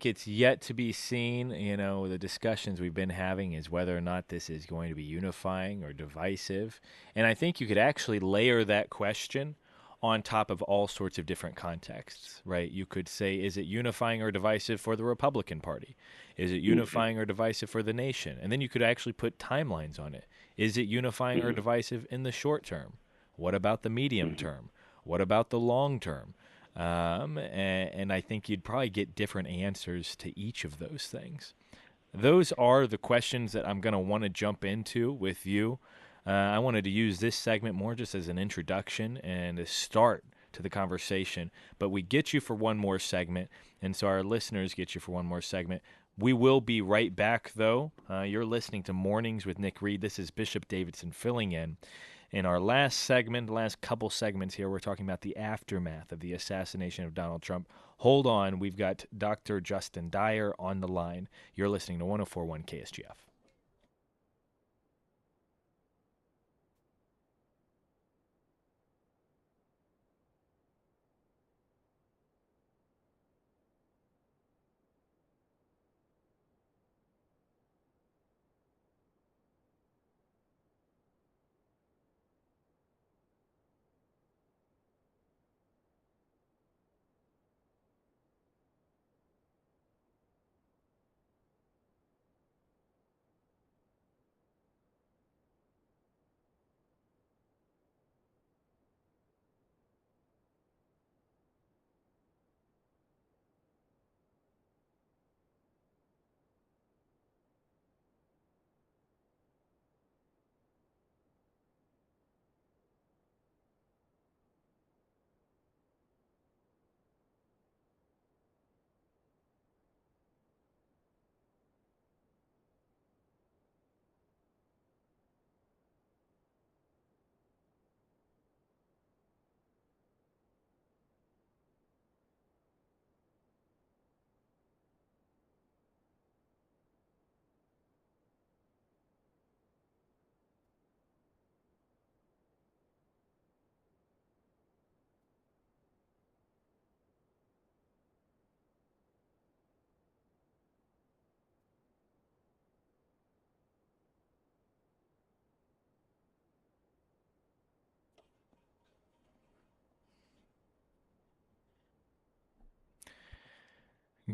it's yet to be seen. You know, the discussions we've been having is whether or not this is going to be unifying or divisive. And I think you could actually layer that question on top of all sorts of different contexts, right? You could say, is it unifying or divisive for the Republican Party? Is it unifying or divisive for the nation? And then you could actually put timelines on it. Is it unifying or divisive in the short term? What about the medium term? What about the long term? And I think you'd probably get different answers to each of those things. Those are the questions that I'm going to want to jump into with you. I wanted to use this segment more just as an introduction and a start to the conversation, but we get you for one more segment, and so our listeners get you for one more segment. We will be right back, though. You're listening to Mornings with Nick Reed. This is Bishop Davidson filling in. In our last segment, last couple segments here, we're talking about the aftermath of the assassination of Donald Trump. Hold on, we've got Dr. Justin Dyer on the line. You're listening to 104.1 KSGF.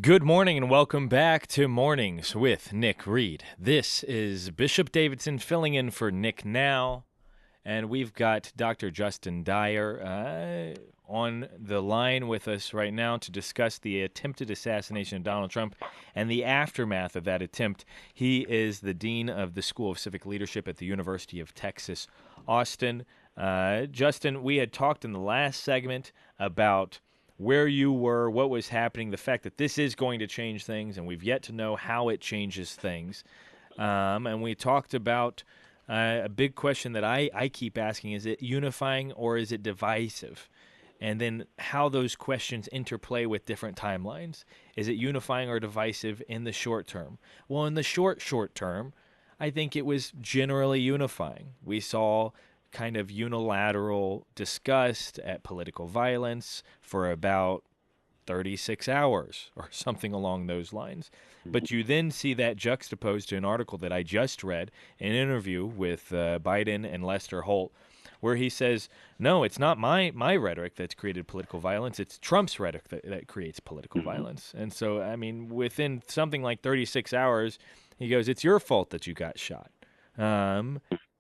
Good morning and welcome back to Mornings with Nick Reed. This is Bishop Davidson filling in for Nick now, and we've got Dr. Justin Dyer on the line with us right now to discuss the attempted assassination of Donald Trump and the aftermath of that attempt. He is the Dean of the School of Civic Leadership at the University of Texas, Austin. Justin, we had talked in the last segment about where you were, what was happening, the fact that this is going to change things, and we've yet to know how it changes things. And we talked about a big question that I keep asking, is it unifying or is it divisive? And then how those questions interplay with different timelines. Is it unifying or divisive in the short term? Well, in the short term, I think it was generally unifying. We saw kind of unilateral disgust at political violence for about 36 hours or something along those lines. But you then see that juxtaposed to an article that I just read, an interview with Biden and Lester Holt, where he says, no, it's not my rhetoric that's created political violence. It's Trump's rhetoric that creates political violence. And so, I mean, within something like 36 hours, he goes, it's your fault that you got shot.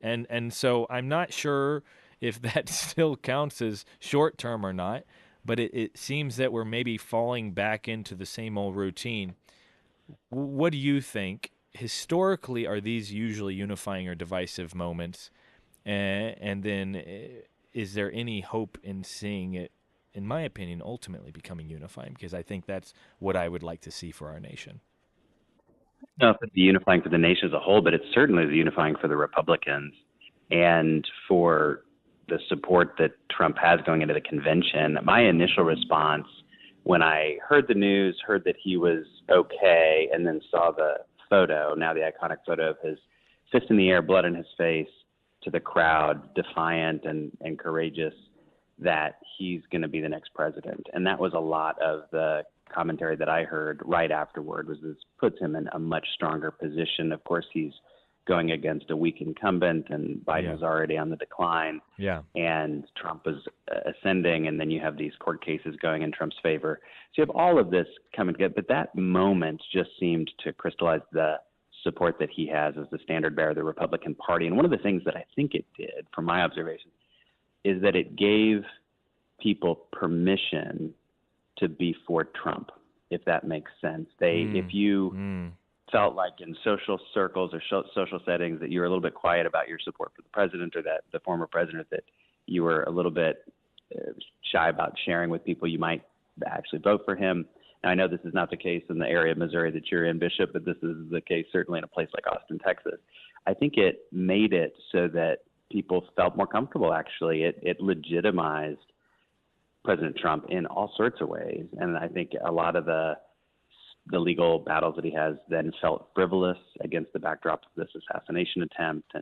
And so I'm not sure if that still counts as short term or not, but it seems that we're maybe falling back into the same old routine. What do you think? Historically, are these usually unifying or divisive moments? And then is there any hope in seeing it, in my opinion, ultimately becoming unifying? Because I think that's what I would like to see for our nation. I don't know if it's unifying for the nation as a whole, but it certainly is unifying for the Republicans and for the support that Trump has going into the convention. My initial response when I heard the news, heard that he was okay, and then saw the photo, now the iconic photo of his fist in the air, blood in his face, to the crowd, defiant and courageous, that he's going to be the next president. And that was a lot of the commentary that I heard right afterward, was this puts him in a much stronger position. Of course, he's going against a weak incumbent, and Biden was already on the decline. Yeah. And Trump was ascending, and then you have these court cases going in Trump's favor. So you have all of this coming together. But that moment just seemed to crystallize the support that he has as the standard bearer of the Republican Party. And one of the things that I think it did, from my observation, is that it gave people permission to be for Trump, if that makes sense. If you felt like in social circles or social settings that you were a little bit quiet about your support for the president or that the former president, that you were a little bit shy about sharing with people you might actually vote for him. Now, I know this is not the case in the area of Missouri that you're in, Bishop, but this is the case certainly in a place like Austin, Texas. I think it made it so that people felt more comfortable, actually. It legitimized President Trump in all sorts of ways. And I think a lot of the legal battles that he has then felt frivolous against the backdrop of this assassination attempt.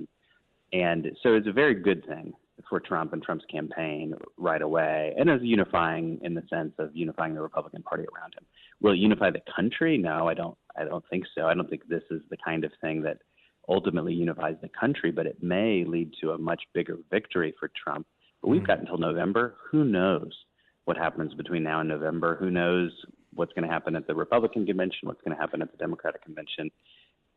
And so it's a very good thing for Trump and Trump's campaign right away. And it was unifying in the sense of unifying the Republican Party around him. Will it unify the country? No, I don't think so. I don't think this is the kind of thing that ultimately unifies the country, but it may lead to a much bigger victory for Trump. But we've got until November. Who knows what happens between now and November? Who knows what's going to happen at the Republican convention, what's going to happen at the Democratic convention?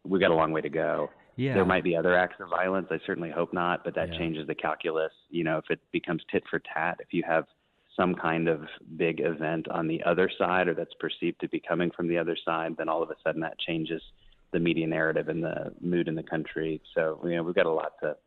We've got a long way to go. Yeah. There might be other acts of violence. I certainly hope not, but that changes the calculus. You know, if it becomes tit for tat, if you have some kind of big event on the other side or that's perceived to be coming from the other side, then all of a sudden that changes the media narrative and the mood in the country. So, you know, we've got a lot to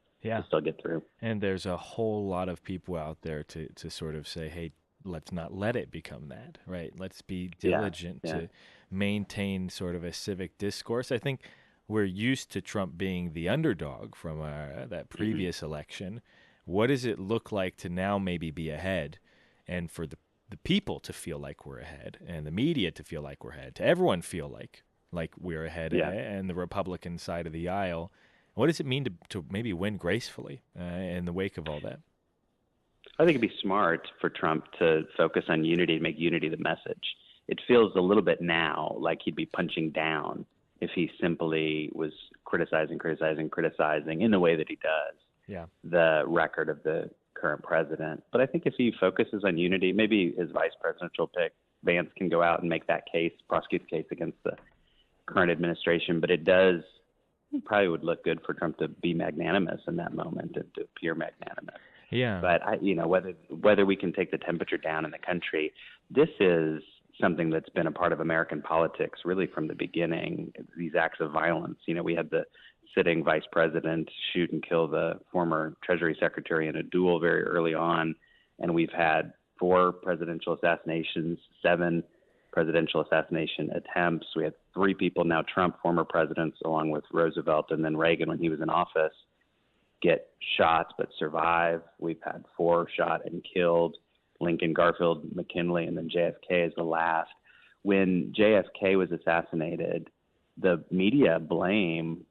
still get through. And there's a whole lot of people out there to sort of say, hey, let's not let it become that, right? Let's be diligent to maintain sort of a civic discourse. I think we're used to Trump being the underdog from that previous election. What does it look like to now maybe be ahead, and for the people to feel like we're ahead, and the media to feel like we're ahead, to everyone feel like we're ahead, and the Republican side of the aisle? What does it mean to maybe win gracefully in the wake of all that? I think it'd be smart for Trump to focus on unity and make unity the message. It feels a little bit now like he'd be punching down if he simply was criticizing in the way that he does the record of the current president. But I think if he focuses on unity, maybe his vice presidential pick Vance can go out and make that case, prosecute the case against the current administration, but it probably would look good for Trump to be magnanimous in that moment and to appear magnanimous. Yeah. But whether we can take the temperature down in the country, this is something that's been a part of American politics really from the beginning. These acts of violence. We had the sitting vice president shoot and kill the former Treasury Secretary in a duel very early on, and we've had 4 presidential assassinations, 7 presidential assassination attempts. We had 3 people now, Trump, former presidents, along with Roosevelt and then Reagan when he was in office, get shot but survive. We've had 4 shot and killed, Lincoln, Garfield, McKinley, and then JFK is the last. When JFK was assassinated, the media blame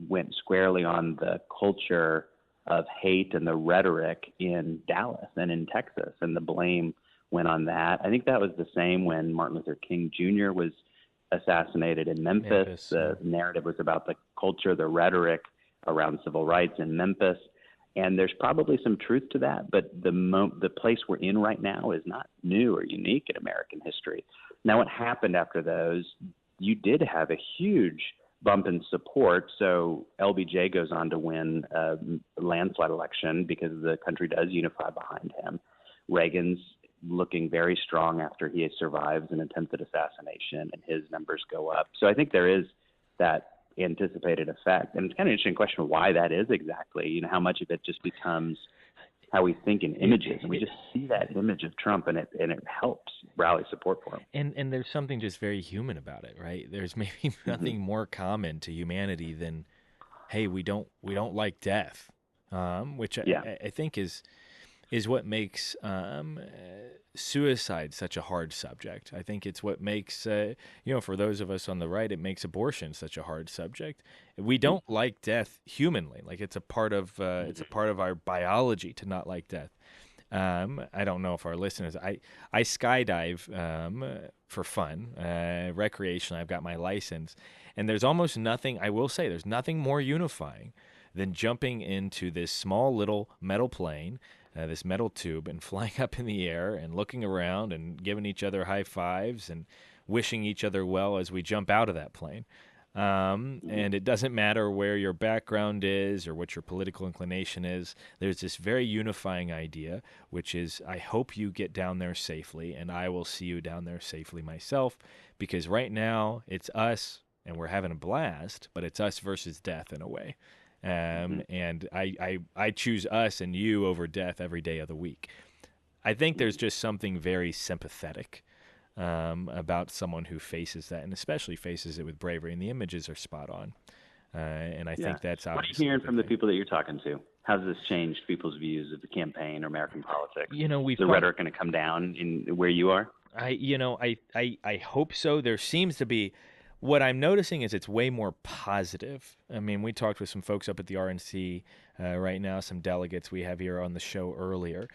went squarely on the culture of hate and the rhetoric in Dallas and in Texas, and the blame went on that. I think that was the same when Martin Luther King Jr. was assassinated in Memphis. The narrative was about the culture, the rhetoric around civil rights in Memphis. And there's probably some truth to that, but the place we're in right now is not new or unique in American history. Now, what happened after those, you did have a huge bump in support. So LBJ goes on to win a landslide election because the country does unify behind him. Reagan's looking very strong after he survives an attempted assassination, and his numbers go up. So I think there is that anticipated effect. And it's kind of an interesting question why that is exactly, how much of it just becomes how we think in images. And we just see that image of Trump, and it helps rally support for him. And there's something just very human about it, right? There's maybe nothing more common to humanity than, hey, we don't like death, which I think is what makes suicide such a hard subject. I think it's what makes, for those of us on the right, it makes abortion such a hard subject. We don't like death humanly. Like it's a part of our biology to not like death. I don't know if our listeners, I skydive for fun, recreationally. I've got my license, and there's almost nothing, I will say, there's nothing more unifying than jumping into this small little metal plane, this metal tube, and flying up in the air and looking around and giving each other high fives and wishing each other well as we jump out of that plane. And it doesn't matter where your background is or what your political inclination is. There's this very unifying idea, which is I hope you get down there safely, and I will see you down there safely myself, because right now it's us, and we're having a blast, but it's us versus death in a way. And I choose us and you over death every day of the week. I think there's just something very sympathetic about someone who faces that, and especially faces it with bravery. And the images are spot on. And I think that's obviously. What are you hearing from the people that you're talking to? How's this changed people's views of the campaign or American politics? Is the rhetoric going to come down in where you are? I hope so. There seems to be. What I'm noticing is it's way more positive. I mean, we talked with some folks up at the RNC right now, some delegates we have here on the show earlier.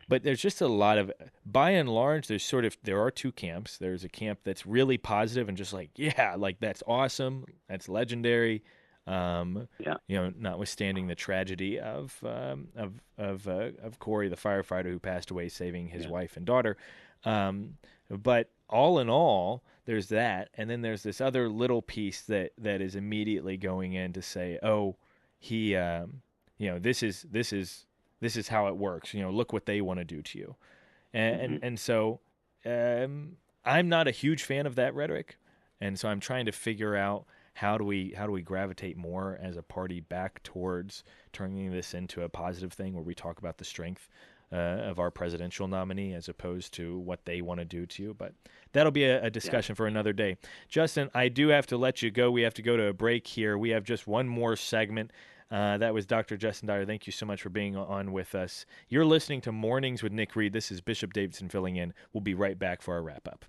But there's just a lot of, by and large, there are 2 camps. There's a camp that's really positive and just like, yeah, like that's awesome, that's legendary. Notwithstanding the tragedy of Corey, the firefighter who passed away saving his wife and daughter. But all in all, there's that, and then there's this other little piece that is immediately going in to say, oh, he, this is how it works. Look what they want to do to you, and so I'm not a huge fan of that rhetoric, and so I'm trying to figure out how do we gravitate more as a party back towards turning this into a positive thing where we talk about the strength of our presidential nominee as opposed to what they want to do to you. But that'll be a discussion for another day. Justin, I do have to let you go. We have to go to a break here. We have just one more segment. That was Dr. Justin Dyer. Thank you so much for being on with us. You're listening to Mornings with Nick Reed. This is Bishop Davidson filling in. We'll be right back for our wrap-up.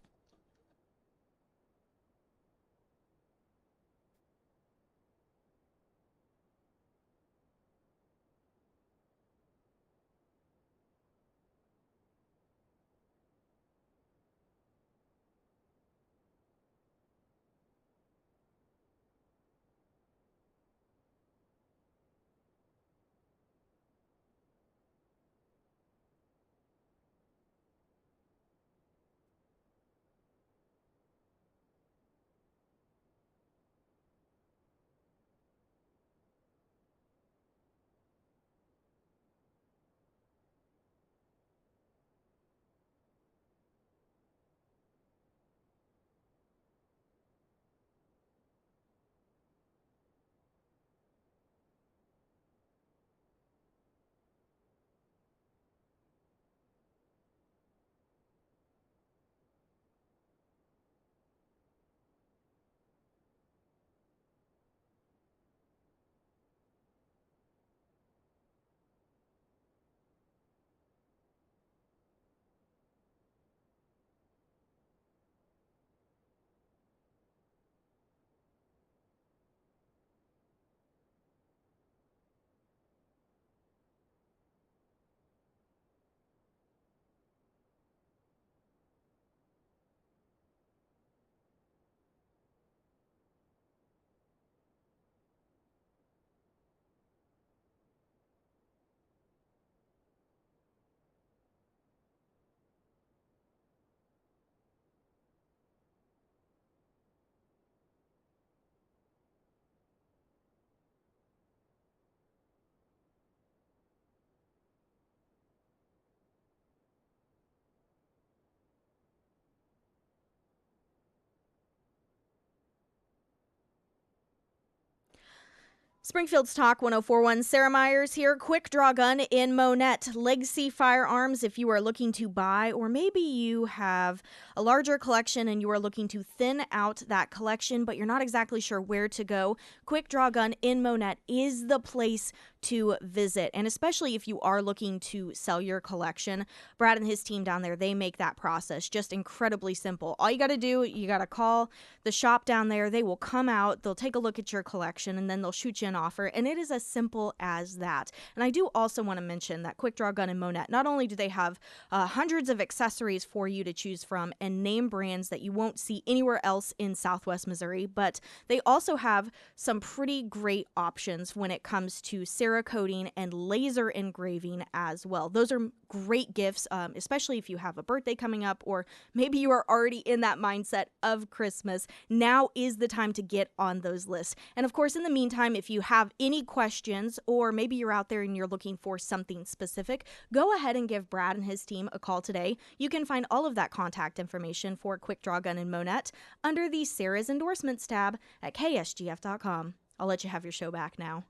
Springfield's Talk 1041. Sarah Myers here. Quick Draw Gun in Monette. Legacy Firearms, if you are looking to buy, or maybe you have a larger collection and you are looking to thin out that collection, but you're not exactly sure where to go, Quick Draw Gun in Monette is the place to visit. And especially if you are looking to sell your collection, Brad and his team down there, they make that process just incredibly simple. All you got to do, you got to call the shop down there. They will come out, they'll take a look at your collection, and then they'll shoot you an offer. And it is as simple as that. And I do also want to mention that Quick Draw Gun in Monette, not only do they have hundreds of accessories for you to choose from and name brands that you won't see anywhere else in Southwest Missouri, but they also have some pretty great options when it comes to Cerakoting and laser engraving as well. Those are great gifts, especially if you have a birthday coming up, or maybe you are already in that mindset of Christmas. Now is the time to get on those lists. And of course, in the meantime, if you have any questions, or maybe you're out there and you're looking for something specific, go ahead and give Brad and his team a call today. You can find all of that contact information for Quick Draw Gun in Monette under the Sarah's Endorsements tab at ksgf.com. I'll let you have your show back now.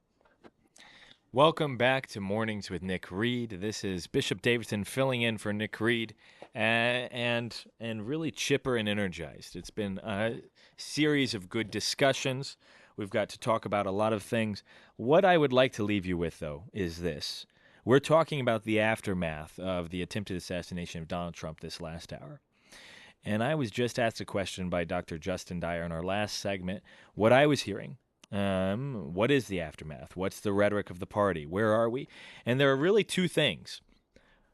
Welcome back to Mornings with Nick Reed. This is Bishop Davidson filling in for Nick Reed, and really chipper and energized. It's been a series of good discussions. We've got to talk about a lot of things. What I would like to leave you with, though, is this. We're talking about the aftermath of the attempted assassination of Donald Trump this last hour. And I was just asked a question by Dr. Justin Dyer in our last segment, what I was hearing. What is the aftermath? What's the rhetoric of the party? Where are we? And there are really two things.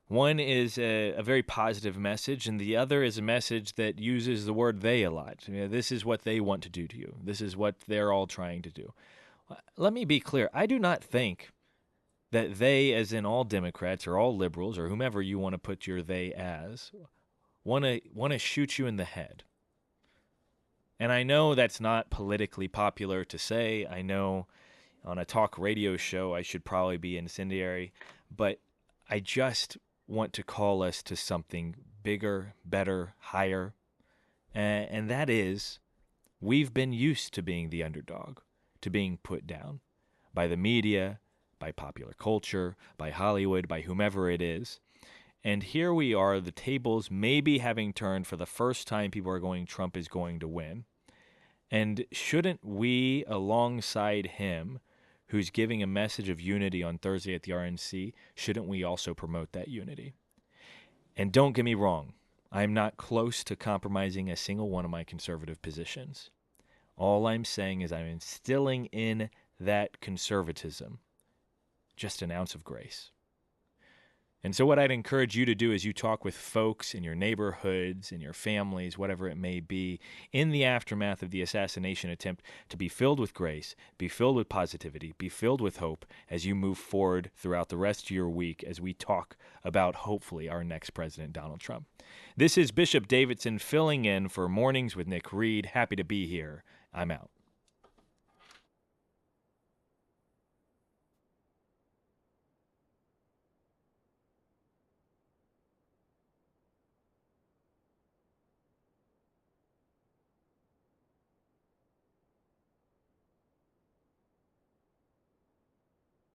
One is a very positive message, and the other is a message that uses the word they a lot. You know, this is what they want to do to you. This is what they're all trying to do. Let me be clear. I do not think that they, as in all Democrats or all liberals or whomever you want to put your they as, want to shoot you in the head. And I know that's not politically popular to say. I know on a talk radio show I should probably be incendiary, but I just want to call us to something bigger, better, higher. And that is, we've been used to being the underdog, to being put down by the media, by popular culture, by Hollywood, by whomever it is. And here we are, the tables maybe having turned for the first time. People are going, Trump is going to win. And shouldn't we, alongside him, who's giving a message of unity on Thursday at the RNC, shouldn't we also promote that unity? And don't get me wrong, I'm not close to compromising a single one of my conservative positions. All I'm saying is I'm instilling in that conservatism just an ounce of grace. And so what I'd encourage you to do is you talk with folks in your neighborhoods, in your families, whatever it may be, in the aftermath of the assassination attempt, to be filled with grace, be filled with positivity, be filled with hope as you move forward throughout the rest of your week as we talk about, hopefully, our next president, Donald Trump. This is Bishop Davidson filling in for Mornings with Nick Reed. Happy to be here. I'm out.